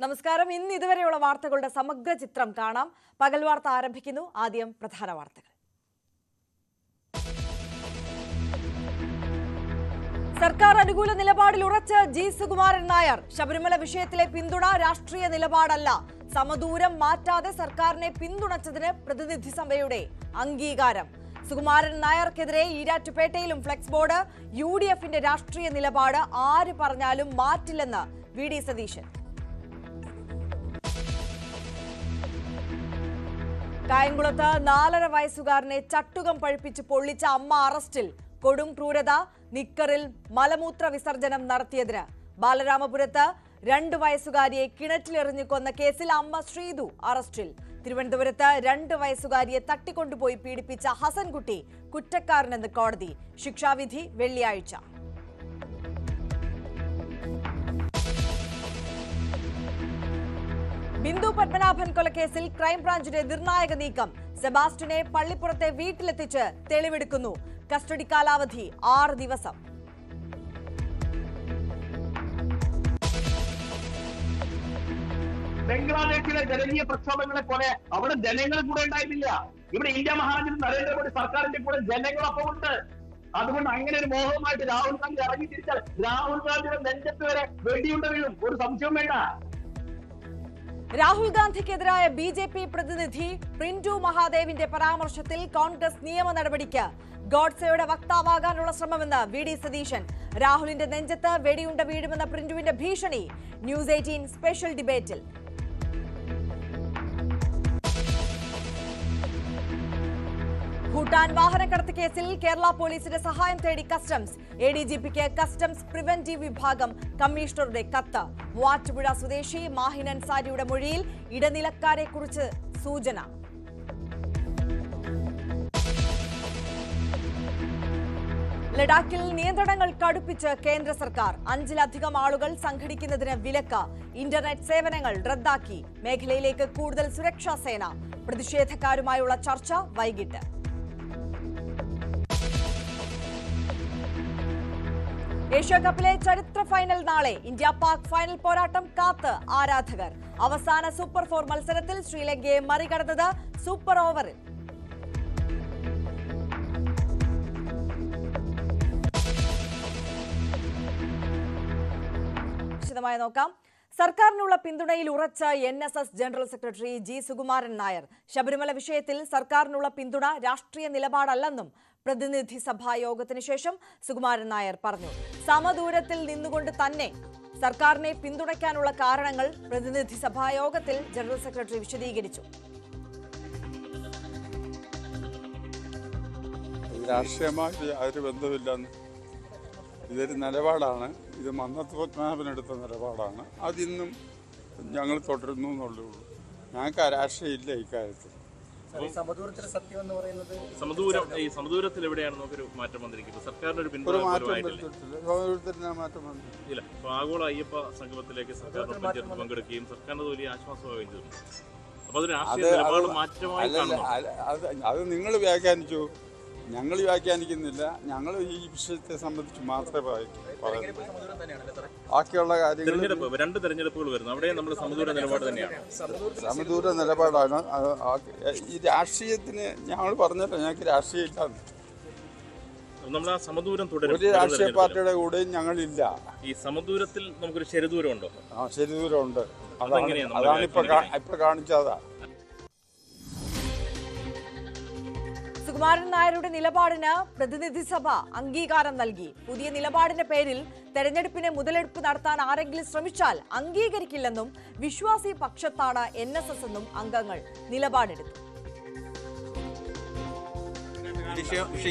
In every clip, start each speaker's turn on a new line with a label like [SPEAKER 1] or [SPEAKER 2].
[SPEAKER 1] നമസ്കാരം. ഇന്ന് ഇതുവരെയുള്ള വാർത്തകളുടെ സമഗ്ര ചിത്രം കാണാം. പകൽ വാർത്ത ആരംഭിക്കുന്നു. ആദ്യം പ്രധാന വാർത്തകൾ. സർക്കാർ അനുകൂല നിലപാടിൽ ഉറച്ച് ജി സുകുമാരൻ നായർ. ശബരിമല വിഷയത്തിലെ പിന്തുണ രാഷ്ട്രീയ നിലപാടല്ല. സമദൂരം മാറ്റാതെ സർക്കാരിനെ പിന്തുണച്ചതിന് പ്രതിനിധി സഭയുടെ അംഗീകാരം. സുകുമാരൻ നായർക്കെതിരെ ഈരാറ്റുപേട്ടയിലും ഫ്ലെക്സ് ബോർഡ്. UDFന്റെ രാഷ്ട്രീയ നിലപാട് ആര് പറഞ്ഞാലും മാറ്റില്ലെന്ന് VD സതീശൻ. കായംകുളത്ത് 4.5 വയസ്സുകാരനെ ചട്ടുകം പഴിപ്പിച്ച് പൊള്ളിച്ച അമ്മ അറസ്റ്റിൽ. കൊടും ക്രൂരത. നിക്കറിൽ മലമൂത്ര വിസർജനം നടത്തിയതിന്. ബാലരാമപുരത്ത് 2 വയസ്സുകാരിയെ കിണറ്റിലെറിഞ്ഞു കൊന്ന കേസിൽ അമ്മ ശ്രീതു അറസ്റ്റിൽ. തിരുവനന്തപുരത്ത് 2 വയസ്സുകാരിയെ തട്ടിക്കൊണ്ടുപോയി പീഡിപ്പിച്ച ഹസൻകുട്ടി കുറ്റക്കാരനെന്ന് കോടതി. ശിക്ഷാവിധി വെള്ളിയാഴ്ച. ബിന്ദു പത്മനാഭൻ കൊലക്കേസിൽ ക്രൈംബ്രാഞ്ചിന്റെ നിർണായക നീക്കം. സെബാസ്റ്റ്യനെ പള്ളിപ്പുറത്തെ വീട്ടിലെത്തിച്ച് തെളിവെടുക്കുന്നു. കസ്റ്റഡി കാലാവധി 6 ദിവസം.
[SPEAKER 2] ബംഗ്ലാദേശിലെ ജനകീയ പ്രക്ഷോഭങ്ങളെ പോലെ അവിടെ ജനങ്ങൾ കൂടെ ഉണ്ടായിട്ടില്ല. ഇവിടെ ഇന്ത്യ മഹാരാജ്യത്ത് നരേന്ദ്രമോദി സർക്കാരിന്റെ കൂടെ ജനങ്ങളൊപ്പം ഉണ്ട്. അതുകൊണ്ട് അങ്ങനെ ഒരു മോഹവുമായിട്ട് രാഹുൽ ഗാന്ധി ഇറങ്ങി തിരിച്ചാൽ രാഹുൽ ഗാന്ധിയുടെ നെഞ്ചത്ത് വരെ വെടിയുണ്ട വീഴും. ഒരു സംശയവും വേണ്ട.
[SPEAKER 1] രാഹുൽ ഗാന്ധിക്കെതിരായ BJP പ്രതിനിധി പ്രിന്റു മഹാദേവിന്റെ പരാമർശത്തിൽ കോൺഗ്രസ് നിയമ നടപടിക്ക്. ഗോഡ്സെയുടെ വക്താവാകാനുള്ള ശ്രമമെന്ന് VD സതീശൻ. രാഹുലിന്റെ നെഞ്ചത്ത് വെടിയുണ്ട വീഴുമെന്ന പ്രിന്റുവിന്റെ ഭീഷണി. ന്യൂസ് 18 സ്പെഷ്യൽ ഡിബേറ്റിൽ. ഭൂട്ടാൻ വാഹനക്കടത്ത് കേസിൽ കേരള പോലീസിന്റെ സഹായം തേടി കസ്റ്റംസ്. ADGPക്ക് കസ്റ്റംസ് പ്രിവന്റീവ് വിഭാഗം കമ്മീഷണറുടെ കത്ത്. മൂവാറ്റുപുഴ സ്വദേശി മാഹിൻ അൻസാരിയുടെ മൊഴിയിൽ ഇടനിലക്കാരെ കുറിച്ച് സൂചന. ലഡാക്കിൽ നിയന്ത്രണങ്ങൾ കടുപ്പിച്ച് കേന്ദ്ര സർക്കാർ. 5-ലധികം ആളുകൾ സംഘടിക്കുന്നതിന് വിലക്ക്. ഇന്റർനെറ്റ് സേവനങ്ങൾ റദ്ദാക്കി. മേഖലയിലേക്ക് കൂടുതൽ സുരക്ഷാ സേന. പ്രതിഷേധക്കാരുമായുള്ള ചർച്ച വൈകിട്ട്. ഏഷ്യാകപ്പിലെ ചരിത്ര ഫൈനൽ നാളെ. ഇന്ത്യ പാക് ഫൈനൽ പോരാട്ടം കാത്ത് ആരാധകർ. അവസാന സൂപ്പർ 4 മത്സരത്തിൽ ശ്രീലങ്കയെ മറികടന്നത് സൂപ്പർ ഓവറിൽ. വിശദമായി നോക്കാം. സർക്കാരിനുള്ള പിന്തുണയിൽ ഉറച്ച NSS general secretary G Sukumaran Nair. Sabarimala വിഷയത്തിൽ സർക്കാരിനുള്ള പിന്തുണ രാഷ്ട്രീയ നിലപാടല്ലെന്നും പ്രതിനിധി സഭാ യോഗത്തിന് ശേഷം സുകുമാരൻ നായർ പറഞ്ഞു. സമദൂരത്തിൽ നിന്നുകൊണ്ട് തന്നെ സർക്കാരിനെ പിന്തുണയ്ക്കാനുള്ള കാരണങ്ങൾ പ്രതിനിധി സഭാ യോഗത്തിൽ ജനറൽ സെക്രട്ടറി വിശദീകരിച്ചു.
[SPEAKER 3] രാഷ്ട്രീയമായിട്ട് യാതൊരു ബന്ധമില്ലെന്ന് ഇതൊരു നിലപാടാണ്. ഇത് മന്നത്ത് പത്മനാഭനെടുത്ത നിലപാടാണ്. അതിന്നും ഞങ്ങൾ തുടരുന്നു എന്നുള്ളൂ. ഞങ്ങൾക്ക് രാഷ്ട്രീയം ഇല്ല ഇക്കാര്യത്തിൽ.
[SPEAKER 4] സമദൂരത്തിൽ എവിടെയാണ് നമുക്കൊരു മാറ്റം വന്നിരിക്കുന്നത്? സർക്കാരിന്റെ ഒരു പിന്തുണ ഇല്ല. ആഗോള അയ്യപ്പ സംഗമത്തിലേക്ക് സർക്കാർ പങ്കെടുക്കുകയും സർക്കാരിന് വലിയ ആശ്വാസമാവുകയും ചെയ്തു. അപ്പൊ അത് രാഷ്ട്രീയ നിലപാട് മാറ്റമായി കാണുന്നു.
[SPEAKER 3] അത് നിങ്ങൾ വ്യാഖ്യാനിച്ചു, ഞങ്ങൾ വ്യാഖ്യാനിക്കുന്നില്ല. ഞങ്ങൾ ഈ വിഷയത്തെ സംബന്ധിച്ച് മാത്രമേ പറയുന്നു. ബാക്കിയുള്ള കാര്യങ്ങൾ
[SPEAKER 4] 2 തെരഞ്ഞെടുപ്പുകൾ വരുന്നു. അവിടെ നമ്മൾ സമദൂര നിലപാട് തന്നെയാണ്.
[SPEAKER 3] സമദൂര നിലപാടാണ്. ഈ രാഷ്ട്രീയത്തിന് ഞങ്ങൾ പറഞ്ഞല്ലോ, ഞങ്ങൾക്ക് രാഷ്ട്രീയം ഇല്ല.
[SPEAKER 4] നമ്മൾ ആ സമദൂരം തുടരും.
[SPEAKER 3] ഒരു രാഷ്ട്രീയ പാർട്ടിയുടെ കൂടെയും ഞങ്ങളില്ല.
[SPEAKER 4] ഈ സമദൂരത്തിൽ നമുക്കൊരു ശരിദൂരം ഉണ്ടോ?
[SPEAKER 3] ശരിദൂരം ഉണ്ട്. അതാണ് ഇപ്പൊ കാണിച്ചതാ.
[SPEAKER 1] സുകുമാരൻ നായരുടെ നിലപാടിന് പ്രതിനിധി സഭ അംഗീകാരം നൽകി. പുതിയ നിലപാടിന്റെ പേരിൽ തെരഞ്ഞെടുപ്പിനെ മുതലെടുപ്പ് നടത്താൻ ആരെങ്കിലും ശ്രമിച്ചാൽ അംഗീകരിക്കില്ലെന്നും വിശ്വാസി പക്ഷത്താണ് NSS എന്നും അംഗങ്ങൾ നിലപാടെടുത്തു.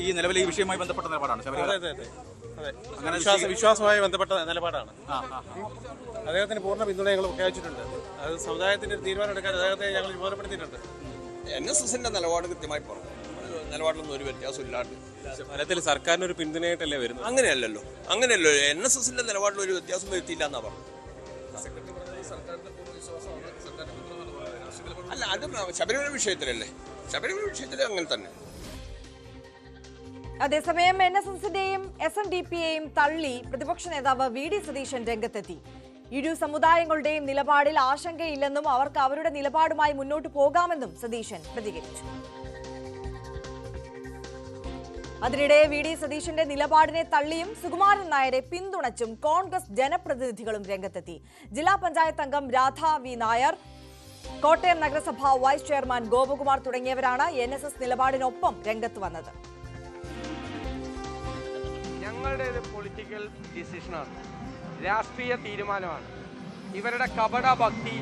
[SPEAKER 5] ഈ നിലവിലെ ഈ വിഷയവുമായി ബന്ധപ്പെട്ട നിലപാടാണ്.
[SPEAKER 6] അങ്ങനെ വിശ്വാസവുമായി ബന്ധപ്പെട്ട നിലപാടാണ്. അദ്ദേഹത്തിന് പൂർണ്ണ പിന്തുണ ഞങ്ങൾ പ്രഖ്യാപിച്ചിട്ടുണ്ട്. അത് സമുദായത്തിന്റെ തീരുമാനം എടുക്കാൻ അദ്ദേഹത്തെ ഞങ്ങൾ ചുമതലപ്പെടുത്തിയിട്ടുണ്ട്.
[SPEAKER 7] NSSന്റെ നിലപാട് കൃത്യമായി പറഞ്ഞു. നിലപാടിലൊന്നും ഒരു വ്യത്യാസമില്ലാണ്ട്
[SPEAKER 6] ഫലത്തിൽ സർക്കാരിനൊരു പിന്തുണയായിട്ടല്ലേ വരുന്നത്?
[SPEAKER 7] അങ്ങനെയല്ലോ. NSSന്റെ നിലപാടിൽ ഒരു വ്യത്യാസം വരുത്തിയില്ല എന്നാ പറഞ്ഞു. അല്ല, അത് ശബരിമല വിഷയത്തിലല്ലേ. ശബരിമല വിഷയത്തിൽ അങ്ങനെ തന്നെ.
[SPEAKER 1] അതേസമയം NSSന്റെയും SNDPയെയും തള്ളി പ്രതിപക്ഷ നേതാവ് VD സതീശൻ രംഗത്തെത്തി. ഇരു സമുദായങ്ങളുടെയും നിലപാടിൽ ആശങ്കയില്ലെന്നും അവർക്ക് അവരുടെ നിലപാടുമായി മുന്നോട്ട് പോകാമെന്നും സതീശൻ പ്രതികരിച്ചു. അതിനിടെ വി ഡി സതീശന്റെ നിലപാടിനെ തള്ളിയും സുകുമാരൻ നായരെ പിന്തുണച്ചും കോൺഗ്രസ് ജനപ്രതിനിധികളും രംഗത്തെത്തി. ജില്ലാ പഞ്ചായത്ത് അംഗം രാധ വി നായർ, കോട്ടയം നഗരസഭ വൈസ് ചെയർമാൻ ഗോപകുമാർ തുടങ്ങിയവരാണ് NSS നിലപാടിനൊപ്പം രംഗത്ത് വന്നത്.
[SPEAKER 8] ഞങ്ങളുടെ പൊളിറ്റിക്കൽ ഡിസിഷനാണ്, രാഷ്ട്രീയ തീരുമാനമാണ്. ഇവരുടെ കപട ഭക്തി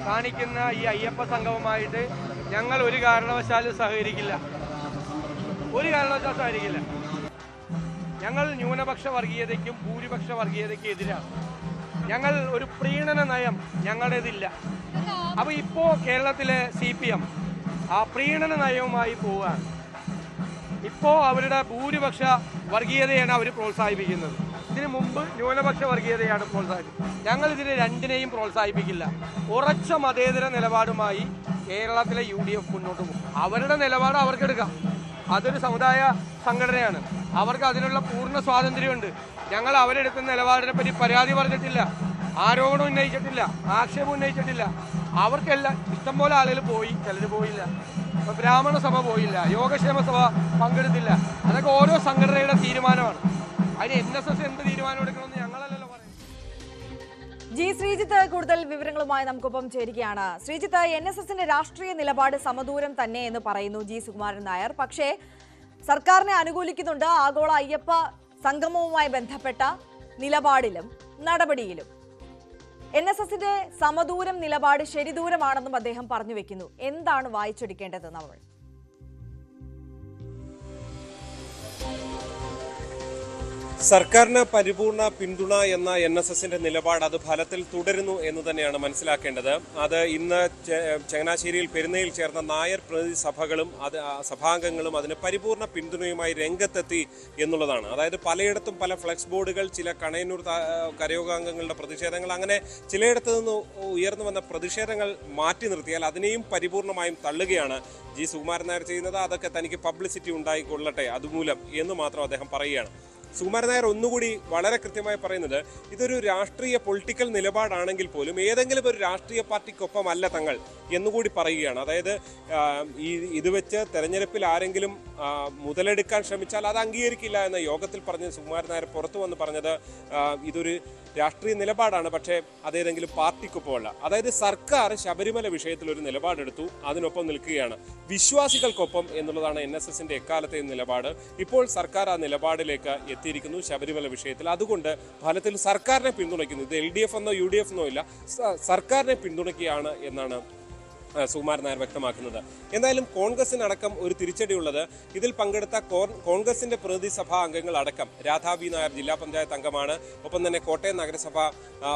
[SPEAKER 8] കാണിക്കുന്ന ഈ അയ്യപ്പ സംഘവുമായിട്ട് ഞങ്ങൾ ഒരു കാരണവശാലും സഹകരിക്കില്ല. ഞങ്ങൾ ന്യൂനപക്ഷ വർഗീയതയ്ക്കും ഭൂരിപക്ഷ വർഗീയതയ്ക്കും എതിരാണ്. ഞങ്ങൾ ഒരു പ്രീണന നയം ഞങ്ങളുടേതില്ല. അപ്പോൾ ഇപ്പോൾ കേരളത്തിലെ CPM ആ പ്രീണന നയവുമായി പോവുകയാണ്. ഇപ്പോൾ അവരുടെ ഭൂരിപക്ഷ വർഗീയതയാണ് അവർ പ്രോത്സാഹിപ്പിക്കുന്നത്. ഇതിനു മുമ്പ് ന്യൂനപക്ഷ വർഗീയതയാണ് പ്രോത്സാഹിപ്പിക്കുന്നത്. ഞങ്ങൾ ഇതിനെ രണ്ടിനെയും പ്രോത്സാഹിപ്പിക്കില്ല. ഉറച്ച മതേതര നിലപാടുമായി കേരളത്തിലെ UDF മുന്നോട്ട് പോകും. അവരുടെ നിലപാട് അവർക്കെടുക്കാം. അതൊരു സമുദായ സംഘടനയാണ്, അവർക്ക് അതിനുള്ള പൂർണ്ണ സ്വാതന്ത്ര്യമുണ്ട്. ഞങ്ങൾ അവരെടുക്കുന്ന നിലപാടിനെ പറ്റി പരാതി പറഞ്ഞിട്ടില്ല, ആരോപണം ഉന്നയിച്ചിട്ടില്ല, ആക്ഷേപം ഉന്നയിച്ചിട്ടില്ല. അവർക്കെല്ലാം ഇഷ്ടംപോലെ ആളുകൾ പോയി, ചിലർ പോയില്ല. ബ്രാഹ്മണ സഭ പോയില്ല, യോഗക്ഷേമ സഭ പങ്കെടുത്തില്ല. അതൊക്കെ ഓരോ സംഘടനയുടെ തീരുമാനമാണ്. അതിന് NSS എന്ത് തീരുമാനം എടുക്കണമെന്ന് ഞങ്ങളല്ലല്ലോ പറയുന്നത്.
[SPEAKER 1] ജി ശ്രീജിത്ത് കൂടുതൽ വിവരങ്ങളുമായി നമുക്കൊപ്പം ചേരുകയാണ്. ശ്രീജിത്ത്, NSSന്റെ രാഷ്ട്രീയ നിലപാട് സമദൂരം തന്നെ എന്ന് പറയുന്നു ജി സുകുമാരൻ നായർ. പക്ഷേ സർക്കാരിനെ അനുകൂലിക്കുന്നുണ്ട് ആഗോള അയ്യപ്പ സംഗമവുമായി ബന്ധപ്പെട്ട നിലപാടിലും നടപടിയിലും. NSSന്റെ സമദൂരം നിലപാട് ശരിദൂരമാണെന്നും അദ്ദേഹം പറഞ്ഞു വെക്കുന്നു. എന്താണ് വായിച്ചെടുക്കേണ്ടത് നമ്മൾ?
[SPEAKER 6] സർക്കാരിന് പരിപൂർണ പിന്തുണ എന്ന NSSന്റെ നിലപാട് അത് ഫലത്തിൽ തുടരുന്നു എന്ന് തന്നെയാണ് മനസ്സിലാക്കേണ്ടത്. അത് ഇന്ന് ചങ്ങനാശ്ശേരിയിൽ പെരുന്നയിൽ ചേർന്ന നായർ പ്രതിനിധി സഭകളും സഭാംഗങ്ങളും അതിന് പരിപൂർണ പിന്തുണയുമായി രംഗത്തെത്തി എന്നുള്ളതാണ്. അതായത് പലയിടത്തും പല ഫ്ലെക്സ് ബോർഡുകൾ, ചില കണയന്നൂർ കരയോഗാംഗങ്ങളുടെ പ്രതിഷേധങ്ങൾ, അങ്ങനെ ചിലയിടത്തു നിന്ന് ഉയർന്നു വന്ന പ്രതിഷേധങ്ങൾ മാറ്റി നിർത്തിയാൽ അതിനെയും പരിപൂർണമായും തള്ളുകയാണ് ജി സുകുമാരൻ നായർ ചെയ്യുന്നത്. അതൊക്കെ തനിക്ക് പബ്ലിസിറ്റി ഉണ്ടായിക്കൊള്ളട്ടെ അതുമൂലം എന്ന് മാത്രം അദ്ദേഹം പറയുകയാണ്. സുകുമാരൻ നായർ ഒന്നുകൂടി വളരെ കൃത്യമായി പറയുന്നത്, ഇതൊരു രാഷ്ട്രീയ പൊളിറ്റിക്കൽ നിലപാടാണെങ്കിൽ പോലും ഏതെങ്കിലും ഒരു രാഷ്ട്രീയ പാർട്ടിക്കൊപ്പമല്ല തങ്ങൾ എന്നുകൂടി പറയുകയാണ്. അതായത് ഇത് വെച്ച് തെരഞ്ഞെടുപ്പിൽ ആരെങ്കിലും മുതലെടുക്കാൻ ശ്രമിച്ചാൽ അത് അംഗീകരിക്കില്ല എന്ന യോഗത്തിൽ പറഞ്ഞ സുകുമാരൻ നായർ പുറത്തു വന്ന് പറഞ്ഞത് ഇതൊരു രാഷ്ട്രീയ നിലപാടാണ്, പക്ഷേ അതേതെങ്കിലും പാർട്ടിക്കൊപ്പമല്ല. അതായത് സർക്കാർ ശബരിമല വിഷയത്തിൽ ഒരു നിലപാടെടുത്തു, അതിനൊപ്പം നിൽക്കുകയാണ്, വിശ്വാസികൾക്കൊപ്പം എന്നുള്ളതാണ് NSSന്റെ എക്കാലത്തെയും നിലപാട്. ഇപ്പോൾ സർക്കാർ ആ നിലപാടിലേക്ക് എത്തിയിരിക്കുന്നു ശബരിമല വിഷയത്തിൽ. അതുകൊണ്ട് ഫലത്തിൽ സർക്കാരിനെ പിന്തുണയ്ക്കുന്നു. ഇത് LDF എന്നോ UDF എന്നോ ഇല്ല, സർക്കാരിനെ പിന്തുണയ്ക്കുകയാണ് എന്നാണ് സുകുമാരൻ നായർ വ്യക്തമാക്കുന്നത്. എന്തായാലും കോൺഗ്രസിനടക്കം ഒരു തിരിച്ചടിയുള്ളത്, ഇതിൽ പങ്കെടുത്ത കോൺഗ്രസിന്റെ പ്രതിനിധി സഭാ അംഗങ്ങൾ അടക്കം രാധാ വി നായർ ജില്ലാ പഞ്ചായത്ത് അംഗമാണ്, ഒപ്പം തന്നെ കോട്ടയം നഗരസഭ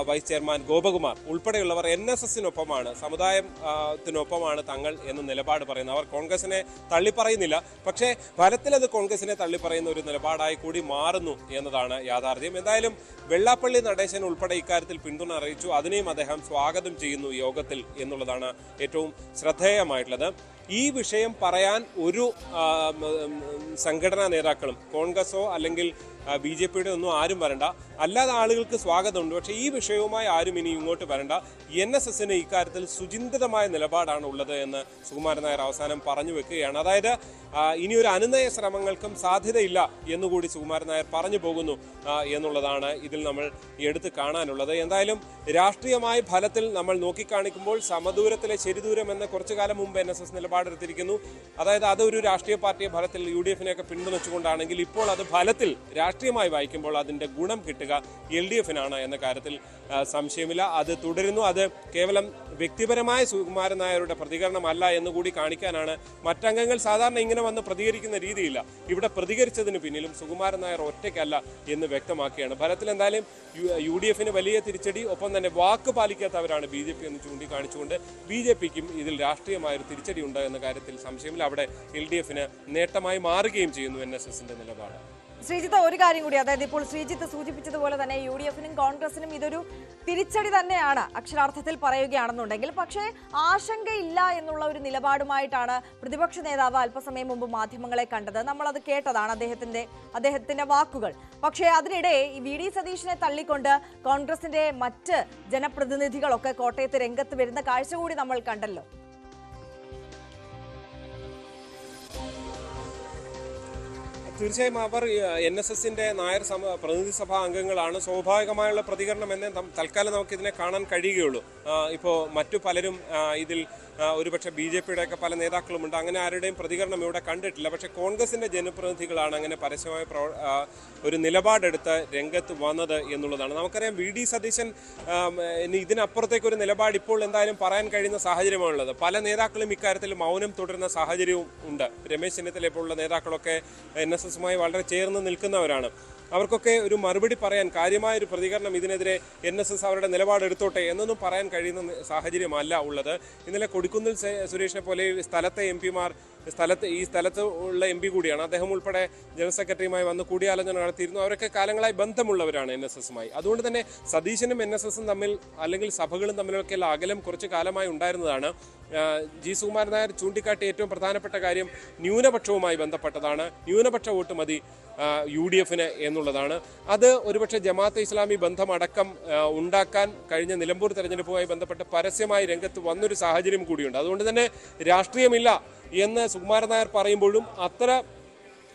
[SPEAKER 6] വൈസ് ചെയർമാൻ ഗോപകുമാർ ഉൾപ്പെടെയുള്ളവർ NSSനൊപ്പമാണ്, സമുദായത്തിനൊപ്പമാണ് തങ്ങൾ എന്ന നിലപാട് പറയുന്നത്. അവർ കോൺഗ്രസിനെ തള്ളിപ്പറയുന്നില്ല, പക്ഷേ ഫലത്തിൽ അത് കോൺഗ്രസിനെ തള്ളിപ്പറയുന്ന ഒരു നിലപാടായി കൂടി മാറുന്നു എന്നതാണ് യാഥാർത്ഥ്യം. എന്തായാലും വെള്ളാപ്പള്ളി നടേശൻ ഉൾപ്പെടെ ഇക്കാര്യത്തിൽ പിന്തുണ അറിയിച്ചു, അതിനെയും അദ്ദേഹം സ്വാഗതം ചെയ്യുന്നു യോഗത്തിൽ എന്നുള്ളതാണ് ഏറ്റവും ശ്രദ്ധേയമായിട്ടുള്ളത്. ഈ വിഷയം പറയാൻ ഒരു സംഘടനാ നേതാക്കളും കോൺഗ്രസോ അല്ലെങ്കിൽ BJPയുടെ ഒന്നും ആരും വരണ്ട, അല്ലാതെ ആളുകൾക്ക് സ്വാഗതമുണ്ട്. പക്ഷേ ഈ വിഷയവുമായി ആരും ഇനി ഇങ്ങോട്ട് വരണ്ട, NSSന് ഇക്കാര്യത്തിൽ സുചിന്തിതമായ നിലപാടാണ് ഉള്ളത് എന്ന് സുകുമാരൻ നായർ അവസാനം പറഞ്ഞു വെക്കുകയാണ്. അതായത് ഇനിയൊരു അനുനയ ശ്രമങ്ങൾക്കും സാധ്യതയില്ല എന്നുകൂടി സുകുമാരൻ നായർ പറഞ്ഞു പോകുന്നു എന്നുള്ളതാണ് ഇതിൽ നമ്മൾ എടുത്ത് കാണാനുള്ളത്. എന്തായാലും രാഷ്ട്രീയമായ ഫലത്തിൽ നമ്മൾ നോക്കിക്കാണിക്കുമ്പോൾ സമദൂരത്തിലെ ശരിദൂരം എന്ന കുറച്ചു കാലം മുമ്പ് NSS നിലപാടെടുത്തിരിക്കുന്നു. അതായത് അതൊരു രാഷ്ട്രീയ പാർട്ടിയെ ഫലത്തിൽ UDFനെയൊക്കെ പിന്തുണച്ചുകൊണ്ടാണെങ്കിൽ ഇപ്പോൾ അത് ഫലത്തിൽ രാഷ്ട്രീയമായി വായിക്കുമ്പോൾ അതിൻ്റെ ഗുണം കിട്ടുക LDFനാണ് എന്ന കാര്യത്തിൽ സംശയമില്ല. അത് തുടരുന്നു. അത് കേവലം വ്യക്തിപരമായ സുകുമാരൻ നായരുടെ പ്രതികരണമല്ല എന്നുകൂടി കാണിക്കാനാണ്. മറ്റംഗങ്ങൾ സാധാരണ ഇങ്ങനെ വന്ന് പ്രതികരിക്കുന്ന രീതിയില്ല, ഇവിടെ പ്രതികരിച്ചതിന് പിന്നിലും സുകുമാരൻ നായർ ഒറ്റയ്ക്കല്ല എന്ന് വ്യക്തമാക്കുകയാണ്. ഫലത്തിൽ എന്തായാലും UDFന് വലിയ തിരിച്ചടി, ഒപ്പം തന്നെ വാക്ക് പാലിക്കാത്തവരാണ് BJP എന്ന് ചൂണ്ടിക്കാണിച്ചുകൊണ്ട് BJPക്കും ഇതിൽ രാഷ്ട്രീയമായൊരു തിരിച്ചടി ഉണ്ട് എന്ന കാര്യത്തിൽ സംശയമില്ല. അവിടെ LDFന് നേട്ടമായി മാറുകയും ചെയ്യുന്നു NSSന്റെ നിലപാട്.
[SPEAKER 1] ശ്രീജിത്ത്, ഒരു കാര്യം കൂടി, അതായത് ഇപ്പോൾ ശ്രീജിത്ത് സൂചിപ്പിച്ചതുപോലെ തന്നെ UDF-നും കോൺഗ്രസിനും ഇതൊരു തിരിച്ചടി തന്നെയാണ് അക്ഷരാർത്ഥത്തിൽ പറയുകയാണെന്നുണ്ടെങ്കിൽ. പക്ഷേ ആശങ്കയില്ല എന്നുള്ള ഒരു നിലപാടുമായിട്ടാണ് പ്രതിപക്ഷ നേതാവ് അല്പസമയം മുമ്പ് മാധ്യമങ്ങളെ കണ്ടത്. നമ്മളത് കേട്ടതാണ് അദ്ദേഹത്തിന്റെ വാക്കുകൾ. പക്ഷേ അതിനിടെ ഈ VD സതീശനെ തള്ളിക്കൊണ്ട് കോൺഗ്രസിന്റെ മറ്റ് ജനപ്രതിനിധികളൊക്കെ കോട്ടയത്ത് രംഗത്ത് വരുന്ന കാഴ്ച കൂടി നമ്മൾ കണ്ടല്ലോ.
[SPEAKER 6] തീർച്ചയായും അവർ NSSന്റെ നായർ പ്രതിനിധി സഭാ അംഗങ്ങളാണ്. സ്വാഭാവികമായുള്ള പ്രതികരണം എന്നേ തൽക്കാലം നമുക്കിതിനെ കാണാൻ കഴിയുകയുള്ളൂ. ഇപ്പോൾ മറ്റു പലരും ഇതിൽ ഒരുപക്ഷെ BJPയുടെ ഒക്കെ പല നേതാക്കളുമുണ്ട്. അങ്ങനെ ആരുടെയും പ്രതികരണം ഇവിടെ കണ്ടിട്ടില്ല. പക്ഷേ കോൺഗ്രസിന്റെ ജനപ്രതിനിധികളാണ് അങ്ങനെ പരസ്യമായ ഒരു നിലപാടെടുത്ത് രംഗത്ത് വന്നത് എന്നുള്ളതാണ്. നമുക്കറിയാം VD സതീശൻ ഇതിനപ്പുറത്തേക്ക് ഒരു നിലപാട് ഇപ്പോൾ എന്തായാലും പറയാൻ കഴിയുന്ന സാഹചര്യമാണുള്ളത്. പല നേതാക്കളും ഇക്കാര്യത്തിൽ മൗനം തുടരുന്ന സാഹചര്യവും ഉണ്ട്. രമേശ് ചെന്നിത്തല പോലുള്ള നേതാക്കളൊക്കെ NSSുമായി വളരെ ചേർന്ന് നിൽക്കുന്നവരാണ്. അവർക്കൊക്കെ ഒരു മറുപടി പറയാൻ, കാര്യമായൊരു പ്രതികരണം ഇതിനെതിരെ NSS അവരുടെ നിലപാടെടുത്തോട്ടെ എന്നൊന്നും പറയാൻ കഴിയുന്ന സാഹചര്യമല്ല ഉള്ളത്. ഇന്നലെ കൊടിക്കുന്നിൽ സുരേഷിനെ പോലെ സ്ഥലത്തെ MP-മാർ ഈ സ്ഥലത്ത് ഉള്ള MP കൂടിയാണ്. അദ്ദേഹം ഉൾപ്പെടെ ജനറൽ സെക്രട്ടറിയുമായി വന്ന് കൂടിയാലോചന നടത്തിയിരുന്നു. അവരൊക്കെ കാലങ്ങളായി ബന്ധമുള്ളവരാണ് NSSുമായി. അതുകൊണ്ട് തന്നെ സതീശനും NSSും തമ്മിൽ അല്ലെങ്കിൽ സഭകളും തമ്മിലൊക്കെയുള്ള അകലം കുറച്ച് കാലമായി ഉണ്ടായിരുന്നതാണ്. G. സുകുമാരൻ നായർ ചൂണ്ടിക്കാട്ടിയ ഏറ്റവും പ്രധാനപ്പെട്ട കാര്യം ന്യൂനപക്ഷവുമായി ബന്ധപ്പെട്ടതാണ്. ന്യൂനപക്ഷ വോട്ട് മതി UDF-ന് എന്നുള്ളതാണ്. അത് ഒരുപക്ഷെ ജമാഅത്തെ ഇസ്ലാമി ബന്ധമടക്കം ഉണ്ടാക്കാൻ കഴിഞ്ഞ നിലമ്പൂർ തെരഞ്ഞെടുപ്പുമായി ബന്ധപ്പെട്ട് പരസ്യമായി രംഗത്ത് വന്നൊരു സാഹചര്യം കൂടിയുണ്ട്. അതുകൊണ്ട് തന്നെ രാഷ്ട്രീയമില്ല എന്ന് സുകുമാരൻ നായർ പറയുമ്പോഴും അത്ര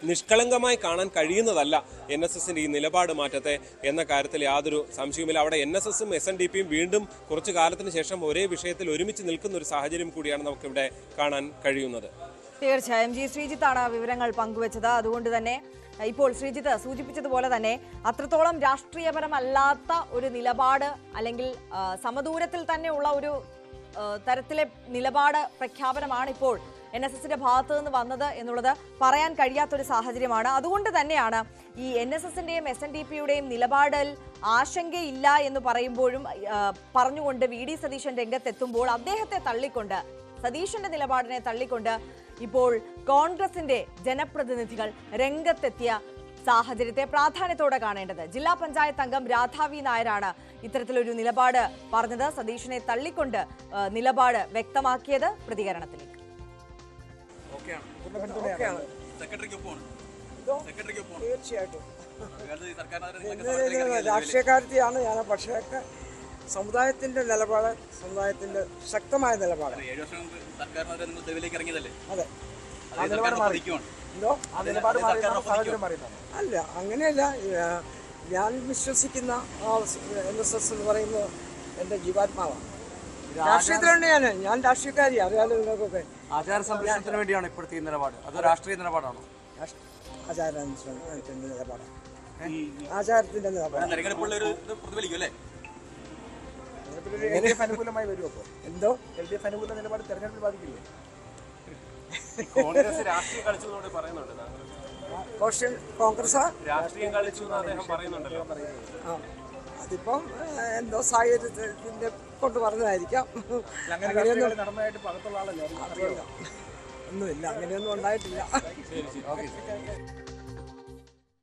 [SPEAKER 6] നിഷ്കളങ്കമായി കാണാൻ കഴിയുന്നതല്ല NSSന്റെ ഈ നിലപാട് മാറ്റത്തെ എന്ന കാര്യത്തിൽ യാതൊരു സംശയവുമില്ല. അവിടെ NSSും SNDPയും വീണ്ടും കുറച്ചു കാലത്തിന് ശേഷം ഒരേ വിഷയത്തിൽ ഒരുമിച്ച് നിൽക്കുന്ന ഒരു സാഹചര്യം കൂടിയാണ് നമുക്കിവിടെ കാണാൻ കഴിയുന്നത്.
[SPEAKER 1] തീർച്ചയായും ശ്രീജിത്താണ് വിവരങ്ങൾ പങ്കുവച്ചത്. അതുകൊണ്ട് തന്നെ ഇപ്പോൾ ശ്രീജിത്ത് സൂചിപ്പിച്ചതുപോലെ തന്നെ അത്രത്തോളം രാഷ്ട്രീയപരമല്ലാത്ത ഒരു നിലപാട് അല്ലെങ്കിൽ സമദൂരത്തിൽ തന്നെയുള്ള ഒരു തരത്തിലെ നിലപാട് പ്രഖ്യാപനമാണ് ഇപ്പോൾ NSSന്റെ ഭാഗത്തു നിന്ന് വന്നത് എന്നുള്ളത് പറയാൻ കഴിയാത്തൊരു സാഹചര്യമാണ്. അതുകൊണ്ട് തന്നെയാണ് ഈ NSSന്റെയും SNDPയുടെയും നിലപാടിൽ ആശങ്കയില്ല എന്ന് പറയുമ്പോഴും പറഞ്ഞുകൊണ്ട് VD സതീശൻ രംഗത്തെത്തുമ്പോൾ അദ്ദേഹത്തെ തള്ളിക്കൊണ്ട്, സതീശന്റെ നിലപാടിനെ തള്ളിക്കൊണ്ട് ഇപ്പോൾ കോൺഗ്രസിന്റെ ജനപ്രതിനിധികൾ രംഗത്തെത്തിയ സാഹചര്യത്തെ പ്രാധാന്യത്തോടെ കാണേണ്ടത്. ജില്ലാ പഞ്ചായത്ത് അംഗം രാധാ വി നായരാണ് ഇത്തരത്തിലൊരു നിലപാട് പറഞ്ഞത്. സതീശനെ തള്ളിക്കൊണ്ട് നിലപാട് വ്യക്തമാക്കിയത്. പ്രതികരണത്തിലേക്ക്
[SPEAKER 9] രാഷ്ട്രീയക്കാരത്തെയാണ് ഞാൻ, പക്ഷേ സമുദായത്തിന്റെ നിലപാട്, സമുദായത്തിന്റെ ശക്തമായ നിലപാട്. അതെ, അല്ല അങ്ങനെയല്ല. ഞാൻ വിശ്വസിക്കുന്ന NSS എന്ന് പറയുന്നത് എൻ്റെ ജീവാത്മാവാണ്. രാഷ്ട്രീയത്തിലുണ്ട്. ഞാൻ രാഷ്ട്രീയക്കാരി, അറിയാലോ നിങ്ങൾക്കൊക്കെ.
[SPEAKER 5] ആചാര സംരക്ഷണത്തിന് വേണ്ടിയാണ് ഇപ്പോഴത്തെ നിലപാട്, അത് രാഷ്ട്രീയ നിലപാടാണോ?
[SPEAKER 9] ആചാരത്തിന്റെ നിലപാടാണ്, ആചാരത്തിന്റെ നിലപാട്.
[SPEAKER 5] അനുകൂലമായി വരുമോ?
[SPEAKER 9] എന്തോ
[SPEAKER 5] LDF അനുകൂല നിലപാട് തെരഞ്ഞെടുപ്പിൽ ബാധിക്കില്ലേ?
[SPEAKER 6] കോൺഗ്രസ് രാഷ്ട്രീയം കളിച്ചു പറയുന്നുണ്ട്.
[SPEAKER 9] കോൺഗ്രസ്
[SPEAKER 6] രാഷ്ട്രീയം കളിച്ചു എന്ന് അദ്ദേഹം പറയുന്നുണ്ടല്ലോ.
[SPEAKER 9] അതിപ്പം എന്തോ സാഹചര്യത്തിന്റെ കൊണ്ട് പറഞ്ഞതായിരിക്കാം.
[SPEAKER 5] നടന്നതായിട്ട് പകത്തുള്ള ആളല്ലേ?
[SPEAKER 9] ഒന്നുമില്ല, അങ്ങനെയൊന്നും ഉണ്ടായിട്ടില്ല.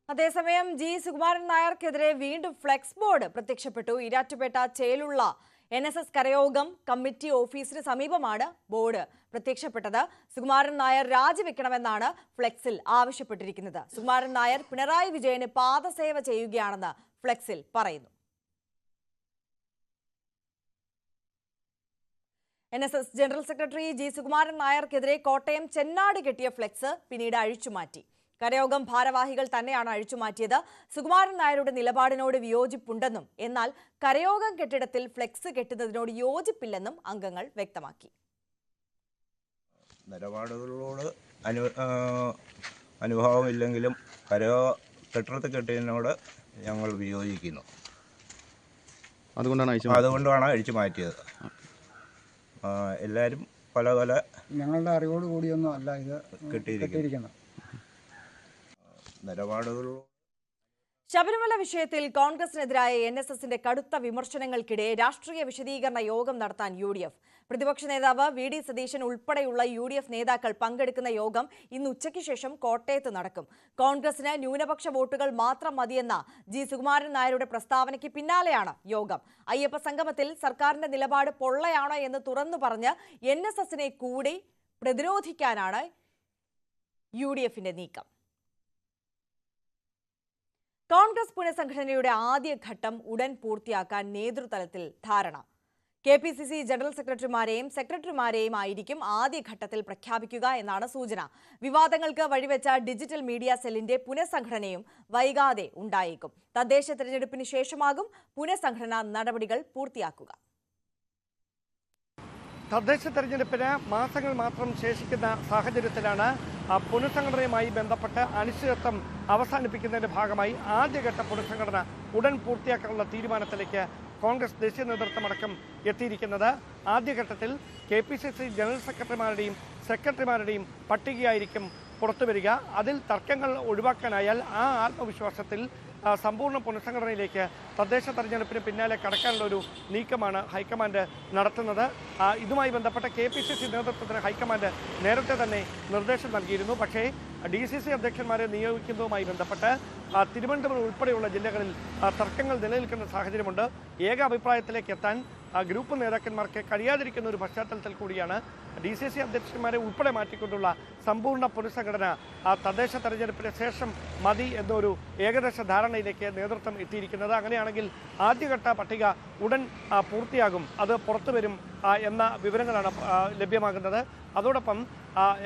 [SPEAKER 1] അതേസമയം G. സുകുമാരൻ നായർക്കെതിരെ വീണ്ടും ഫ്ലെക്സ് ബോർഡ് പ്രത്യക്ഷപ്പെട്ടു. ഈരാറ്റുപേട്ട ചേലുള്ള NSS കരയോഗം കമ്മിറ്റി ഓഫീസിന് സമീപമാണ് ബോർഡ് പ്രത്യക്ഷപ്പെട്ടത്. സുകുമാരൻ നായർ രാജിവെക്കണമെന്നാണ് ഫ്ലെക്സിൽ ആവശ്യപ്പെട്ടിരിക്കുന്നത്. സുകുമാരൻ നായർ പിണറായി വിജയന് പാദസേവ ചെയ്യുകയാണെന്ന് ഫ്ലെക്സിൽ പറയുന്നു. NSS general secretary G. Sukumaran നായർക്കെതിരെ കോട്ടയം ചെന്നാട് കെട്ടിയ ഫ്ലെക്സ് പിന്നീട് അഴിച്ചുമാറ്റി. കരയോഗം ഭാരവാഹികൾ തന്നെയാണ് അഴിച്ചുമാറ്റിയത്. സുകുമാരൻ നായരുടെ നിലപാടിനോട് വിയോജിപ്പുണ്ടെന്നും എന്നാൽ കരയോഗം കെട്ടിടത്തിൽ ഫ്ലെക്സ് കെട്ടുന്നതിനോട് യോജിപ്പില്ലെന്നും അംഗങ്ങൾ വ്യക്തമാക്കി.
[SPEAKER 10] നിലപാടുകളോട് അനുഭാവമില്ലെങ്കിലും കെട്ടിടത്തിൽ കെട്ടിയതിനോട് ഞങ്ങൾ വിയോജിക്കുന്നു. അതുകൊണ്ടാണ് അഴിച്ചു മാറ്റിയത്. എല്ലാവരും പല പല
[SPEAKER 9] ഞങ്ങളുടെ അറിവോട് കൂടിയൊന്നും അല്ല ഇത്
[SPEAKER 10] കിട്ടിയിരിക്കുന്നത് നിലപാടുകൾ.
[SPEAKER 1] ശബരിമല വിഷയത്തിൽ കോൺഗ്രസിനെതിരായ NSSന്റെ കടുത്ത വിമർശനങ്ങൾക്കിടെ രാഷ്ട്രീയ വിശദീകരണ യോഗം നടത്താൻ UDF. പ്രതിപക്ഷ നേതാവ് VD സതീശൻ ഉൾപ്പെടെയുള്ള UDF നേതാക്കൾ പങ്കെടുക്കുന്ന യോഗം ഇന്ന് ഉച്ചയ്ക്ക് ശേഷം കോട്ടയത്ത് നടക്കും. കോൺഗ്രസിന് ന്യൂനപക്ഷ വോട്ടുകൾ മാത്രം മതിയെന്ന G. സുകുമാരൻ നായരുടെ പ്രസ്താവനയ്ക്ക് പിന്നാലെയാണ് യോഗം. അയ്യപ്പ സംഗമത്തിൽ സർക്കാരിന്റെ നിലപാട് പൊള്ളയാണോ എന്ന് തുറന്നു പറഞ്ഞ് NSSനെ കൂടി പ്രതിരോധിക്കാനാണ് UDFന്റെ നീക്കം. കോൺഗ്രസ് പുനഃസംഘടനയുടെ ആദ്യഘട്ടം ഉടൻ പൂർത്തിയാക്കാൻ നേതൃതലത്തിൽ ധാരണ. KPCC ജനറൽ സെക്രട്ടറിമാരെയും ആയിരിക്കും ആദ്യഘട്ടത്തിൽ പ്രഖ്യാപിക്കുക എന്നാണ് സൂചന. വിവാദങ്ങൾക്ക് വഴിവെച്ച ഡിജിറ്റൽ മീഡിയ സെല്ലിന്റെ പുനഃസംഘടനയും വൈകാതെ ഉണ്ടായേക്കും. തദ്ദേശ തെരഞ്ഞെടുപ്പിന് ശേഷമാകും പുനഃസംഘടനാ നടപടികൾ പൂർത്തിയാക്കുക.
[SPEAKER 8] തദ്ദേശ തെരഞ്ഞെടുപ്പിന് മാസങ്ങൾ മാത്രം ശേഷിക്കുന്ന സാഹചര്യത്തിലാണ് പുനഃസംഘടനയുമായി ബന്ധപ്പെട്ട് അനിശ്ചിതത്വം അവസാനിപ്പിക്കുന്നതിന്റെ ഭാഗമായി ആദ്യഘട്ട പുനഃസംഘടന ഉടൻ പൂർത്തിയാക്കാനുള്ള തീരുമാനത്തിലേക്ക് കോൺഗ്രസ് ദേശീയ നേതൃത്വമടക്കം എത്തിയിരിക്കുന്നത്. ആദ്യഘട്ടത്തിൽ KPCC ജനറൽ സെക്രട്ടറിമാരുടെയും പട്ടികയായിരിക്കും പുറത്തുവരിക. അതിൽ തർക്കങ്ങൾ ഒഴിവാക്കാനായാൽ ആ ആത്മവിശ്വാസത്തിൽ സമ്പൂർണ്ണ പുനഃസംഘടനയിലേക്ക് തദ്ദേശ തെരഞ്ഞെടുപ്പിന് പിന്നാലെ കടക്കാനുള്ള ഒരു നീക്കമാണ് ഹൈക്കമാൻഡ് നടത്തുന്നത്. ഇതുമായി ബന്ധപ്പെട്ട KPCC നേതൃത്വത്തിന് ഹൈക്കമാൻഡ് നേരത്തെ തന്നെ നിർദ്ദേശം നൽകിയിരുന്നു. പക്ഷേ DCC അധ്യക്ഷന്മാരെ നിയോഗിക്കുന്നതുമായി ബന്ധപ്പെട്ട് തിരുവനന്തപുരം ഉൾപ്പെടെയുള്ള ജില്ലകളിൽ തർക്കങ്ങൾ നിലനിൽക്കുന്ന സാഹചര്യമുണ്ട്. ഏക അഭിപ്രായത്തിലേക്ക് എത്താൻ ഗ്രൂപ്പ് നേതാക്കന്മാർക്ക് കഴിയാതിരിക്കുന്ന ഒരു പശ്ചാത്തലത്തിൽ കൂടിയാണ് DCC അധ്യക്ഷന്മാരെ ഉൾപ്പെടെ മാറ്റിക്കൊണ്ടുള്ള സമ്പൂർണ്ണ പുനഃസംഘടന തദ്ദേശ തെരഞ്ഞെടുപ്പിന് ശേഷം മതി എന്നൊരു ഏകദേശ ധാരണയിലേക്ക് നേതൃത്വം എത്തിയിരിക്കുന്നത്. അങ്ങനെയാണെങ്കിൽ ആദ്യഘട്ട പട്ടിക ഉടൻ പൂർത്തിയാകും, അത് പുറത്തുവരും എന്ന വിവരങ്ങളാണ് ലഭ്യമാകുന്നത്. അതോടൊപ്പം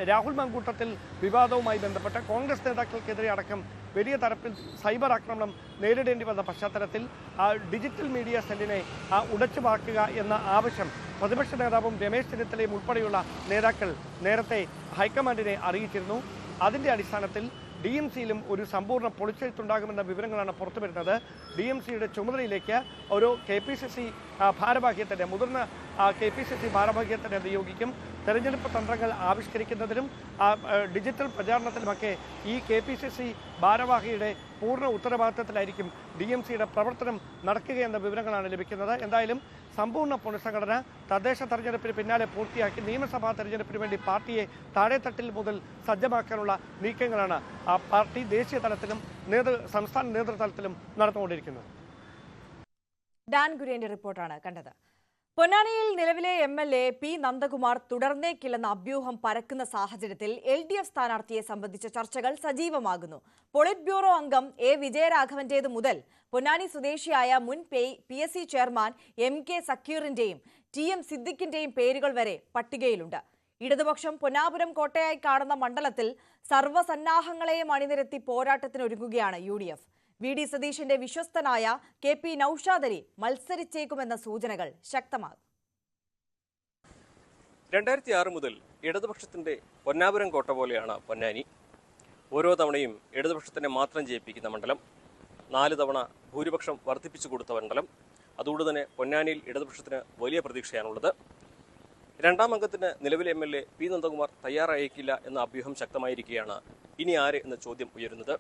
[SPEAKER 8] രാഹുൽ മങ്കൂട്ടത്തിൽ വിവാദവുമായി ബന്ധപ്പെട്ട് കോൺഗ്രസ് നേതാക്കൾക്കെതിരെ അടക്കം വലിയ തരത്തിൽ സൈബർ ആക്രമണം നേരിടേണ്ടി വന്ന പശ്ചാത്തലത്തിൽ ഡിജിറ്റൽ മീഡിയ സെല്ലിനെ ഉടച്ചു പാർക്കുക എന്ന ആവശ്യം പ്രതിപക്ഷ നേതാവും രമേശ് ചെന്നിത്തലയും ഉൾപ്പെടെയുള്ള നേതാക്കൾ നേരത്തെ ഹൈക്കമാൻഡിനെ അറിയിച്ചിരുന്നു. അതിൻ്റെ അടിസ്ഥാനത്തിൽ DMCയിലും ഒരു സമ്പൂർണ്ണ പൊളിച്ചെഴുത്തുണ്ടാകുമെന്ന വിവരങ്ങളാണ് പുറത്തുവരുന്നത്. DMCയുടെ ചുമതലയിലേക്ക് ഒരു KPCC ഭാരവാഹ്യത്തിൻ്റെ മുതിർന്ന KPCC ഭാരവാഹ്യത്തിനെ നിയോഗിക്കും. തെരഞ്ഞെടുപ്പ് തന്ത്രങ്ങൾ ആവിഷ്കരിക്കുന്നതിലും ഡിജിറ്റൽ പ്രചാരണത്തിലുമൊക്കെ ഈ KPCC ഭാരവാഹിയുടെ പൂർണ്ണ ഉത്തരവാദിത്തത്തിലായിരിക്കും DMCയുടെ പ്രവർത്തനം നടക്കുകയെന്ന വിവരങ്ങളാണ് ലഭിക്കുന്നത്. എന്തായാലും സമ്പൂർണ്ണ പുനഃസംഘടന തദ്ദേശ തെരഞ്ഞെടുപ്പിന് പിന്നാലെ പൂർത്തിയാക്കി നിയമസഭാ തെരഞ്ഞെടുപ്പിന് വേണ്ടി പാർട്ടിയെ താഴെത്തട്ടിൽ മുതൽ സജ്ജമാക്കാനുള്ള നീക്കങ്ങളാണ് പാർട്ടി ദേശീയ തലത്തിലും സംസ്ഥാന നേതൃതലത്തിലും നടന്നുകൊണ്ടിരിക്കുന്നത്.
[SPEAKER 1] ഡാൻ ഗുര്യന്റെ റിപ്പോർട്ടാണ് കണ്ടത്. പൊന്നാനിയിൽ നിലവിലെ MLA P. നന്ദകുമാർ തുടർന്നേക്കില്ലെന്ന അഭ്യൂഹം പരക്കുന്ന സാഹചര്യത്തിൽ LDF സ്ഥാനാർത്ഥിയെ സംബന്ധിച്ച ചർച്ചകൾ സജീവമാകുന്നു. പോളിറ്റ് ബ്യൂറോ അംഗം A. വിജയരാഘവന്റേത് മുതൽ പൊന്നാനി സ്വദേശിയായ മുൻ PSC ചെയർമാൻ MK സക്കീറിന്റെയും TM സിദ്ദിഖിന്റെയും പേരുകൾ വരെ പട്ടികയിലുണ്ട്. ഇടതുപക്ഷം പൊന്നാപുരം കോട്ടയായി കാണുന്ന മണ്ഡലത്തിൽ സർവ്വസന്നാഹങ്ങളെയും അണിനിരത്തി പോരാട്ടത്തിനൊരുങ്ങുകയാണ് UDF. VD സതീശന്റെ വിശ്വസ്തനായ KP നൌഷാദ് അലി മത്സരിച്ചേക്കുമെന്ന സൂചനകൾ ശക്തമാകും.
[SPEAKER 5] 2006 മുതൽ ഇടതുപക്ഷത്തിന്റെ പൊന്നാപുരം കോട്ട പോലെയാണ് പൊന്നാനി. ഓരോ തവണയും ഇടതുപക്ഷത്തിനെ മാത്രം ജയിപ്പിക്കുന്ന മണ്ഡലം, 4 തവണ ഭൂരിപക്ഷം വർദ്ധിപ്പിച്ചു കൊടുത്ത മണ്ഡലം. അതുകൊണ്ട് തന്നെ പൊന്നാനിയിൽ ഇടതുപക്ഷത്തിന് വലിയ പ്രതീക്ഷയാണുള്ളത്. രണ്ടാം അംഗത്തിന് നിലവിലെ MLA P. നന്ദകുമാർ തയ്യാറായേക്കില്ല എന്ന അഭ്യൂഹം ശക്തമായിരിക്കുകയാണ്. ഇനി ആര് എന്ന ചോദ്യം ഉയരുന്നത്.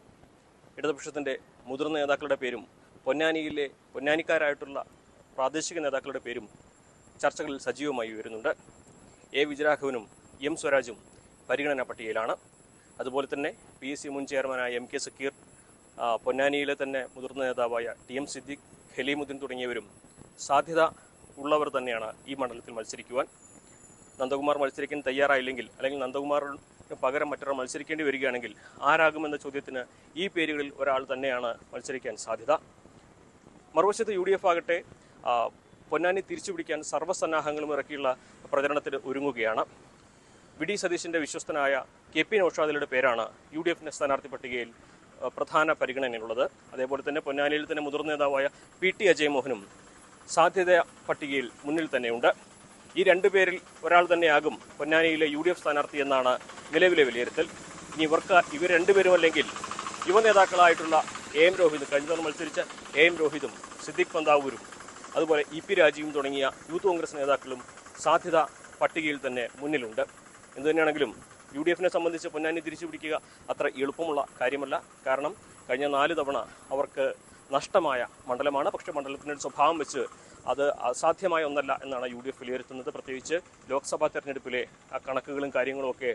[SPEAKER 5] ഇടതുപക്ഷത്തിൻ്റെ മുതിർന്ന നേതാക്കളുടെ പേരും പൊന്നാനിക്കാരായിട്ടുള്ള പ്രാദേശിക നേതാക്കളുടെ പേരും ചർച്ചകളിൽ സജീവമായി ഉയരുന്നുണ്ട്. A. വിജയരാഘവനും M. സ്വരാജും പരിഗണനാ പട്ടികയിലാണ്. അതുപോലെ തന്നെ PSC മുൻ ചെയർമാനായ MK സക്കീർ, പൊന്നാനിയിലെ തന്നെ മുതിർന്ന നേതാവായ TM സിദ്ദിഖ്, ഖലീമുദ്ദീൻ തുടങ്ങിയവരും സാധ്യത ഉള്ളവർ തന്നെയാണ് ഈ മണ്ഡലത്തിൽ മത്സരിക്കുവാൻ. നന്ദകുമാർ മത്സരിക്കാൻ തയ്യാറായില്ലെങ്കിൽ, അല്ലെങ്കിൽ നന്ദകുമാറിന് പകരം മറ്റൊരാൾ മത്സരിക്കേണ്ടി വരികയാണെങ്കിൽ ആരാകുമെന്ന ചോദ്യത്തിന് ഈ പേരുകളിൽ ഒരാൾ തന്നെയാണ് മത്സരിക്കാൻ സാധ്യത. മറുവശത്ത് UDF ആകട്ടെ പൊന്നാനി തിരിച്ചുപിടിക്കാൻ സർവ്വസന്നാഹങ്ങളും ഇറക്കിയുള്ള പ്രചരണത്തിന് ഒരുങ്ങുകയാണ്. VD സതീശന്റെ വിശ്വസ്തനായ KP നൌഷാദ് അലിയുടെ പേരാണ് UDFന്റെ സ്ഥാനാർത്ഥി പട്ടികയിൽ പ്രധാന പരിഗണനയുള്ളത്. അതേപോലെ തന്നെ പൊന്നാനിയിൽ തന്നെ മുതിർന്ന നേതാവായ PT അജയ് മോഹനും സാധ്യത പട്ടികയിൽ മുന്നിൽ തന്നെയുണ്ട്. ഈ 2 പേരിൽ ഒരാൾ തന്നെയാകും പൊന്നാനിയിലെ UDF സ്ഥാനാർത്ഥി എന്നാണ് നിലവിലെ വിലയിരുത്തൽ. ഇനി ഇവർ 2 പേരും അല്ലെങ്കിൽ യുവ നേതാക്കളായിട്ടുള്ള AM രോഹിതും, കഴിഞ്ഞ തവണ മത്സരിച്ച AM രോഹിതും സിദ്ദിഖ് പന്താവൂരും അതുപോലെ EP രാജീവും തുടങ്ങിയ യൂത്ത് കോൺഗ്രസ് നേതാക്കളും സാധ്യത പട്ടികയിൽ തന്നെ മുന്നിലുണ്ട്. എന്തുതന്നെയാണെങ്കിലും UDFനെ സംബന്ധിച്ച് പൊന്നാനി തിരിച്ചുപിടിക്കുക അത്ര എളുപ്പമുള്ള കാര്യമല്ല. കാരണം കഴിഞ്ഞ 4 തവണ അവർക്ക് നഷ്ടമായ മണ്ഡലമാണ്. പക്ഷേ മണ്ഡലത്തിൻ്റെ ഒരു സ്വഭാവം വെച്ച് അത് അസാധ്യമായ ഒന്നല്ല എന്നാണ് UDF വിലയിരുത്തുന്നത്. പ്രത്യേകിച്ച് ലോക്സഭാ തെരഞ്ഞെടുപ്പിലെ കണക്കുകളും കാര്യങ്ങളും ഒക്കെ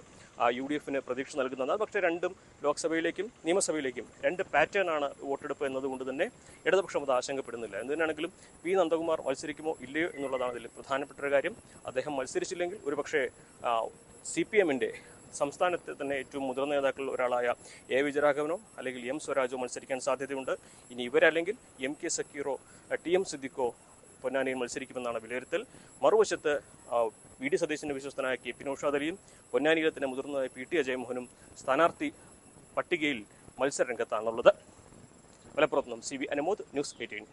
[SPEAKER 5] UDFന് പ്രതീക്ഷ നൽകുന്നത്. പക്ഷേ രണ്ടും ലോക്സഭയിലേക്കും നിയമസഭയിലേക്കും 2 പാറ്റേണാണ് വോട്ടെടുപ്പ് എന്നതുകൊണ്ട് തന്നെ ഇടതുപക്ഷം അത് ആശങ്കപ്പെടുന്നില്ല. എന്തിനാണെങ്കിലും പി നന്ദകുമാർ മത്സരിക്കുമോ ഇല്ലയോ എന്നുള്ളതാണ് ഇതിൽ പ്രധാനപ്പെട്ട ഒരു കാര്യം. അദ്ദേഹം മത്സരിച്ചില്ലെങ്കിൽ ഒരുപക്ഷെ CPMന്റെ സംസ്ഥാനത്തെ തന്നെ ഏറ്റവും മുതിർന്ന നേതാക്കളിൽ ഒരാളായ എ വിജയരാഘവനോ അല്ലെങ്കിൽ എം സ്വരാജോ മത്സരിക്കാൻ സാധ്യതയുണ്ട്. ഇനി ഇവരല്ലെങ്കിൽ MK സക്കീറോ TM സിദ്ദിഖോ പൊന്നാനിയിൽ മത്സരിക്കുമെന്നാണ് വിലയിരുത്തൽ. മറുവശത്ത് VD സതീശന്റെ വിശ്വസ്തനായ KP നൗഷാദ് അലിയും പൊന്നാനിയിലെ തന്നെ മുതിർന്നതായ PT അജയ്മോഹനും സ്ഥാനാർത്ഥി പട്ടികയിൽ മത്സരരംഗത്താണുള്ളത്. മലപ്പുറത്ത് നിന്നും CB അനുമോദ്, ന്യൂസ് 18.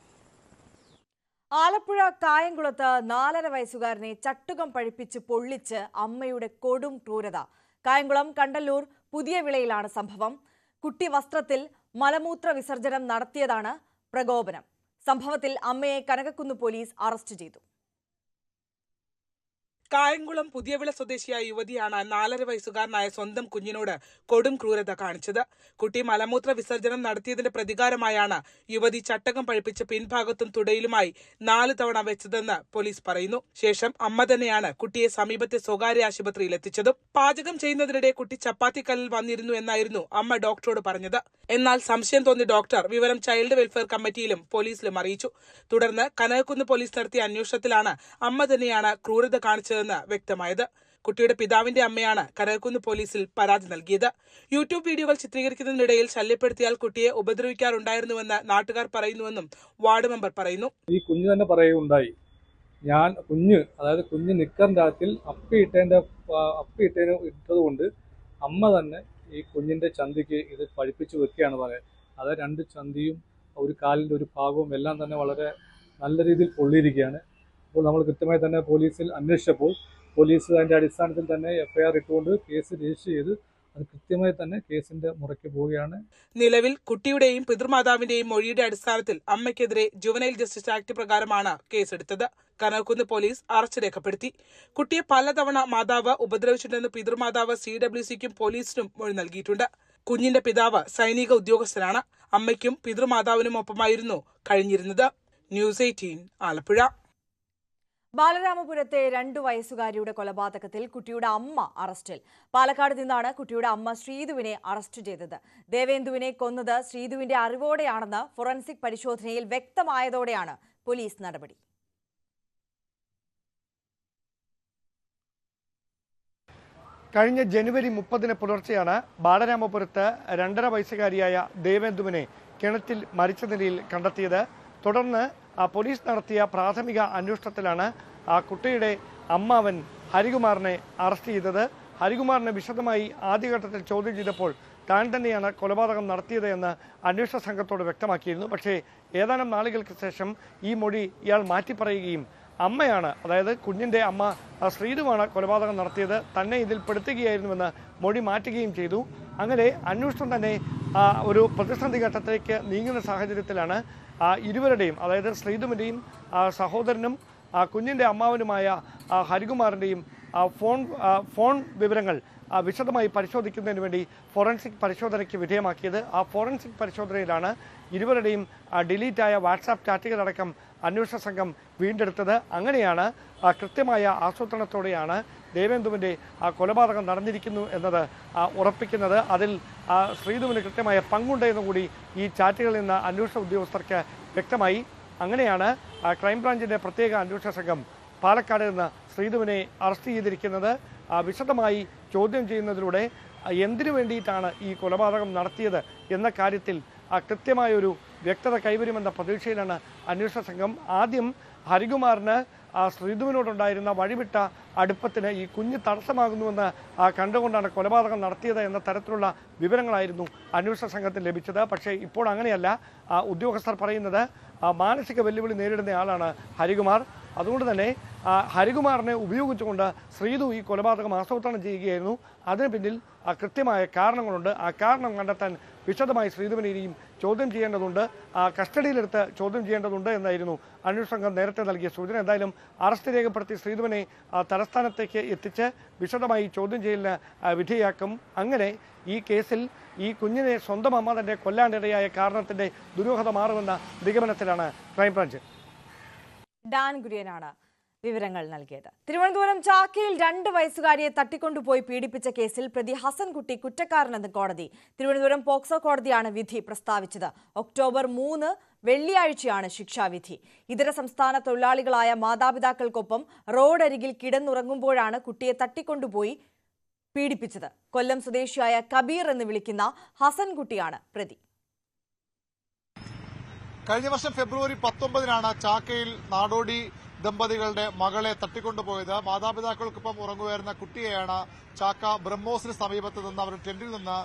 [SPEAKER 1] ആലപ്പുഴ കായംകുളത്ത് 4.5 വയസ്സുകാരനെ ചട്ടുകം പഴിപ്പിച്ച് പൊള്ളിച്ച് അമ്മയുടെ കൊടും ക്രൂരത. കായംകുളം കണ്ടല്ലൂർ പുതിയ വിളയിലാണ് സംഭവം. കുട്ടി വസ്ത്രത്തിൽ മലമൂത്ര വിസർജനം നടത്തിയതാണ് പ്രകോപനം. സംഭവത്തിൽ അമ്മയെ കനകക്കുന്ന് പോലീസ് അറസ്റ്റ് ചെയ്തു.
[SPEAKER 11] കായംകുളം പുതിയവിള സ്വദേശിയായ യുവതിയാണ് 4.5 വയസ്സുകാരനായ സ്വന്തം കുഞ്ഞിനോട് കൊടും ക്രൂരത കാണിച്ചത്. കുട്ടി മലമൂത്ര വിസർജനം നടത്തിയതിന്റെ പ്രതികാരമായാണ് യുവതി ചട്ടകം പഴിപ്പിച്ച് പിൻഭാഗത്തും തുടയിലുമായി 4 തവണ വെച്ചതെന്ന് പോലീസ് പറയുന്നു. ശേഷം അമ്മ തന്നെയാണ് കുട്ടിയെ സമീപത്തെ സ്വകാര്യ ആശുപത്രിയിൽ എത്തിച്ചതും. പാചകം ചെയ്യുന്നതിനിടെ കുട്ടി ചപ്പാത്തിക്കല്ലിൽ വന്നിരുന്നു എന്നായിരുന്നു അമ്മ ഡോക്ടറോട് പറഞ്ഞത്. എന്നാൽ സംശയം തോന്നി ഡോക്ടർ വിവരം ചൈൽഡ് വെൽഫെയർ കമ്മിറ്റിയിലും പോലീസിലും അറിയിച്ചു. തുടർന്ന് കനകക്കുന്ന് പോലീസ് നടത്തിയ അന്വേഷണത്തിലാണ് അമ്മ തന്നെയാണ് ക്രൂരത കാണിച്ചതെന്ന് വ്യക്തമായത്. കുട്ടിയുടെ പിതാവിന്റെ അമ്മയാണ് കനകക്കുന്ന് പോലീസിൽ പരാതി നൽകിയത്. യൂട്യൂബ് വീഡിയോകൾ ചിത്രീകരിക്കുന്നതിനിടയിൽ ശല്യപ്പെടുത്തിയാൽ കുട്ടിയെ ഉപദ്രവിക്കാറുണ്ടായിരുന്നുവെന്ന് നാട്ടുകാർ പറയുന്നുവെന്നും വാർഡ് മെമ്പർ പറയുന്നു.
[SPEAKER 12] ഈ കുഞ്ഞ് തന്നെ പറയുകയുണ്ടായി, കുഞ്ഞ് നിക്കറിന്റെ അകത്തിൽ ഇട്ടതുകൊണ്ട് അമ്മ തന്നെ ഈ കുഞ്ഞിന്റെ ചന്തിക്ക് ഇത് പഴിപ്പിച്ച് വെക്കുകയാണ് പറയുന്നത്. അത് 2 ചന്തിയും ഒരു കാലിന്റെ ഒരു ഭാഗവും എല്ലാം തന്നെ വളരെ നല്ല രീതിയിൽ പൊള്ളിയിരിക്കുകയാണ്. അപ്പോൾ നമ്മൾ കൃത്യമായി തന്നെ പോലീസിൽ അന്വേഷിച്ചപ്പോൾ പോലീസ് അതിന്റെ അടിസ്ഥാനത്തിൽ തന്നെ FIR ഇട്ടുകൊണ്ട് കേസ് രജിസ്റ്റർ ചെയ്ത് അത് കൃത്യമായി തന്നെ കേസിന്റെ മുറയ്ക്ക് പോവുകയാണ്.
[SPEAKER 11] നിലവിൽ കുട്ടിയുടെയും പിതൃമാതാവിന്റെയും മൊഴിയുടെ അടിസ്ഥാനത്തിൽ അമ്മയ്ക്കെതിരെ ജുവനൈൽ ജസ്റ്റിസ് ആക്ട് പ്രകാരമാണ് കേസെടുത്തത്. കനകക്കുന്ന് പോലീസ് അറസ്റ്റ് രേഖപ്പെടുത്തി. കുട്ടിയെ പലതവണ മാതാവ് ഉപദ്രവിച്ചിട്ടുണ്ടെന്ന് പിതൃമാതാവ് CWCക്കും പോലീസിനും മൊഴി നൽകിയിട്ടുണ്ട്. കുഞ്ഞിന്റെ പിതാവ് സൈനിക ഉദ്യോഗസ്ഥനാണ്. അമ്മയ്ക്കും പിതൃമാതാവിനും ഒപ്പമായിരുന്നു കഴിഞ്ഞിരുന്നത്. ന്യൂസ് 18 ആലപ്പുഴ.
[SPEAKER 1] ബാലരാമപുരത്തെ 2 വയസ്സുകാരിയുടെ കൊലപാതകത്തിൽ കുട്ടിയുടെ അമ്മ അറസ്റ്റിൽ. പാലക്കാട് നിന്നാണ് കുട്ടിയുടെ അമ്മ ശ്രീധുവിനെ അറസ്റ്റ് ചെയ്തത്. ദേവേന്ദുവിനെ കൊന്നത് ശ്രീധുവിന്റെ അറിവോടെയാണെന്ന് ഫോറൻസിക് പരിശോധനയിൽ വ്യക്തമായതോടെയാണ് പോലീസ് നടപടി.
[SPEAKER 13] കഴിഞ്ഞ ജനുവരി 30 പുലർച്ചെയാണ് ബാലരാമപുരത്ത് 2.5 വയസ്സുകാരിയായ ദേവേന്ദുവിനെ കിണറ്റിൽ മരിച്ച നിലയിൽ കണ്ടെത്തിയത്. തുടർന്ന് പോലീസ് നടത്തിയ പ്രാഥമിക അന്വേഷണത്തിലാണ് കുട്ടിയുടെ അമ്മാവൻ ഹരികുമാറിനെ അറസ്റ്റ് ചെയ്തത്. ഹരികുമാറിനെ വിശദമായി ആദ്യഘട്ടത്തിൽ ചോദ്യം ചെയ്തപ്പോൾ താൻ തന്നെയാണ് കൊലപാതകം നടത്തിയത് എന്ന് അന്വേഷണ സംഘത്തോട് വ്യക്തമാക്കിയിരുന്നു. പക്ഷേ ഏതാനും നാളുകൾക്ക് ശേഷം ഈ മൊഴി ഇയാൾ മാറ്റിപ്പറയുകയും അമ്മയാണ്, അതായത് കുഞ്ഞിൻ്റെ അമ്മ ശ്രീധുവാണ് കൊലപാതകം നടത്തിയത്, തന്നെ ഇതിൽ പെടുത്തുകയായിരുന്നുവെന്ന് മൊഴി മാറ്റുകയും ചെയ്തു. അങ്ങനെ അന്വേഷണം തന്നെ ഒരു പ്രതിസന്ധി ഘട്ടത്തിലേക്ക് നീങ്ങുന്ന സാഹചര്യത്തിലാണ് ഇരുവരുടെയും, അതായത് ശ്രീധുവിൻ്റെയും സഹോദരനും കുഞ്ഞിൻ്റെ അമ്മാവനുമായ ഹരികുമാറിൻ്റെയും ഫോൺ വിവരങ്ങൾ വിശദമായി പരിശോധിക്കുന്നതിന് വേണ്ടി ഫോറൻസിക് പരിശോധനയ്ക്ക് വിധേയമാക്കിയത്. ആ ഫോറൻസിക് പരിശോധനയിലാണ് ഇരുവരുടെയും ഡിലീറ്റായ വാട്സാപ്പ് ചാറ്റുകളടക്കം അന്വേഷണ സംഘം വീണ്ടെടുത്തത്. അങ്ങനെയാണ് കൃത്യമായ ആസൂത്രണത്തോടെയാണ് ദേവേന്ദുവിൻ്റെ കൊലപാതകം നടന്നിരിക്കുന്നു എന്നത് ഉറപ്പിക്കുന്നത്. അതിൽ ശ്രീധുവിന് കൃത്യമായ പങ്കുണ്ടെന്നും കൂടി ഈ ചാറ്റുകളിൽ നിന്ന് അന്വേഷണ ഉദ്യോഗസ്ഥർക്ക് വ്യക്തമായി. അങ്ങനെയാണ് ക്രൈംബ്രാഞ്ചിൻ്റെ പ്രത്യേക അന്വേഷണ സംഘം പാലക്കാട് നിന്ന് ശ്രീധുവിനെ അറസ്റ്റ് ചെയ്തിരിക്കുന്നത്. വിശദമായി ചോദ്യം ചെയ്യുന്നതിലൂടെ എന്തിനു വേണ്ടിയിട്ടാണ് ഈ കൊലപാതകം നടത്തിയത് എന്ന കാര്യത്തിൽ കൃത്യമായൊരു വ്യക്തത കൈവരുമെന്ന പ്രതീക്ഷയിലാണ് അന്വേഷണ സംഘം. ആദ്യം ഹരികുമാറിന് ശ്രീധുവിനോടുണ്ടായിരുന്ന വഴിവിട്ട അടുപ്പത്തിന് ഈ കുഞ്ഞ് തടസ്സമാകുന്നുവെന്ന് കണ്ടുകൊണ്ടാണ് കൊലപാതകം നടത്തിയത് എന്ന തരത്തിലുള്ള വിവരങ്ങളായിരുന്നു അന്വേഷണ സംഘത്തിന് ലഭിച്ചത്. പക്ഷേ ഇപ്പോൾ അങ്ങനെയല്ല. ഉദ്യോഗസ്ഥർ പറയുന്നത് മാനസിക വെല്ലുവിളി നേരിടുന്ന ആളാണ് ഹരികുമാർ. അതുകൊണ്ട് തന്നെ ഹരികുമാറിനെ ഉപയോഗിച്ചുകൊണ്ട് ശ്രീധു ഈ കൊലപാതകം ആസൂത്രണം ചെയ്യുകയായിരുന്നു. അതിന് പിന്നിൽ കൃത്യമായ കാരണങ്ങളുണ്ട്. ആ കാരണം കണ്ടെത്താൻ വിശദമായി ശ്രീധുവിനെയും ചോദ്യം ചെയ്യേണ്ടതുണ്ട്, കസ്റ്റഡിയിലെടുത്ത് ചോദ്യം ചെയ്യേണ്ടതുണ്ട് എന്നായിരുന്നു അന്വേഷണ സംഘം നേരത്തെ നൽകിയ സൂചന. എന്തായാലും അറസ്റ്റ് രേഖപ്പെടുത്തി ശ്രീധുവിനെ തലസ്ഥാനത്തേക്ക് എത്തിച്ച് വിശദമായി ചോദ്യം ചെയ്യലിന് വിധേയാക്കും. അങ്ങനെ ഈ കേസിൽ ഈ കുഞ്ഞിനെ സ്വന്തം അമ്മ തന്നെ കൊല്ലാനിടയായ കാരണത്തിന്റെ ദുരൂഹത മാറുമെന്ന നിഗമനത്തിലാണ് ക്രൈംബ്രാഞ്ച്.
[SPEAKER 1] ഡാൻ കുര്യനാണ് വിവരങ്ങൾ നൽകിയത്. തിരുവനന്തപുരം ചാക്കയിൽ 2 വയസ്സുകാരിയെ തട്ടിക്കൊണ്ടുപോയി പീഡിപ്പിച്ച കേസിൽ പ്രതി ഹസൻകുട്ടി കുറ്റക്കാരനെന്ന് കോടതി. തിരുവനന്തപുരം പോക്സോ കോടതിയാണ് വിധി പ്രസ്താവിച്ചത്. ഒക്ടോബർ 3 വെള്ളിയാഴ്ചയാണ് ശിക്ഷാവിധി. ഇതര സംസ്ഥാന തൊഴിലാളികളായ മാതാപിതാക്കൾക്കൊപ്പം റോഡരികിൽ കിടന്നുറങ്ങുമ്പോഴാണ് കുട്ടിയെ തട്ടിക്കൊണ്ടുപോയി പീഡിപ്പിച്ചത്. കൊല്ലം സ്വദേശിയായ കബീർ എന്ന് വിളിക്കുന്ന ഹസൻകുട്ടിയാണ് പ്രതി.
[SPEAKER 14] കഴിഞ്ഞ വർഷം ഫെബ്രുവരി 19 ചാക്കയിൽ നാടോടി ദമ്പതികളുടെ മകളെ തട്ടിക്കൊണ്ടുപോയത്. മാതാപിതാക്കൾക്കൊപ്പം ഉറങ്ങുകയായിരുന്ന കുട്ടിയെയാണ് ചാക്ക ബ്രഹ്മോസിന് സമീപത്ത് നിന്ന് അവരുടെ ടെന്റിൽ നിന്ന്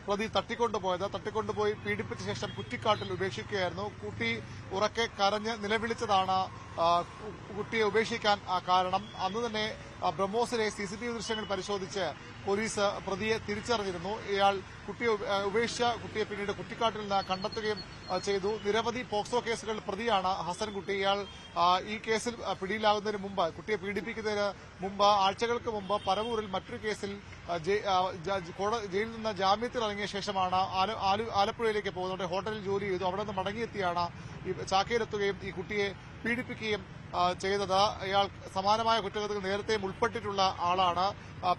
[SPEAKER 14] പ്രതി തട്ടിക്കൊണ്ടുപോയി പീഡിപ്പിച്ച ശേഷം കുറ്റിക്കാട്ടിൽ ഉപേക്ഷിക്കുകയായിരുന്നു. കുട്ടി ഉറക്കെ കരഞ്ഞ് നിലവിളിച്ചതാണ് കുട്ടിയെ ഉപേക്ഷിക്കാൻ കാരണം. അന്ന് തന്നെ ബ്രഹ്മോസിലെ CCTV ദൃശ്യങ്ങൾ പരിശോധിച്ച് പോലീസ് പ്രതിയെ തിരിച്ചറിഞ്ഞിരുന്നു. ഇയാൾ കുട്ടിയെ ഉപേക്ഷിച്ച കുട്ടിയെ പിന്നീട് കുറ്റിക്കാട്ടിൽ നിന്ന് കണ്ടെത്തുകയും ചെയ്തു. നിരവധി പോക്സോ കേസുകളിൽ പ്രതിയാണ് ഹസൻകുട്ടി. ഇയാൾ ഈ കേസിൽ പിടിയിലാകുന്നതിന് മുമ്പ്, കുട്ടിയെ പീഡിപ്പിക്കുന്നതിന് മുമ്പ്, ആഴ്ചകൾക്ക് മുമ്പ് പരവൂരിൽ മറ്റൊരു കേസിൽ ജയിലിൽ നിന്ന് ജാമ്യത്തിൽ ഇറങ്ങിയ ശേഷമാണ് ആലപ്പുഴയിലേക്ക് പോകുന്നത്. ഹോട്ടലിൽ ജോലി ചെയ്തു. അവിടെ നിന്ന് മടങ്ങിയെത്തിയാണ് ഈ ചാക്കയിലെത്തുകയും ഈ കുട്ടിയെ പീഡിപ്പിക്കുകയും ചെയ്തത്. ഇയാൾ സമാനമായ കുറ്റകൃത്യങ്ങൾ നേരത്തെയും ഉൾപ്പെട്ടിട്ടുള്ള ആളാണ്.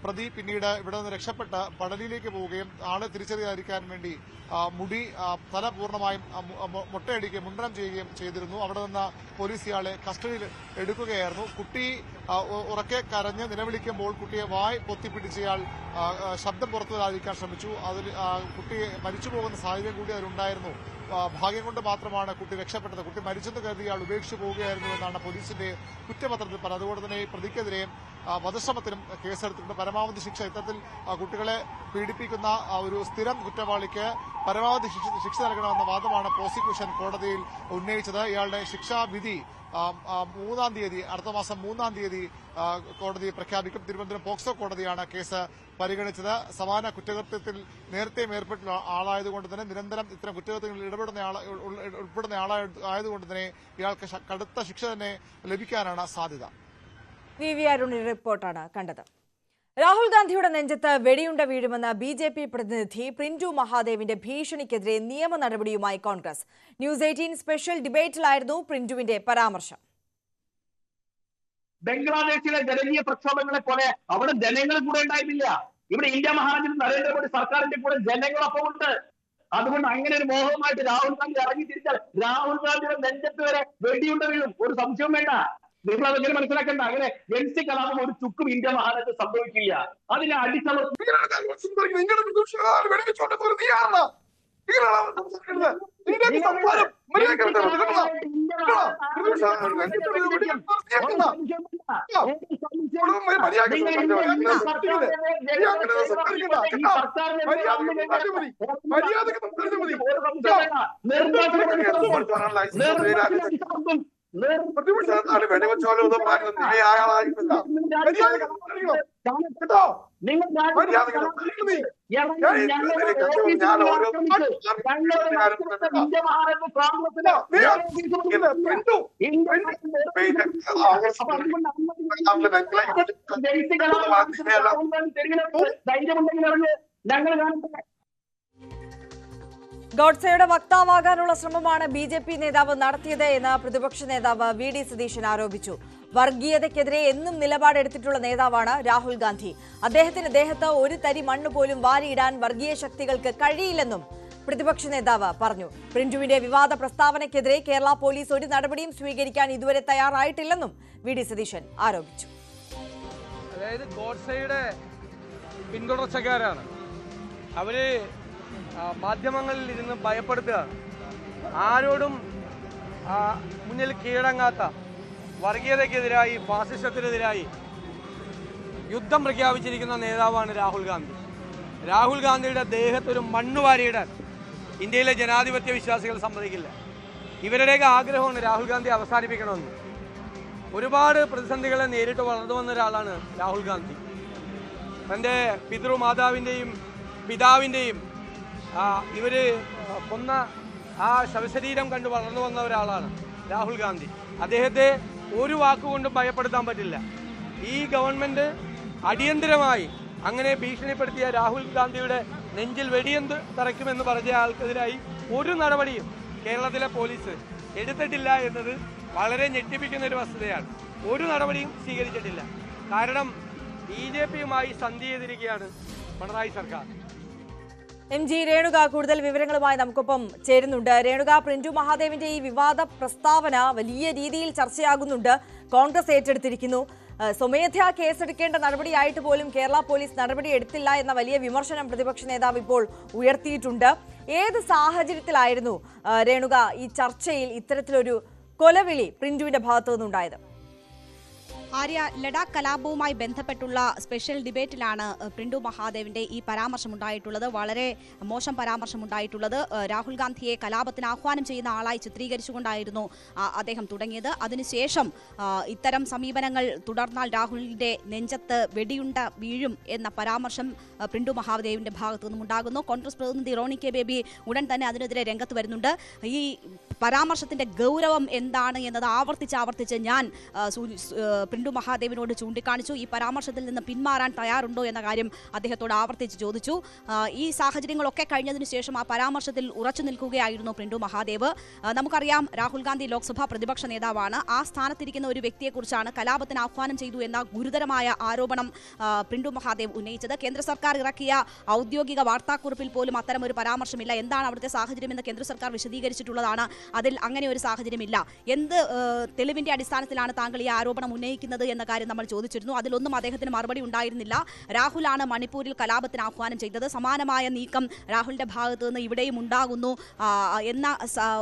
[SPEAKER 14] പ്രതി പിന്നീട് ഇവിടെ നിന്ന് രക്ഷപ്പെട്ട് പടലിയിലേക്ക് പോവുകയും ആളെ തിരിച്ചറിയാതിരിക്കാൻ വേണ്ടി മുടി തല പൂർണ്ണമായും മുട്ടയടിക്കുകയും മുണ്ടനം ചെയ്യുകയും ചെയ്തിരുന്നു. അവിടെ നിന്ന് പോലീസ് ഇയാളെ കസ്റ്റഡിയിൽ എടുക്കുകയായിരുന്നു. കുട്ടി ഉറക്കെ കരഞ്ഞ് നിലവിളിക്കുമ്പോൾ കുട്ടിയെ വായ് പൊത്തിപ്പിടിച്ച് ഇയാൾ ശബ്ദം പുറത്തു വരാതിരിക്കാൻ ശ്രമിച്ചു. അതിൽ കുട്ടിയെ മരിച്ചു പോകുന്ന സാഹചര്യം കൂടി അതിലുണ്ടായിരുന്നു. ഭാഗ്യം കൊണ്ട് മാത്രമാണ് കുട്ടി രക്ഷപ്പെട്ടത്. കുട്ടി മരിച്ചെന്ന് കരുതി ഇയാൾ ഉപേക്ഷിച്ചു പോവുകയായിരുന്നു എന്നാണ് പോലീസിന്റെ കുറ്റപത്രത്തിൽ പറഞ്ഞത്. അതുകൊണ്ട് തന്നെ ഈ പ്രതിക്കെതിരെ വധശ്രമത്തിനും കേസെടുത്തിട്ടുണ്ട്. പരമാവധി ശിക്ഷ, ഇത്തരത്തിൽ കുട്ടികളെ പീഡിപ്പിക്കുന്ന ഒരു സ്ഥിരം കുറ്റവാളിക്ക് പരമാവധി ശിക്ഷ നൽകണമെന്ന വാദമാണ് പ്രോസിക്യൂഷൻ കോടതിയിൽ ഉന്നയിച്ചത്. ഇയാളുടെ ശിക്ഷാവിധി 3-ാം തീയതി, അടുത്ത മാസം 3-ാം തീയതി കോടതി പ്രഖ്യാപിക്കും. തിരുവനന്തപുരം പോക്സോ കോടതിയാണ് കേസ് പരിഗണിച്ചത്. സമാന കുറ്റകൃത്യത്തിൽ നേരത്തെയും ഏർപ്പെട്ടുള്ള ആളായതുകൊണ്ട് തന്നെ, നിരന്തരം ഇത്തരം കുറ്റകൃത്യങ്ങളിൽ ഉൾപ്പെടുന്ന ആളായതുകൊണ്ട് തന്നെ ഇയാൾക്ക് കടുത്ത ശിക്ഷ തന്നെ ലഭിക്കാനാണ് സാധ്യത.
[SPEAKER 1] വി അരുണിന്റെ റിപ്പോർട്ടാണ് കണ്ടത്. രാഹുൽ ഗാന്ധിയുടെ നെഞ്ചത്ത് വെടിയുണ്ട വീഴുമെന്ന BJP പ്രതിനിധി പ്രിന്റു മഹാദേവിന്റെ ഭീഷണിക്കെതിരെ നിയമ നടപടിയുമായി കോൺഗ്രസ്. ന്യൂസ് 18 സ്പെഷ്യൽ ഡിബേറ്റിലായിരുന്നു പ്രിന്റുവിന്റെ പരാമർശം.
[SPEAKER 2] ബംഗ്ലാദേശിലെ ജനകീയ പ്രക്ഷോഭങ്ങളെ പോലെ അവിടെ ജനങ്ങൾ കൂടെ ഉണ്ടായിരുന്നില്ല. ഇവിടെ ഇന്ത്യ മഹാരാജ്യത്ത് നരേന്ദ്രമോദി സർക്കാരിന്റെ കൂടെ ജനങ്ങളൊപ്പം ഉണ്ട്. അതുകൊണ്ട് അങ്ങനെ ഒരു മോഹവുമായിട്ട് രാഹുൽ ഗാന്ധി ഇറങ്ങി തിരിച്ചാൽ രാഹുൽ ഗാന്ധിയുടെ നെഞ്ചത്ത് വരെ വെടിയുണ്ട വീഴും. ഒരു സംശയവും വേണ്ട. നിങ്ങൾ അതെങ്ങനെ മനസ്സിലാക്കേണ്ട. അങ്ങനെ എൻസി കലാപം ഒരു ചുക്കും ഇന്ത്യ മഹാരാജ്യത്ത് സംഭവിക്കില്ല. അതിനെ അടിച്ചമർത്തി
[SPEAKER 1] ഗോഡ്സെയുടെ വക്താവാകാനുള്ള ശ്രമമാണ് BJP നേതാവ് നടത്തിയത് എന്ന് പ്രതിപക്ഷ നേതാവ് VD സതീശൻ ആരോപിച്ചു. വർഗീയതയ്ക്കെതിരെ എന്നും നിലപാടെടുത്തിട്ടുള്ള നേതാവാണ് രാഹുൽ ഗാന്ധി. അദ്ദേഹത്തിന്റെ ദേഹത്ത് ഒരു തരി മണ്ണ് പോലും വാരിയിടാൻ വർഗീയ ശക്തികൾക്ക് കഴിയില്ലെന്നും പ്രതിപക്ഷ നേതാവ് പറഞ്ഞു. പ്രിന്റുവിന്റെ വിവാദ പ്രസ്താവനയ്ക്കെതിരെ കേരള പോലീസ് ഒരു നടപടിയും സ്വീകരിക്കാൻ ഇതുവരെ തയ്യാറായിട്ടില്ലെന്നും VD സതീശൻ ആരോപിച്ചു.
[SPEAKER 8] അതായത് ഗോഡ്സെയുടെ പിന്തുടർച്ചക്കാരാണ് അവര്. മാധ്യമങ്ങളിൽ ഇരുന്ന് ഭയപ്പെടുത്തുകയാണ്. ആരോടും മുന്നിൽ കീഴടങ്ങാത്ത, വർഗീയതയ്ക്കെതിരായി, ഫാസിസത്തിനെതിരായി യുദ്ധം പ്രഖ്യാപിച്ചിരിക്കുന്ന നേതാവാണ് രാഹുൽ ഗാന്ധി. രാഹുൽ ഗാന്ധിയുടെ ദേഹത്തൊരു മണ്ണ് വാരിയിടാൻ ഇന്ത്യയിലെ ജനാധിപത്യ വിശ്വാസികൾ സമ്മതിക്കില്ല. ഇവരുടെയൊക്കെ ആഗ്രഹമാണ് രാഹുൽ ഗാന്ധി അവസാനിപ്പിക്കണമെന്ന്. ഒരുപാട് പ്രതിസന്ധികളെ നേരിട്ട് വളർന്നു വന്ന ഒരാളാണ് രാഹുൽ ഗാന്ധി. തൻ്റെ പിതൃമാതാവിൻ്റെയും പിതാവിൻ്റെയും ഇവര് കൊന്ന ആ ശവശരീരം കണ്ട് വളർന്നു വന്ന ഒരാളാണ് രാഹുൽ ഗാന്ധി. അദ്ദേഹത്തെ ഒരു വാക്കുകൊണ്ടും ഭയപ്പെടുത്താൻ പറ്റില്ല. ഈ ഗവൺമെന്റ് അടിയന്തരമായി അങ്ങനെ ഭീഷണിപ്പെടുത്തിയ രാഹുൽ ഗാന്ധിയുടെ നെഞ്ചിൽ വെടിയെന്ത് തറയ്ക്കുമെന്ന് പറഞ്ഞ ആൾക്കെതിരായി ഒരു നടപടിയും കേരളത്തിലെ പോലീസ് എടുത്തിട്ടില്ല എന്നത് വളരെ ഞെട്ടിപ്പിക്കുന്ന ഒരു വസ്തുതയാണ്. ഒരു നടപടിയും സ്വീകരിച്ചിട്ടില്ല. കാരണം BJPയുമായി സന്ധി ചെയ്തിരിക്കുകയാണ് പിണറായി സർക്കാർ.
[SPEAKER 1] MG രേണുക കൂടുതൽ വിവരങ്ങളുമായി നമുക്കൊപ്പം ചേരുന്നുണ്ട്. രേണുക, പ്രിന്റു മഹാദേവിന്റെ ഈ വിവാദ പ്രസ്താവന വലിയ രീതിയിൽ ചർച്ചയാകുന്നുണ്ട്. കോൺഗ്രസ് ഏറ്റെടുത്തിരിക്കുന്നു. സ്വമേധയാ കേസെടുക്കേണ്ട നടപടിയായിട്ട് പോലും കേരള പോലീസ് നടപടി എടുത്തില്ല എന്ന വലിയ വിമർശനം പ്രതിപക്ഷ നേതാവ് ഇപ്പോൾ ഉയർത്തിയിട്ടുണ്ട്. ഏത് സാഹചര്യത്തിലായിരുന്നു രേണുക ഈ ചർച്ചയിൽ ഇത്തരത്തിലൊരു കൊലവിളി പ്രിന്റുവിന്റെ ഭാഗത്തു നിന്നുണ്ടായത്?
[SPEAKER 15] ആര്യ, ലഡാക്ക് കലാപവുമായി ബന്ധപ്പെട്ടുള്ള സ്പെഷ്യൽ ഡിബേറ്റിലാണ് പ്രിന്റു മഹാദേവിന്റെ ഈ പരാമർശമുണ്ടായിട്ടുള്ളത്. വളരെ മോശം പരാമർശമുണ്ടായിട്ടുള്ളത്. രാഹുൽ ഗാന്ധിയെ കലാപത്തിന് ആഹ്വാനം ചെയ്യുന്ന ആളായി ചിത്രീകരിച്ചുകൊണ്ടായിരുന്നു അദ്ദേഹം തുടങ്ങിയത്. അതിനുശേഷം ഇത്തരം സമീപനങ്ങൾ തുടർന്നാൽ രാഹുലിന്റെ നെഞ്ചത്ത് വെടിയുണ്ട വീഴും എന്ന പരാമർശം പ്രിന്റു മഹാദേവിന്റെ ഭാഗത്തു നിന്നും ഉണ്ടാകുന്നു. കോൺഗ്രസ് പ്രതിനിധി റോണി കെ ബേബി ഉടൻ തന്നെ അതിനെതിരെ രംഗത്ത് വരുന്നുണ്ട്. ഈ പരാമർശത്തിന്റെ ഗൗരവം എന്താണ് എന്നത് ആവർത്തിച്ച് ഞാൻ പ്രിന്റു മഹാദേവിനോട് ചൂണ്ടിക്കാണിച്ചു. ഈ പരാമർശത്തിൽ നിന്ന് പിന്മാറാൻ തയ്യാറുണ്ടോ എന്ന കാര്യം അദ്ദേഹത്തോട് ആവർത്തിച്ച് ചോദിച്ചു. ഈ സാഹചര്യങ്ങളൊക്കെ കഴിഞ്ഞതിനു ശേഷം ആ പരാമർശത്തിൽ ഉറച്ചു നിൽക്കുകയായിരുന്നു പ്രിന്റു മഹാദേവ്. നമുക്കറിയാം, രാഹുൽ ഗാന്ധി ലോക്സഭാ പ്രതിപക്ഷ നേതാവാണ്. ആ സ്ഥാനത്തിരിക്കുന്ന ഒരു വ്യക്തിയെക്കുറിച്ചാണ് കലാപത്തിന് ആഹ്വാനം ചെയ്തു എന്ന ഗുരുതരമായ ആരോപണം പ്രിന്റു മഹാദേവ് ഉന്നയിച്ചത്. കേന്ദ്ര സർക്കാർ ഇറക്കിയ ഔദ്യോഗിക വാർത്താക്കുറിപ്പിൽ പോലും അത്തരം ഒരു പരാമർശമില്ല. എന്താണ് അവിടുത്തെ സാഹചര്യമെന്ന് കേന്ദ്ര സർക്കാർ വിശദീകരിച്ചിട്ടുള്ളതാണ്. അതിൽ അങ്ങനെ ഒരു സാഹചര്യമില്ല. എന്ത് തെളിവിന്റെ അടിസ്ഥാനത്തിലാണ് താങ്കൾ ഈ ആരോപണം ഉന്നയിക്കുന്നത് എന്ന കാര്യം നമ്മൾ ചോദിച്ചിരുന്നു. അതിലൊന്നും അദ്ദേഹത്തിന് മറുപടി ഉണ്ടായിരുന്നില്ല. രാഹുലാണ് മണിപ്പൂരിൽ കലാപത്തിന് ആഹ്വാനം ചെയ്തത്. സമാനമായ നീക്കം രാഹുലിന്റെ ഭാഗത്ത് നിന്ന് ഇവിടെയും ഉണ്ടാകുന്നു എന്ന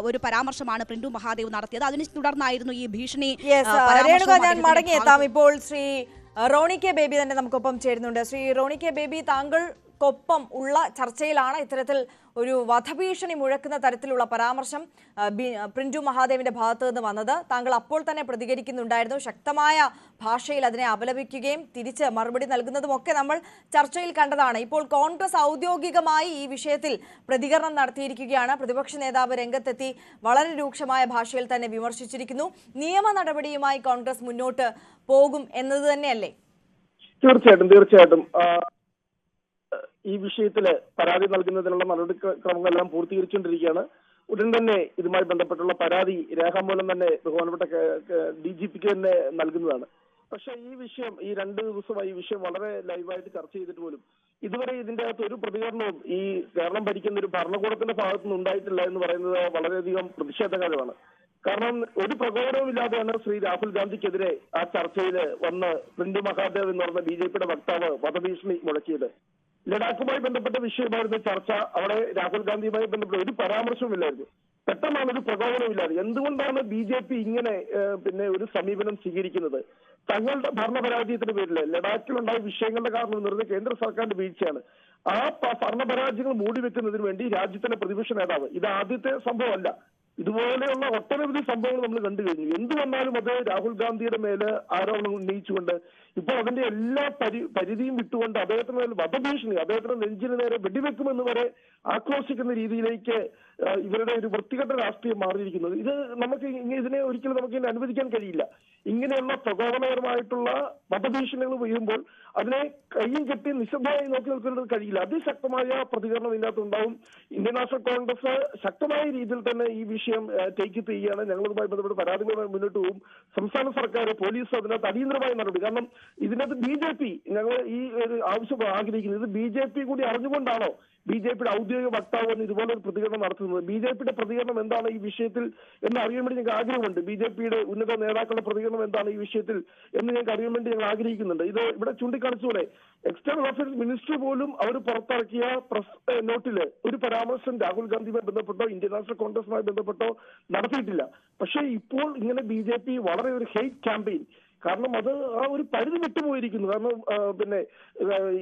[SPEAKER 15] ഒരു പരാമർശമാണ് പ്രിന്റു മഹാദേവ് നടത്തിയത്. അതിനെ തുടർന്നായിരുന്നു ഈ ഭീഷണി.
[SPEAKER 1] ഞാൻ മടങ്ങിയെത്താം. ഇപ്പോൾ ശ്രീ റോണി കെ ബേബി തന്നെ നമുക്കൊപ്പം ചേരുന്നുണ്ട്. ശ്രീ റോണി കെ ബേബി, താങ്കൾക്കൊപ്പം ഉള്ള ചർച്ചയിലാണ് ഇത്തരത്തിൽ ഒരു വധഭീഷണി മുഴക്കുന്ന തരത്തിലുള്ള പരാമർശം പ്രിന്റു മഹാദേവിന്റെ ഭാഗത്തു നിന്ന് വന്നത്. താങ്കൾ അപ്പോൾ തന്നെ പ്രതികരിക്കുന്നുണ്ടായിരുന്നു. ശക്തമായ ഭാഷയിൽ അതിനെ അപലപിക്കുകയും തിരിച്ച് മറുപടി നൽകുന്നതുമൊക്കെ നമ്മൾ ചർച്ചയിൽ കണ്ടതാണ്. ഇപ്പോൾ കോൺഗ്രസ് ഔദ്യോഗികമായി ഈ വിഷയത്തിൽ പ്രതികരണം നടത്തിയിരിക്കുകയാണ്. പ്രതിപക്ഷ നേതാവ് രംഗത്തെത്തി വളരെ രൂക്ഷമായ ഭാഷയിൽ തന്നെ വിമർശിച്ചിരിക്കുന്നു. നിയമ നടപടിയുമായി കോൺഗ്രസ് മുന്നോട്ട് പോകും എന്നത് തന്നെയല്ലേ?
[SPEAKER 16] തീർച്ചയായിട്ടും ഈ വിഷയത്തില് പരാതി നൽകുന്നതിനുള്ള നടപടിക്രമങ്ങളെല്ലാം പൂർത്തീകരിച്ചുകൊണ്ടിരിക്കുകയാണ്. ഉടൻ തന്നെ ഇതുമായി ബന്ധപ്പെട്ടുള്ള പരാതി രേഖാമൂലം തന്നെ ബഹുമാനപ്പെട്ട DGPക്ക് തന്നെ നൽകുന്നതാണ്. പക്ഷെ ഈ വിഷയം ഈ 2 ദിവസമായി ഈ വിഷയം വളരെ ലൈവായിട്ട് ചർച്ച ചെയ്തിട്ട് പോലും ഇതുവരെ ഇതിന്റെ അകത്ത് ഒരു പ്രതികരണവും ഈ കേരളം ഭരിക്കുന്ന ഒരു ഭരണകൂടത്തിന്റെ ഭാഗത്തുനിന്ന് ഉണ്ടായിട്ടില്ല എന്ന് പറയുന്നത് വളരെയധികം പ്രതിഷേധകരമാണ്. കാരണം ഒരു പ്രകോപനവും ഇല്ലാതെയാണ് ശ്രീ രാഹുൽ ഗാന്ധിക്കെതിരെ ആ ചർച്ചയിൽ വന്ന് പ്രിന്റു മഹാദേവ് എന്ന് പറഞ്ഞ BJPയുടെ വക്താവ് വധഭീഷണി മുഴക്കിയത്. ലഡാക്കുമായി ബന്ധപ്പെട്ട വിഷയമായിരുന്നു ചർച്ച. അവിടെ രാഹുൽ ഗാന്ധിയുമായി ബന്ധപ്പെട്ട ഒരു പരാമർശവുമില്ലായിരുന്നു. പെട്ടെന്നാണ് ഒരു പ്രകോപനമില്ലാതെ. എന്തുകൊണ്ടാണ് BJP ഇങ്ങനെ ഒരു സമീപനം സ്വീകരിക്കുന്നത്? തങ്ങളുടെ ഭരണപരാജയത്തിന് പേരിൽ ലഡാക്കിലുണ്ടായ വിഷയങ്ങളുടെ കാരണം എന്ന് പറയുന്നത് കേന്ദ്ര സർക്കാരിന്റെ വീഴ്ചയാണ്. ആ ഭരണപരാജയങ്ങൾ മൂടിവെക്കുന്നതിന് വേണ്ടി രാജ്യത്തിന്റെ പ്രതിപക്ഷ നേതാവ്, ഇത് ആദ്യത്തെ സംഭവമല്ല, ഇതുപോലെയുള്ള ഒട്ടനവധി സംഭവങ്ങൾ നമ്മൾ കണ്ടു കഴിഞ്ഞു. എന്ത് വന്നാലും അത് രാഹുൽ ഗാന്ധിയുടെ മേല് ആരോപണം ഉന്നയിച്ചുകൊണ്ട് ഇപ്പോൾ അതിന്റെ എല്ലാ പരിധിയും വിട്ടുകൊണ്ട് അദ്ദേഹത്തിന് മേൽ വധഭീഷണി, അദ്ദേഹത്തിന്റെ നെഞ്ചിന് നേരെ വെടിവെക്കുമെന്ന് വരെ ആക്രോശിക്കുന്ന രീതിയിലേക്ക് ഇവരുടെ ഒരു വൃത്തികെട്ട രാഷ്ട്രീയം മാറിയിരിക്കുന്നത്. ഇത് നമുക്ക് ഇതിനെ ഒരിക്കലും നമുക്ക് ഇനി അനുവദിക്കാൻ കഴിയില്ല. ഇങ്ങനെയുള്ള പ്രകോപനപരമായിട്ടുള്ള വധഭീഷണികൾ ഉയരുമ്പോൾ അതിനെ കയ്യും കെട്ടി നിശബ്ദമായി നോക്കി നിൽക്കുന്നത് കഴിയില്ല. അതിശക്തമായ പ്രതികരണം ഇതിനകത്ത് ഉണ്ടാവും. ഇന്ത്യൻ നാഷണൽ കോൺഗ്രസ് ശക്തമായ രീതിയിൽ തന്നെ ഈ വിഷയം ടേക്ക് ഇറ്റ് ചെയ്യുകയാണ്. ഞങ്ങളുമായി ബന്ധപ്പെട്ട് പരാതികളുമായി മുന്നോട്ട് പോകും. സംസ്ഥാന സർക്കാർ, പോലീസ് അതിനകത്ത് അടിയന്തരമായ നടപടി. കാരണം ഇതിനകത്ത് BJP ഞങ്ങൾ ഈ ഒരു ആവശ്യം ആഗ്രഹിക്കുന്നത്, ഇത് BJP കൂടി അറിഞ്ഞുകൊണ്ടാണോ BJPയുടെ ഔദ്യോഗിക വക്താവ് എന്ന് ഇതുപോലെ ഒരു പ്രതികരണം നടത്തുന്നത്? BJPയുടെ പ്രതികരണം എന്താണ് ഈ വിഷയത്തിൽ എന്ന് അറിയാൻ വേണ്ടി ഞങ്ങൾക്ക് ആഗ്രഹമുണ്ട്. BJPയുടെ ഉന്നത നേതാക്കളുടെ പ്രതികരണം എന്താണ് ഈ വിഷയത്തിൽ എന്ന് ഞങ്ങൾക്ക് അറിയാൻ വേണ്ടി ഞങ്ങൾ ആഗ്രഹിക്കുന്നുണ്ട്. ഇത് ഇവിടെ ചൂണ്ടിക്കാണിച്ചൂടെ എക്സ്റ്റേണൽ അഫയേഴ്സ് മിനിസ്റ്റർ പോലും അവർ പുറത്തിറക്കിയ പ്രസ് നോട്ടില് ഒരു പരാമർശം രാഹുൽ ഗാന്ധിയുമായി ബന്ധപ്പെട്ടോ ഇന്ത്യൻ നാഷണൽ കോൺഗ്രസുമായി ബന്ധപ്പെട്ടോ നടത്തിയിട്ടില്ല. പക്ഷേ ഇപ്പോൾ ഇങ്ങനെ BJP വളരെ ഒരു ഹെയ്റ്റ് ക്യാമ്പയിൻ, കാരണം അത് ആ ഒരു പരിധി വിട്ടുപോയിരിക്കുന്നു. കാരണം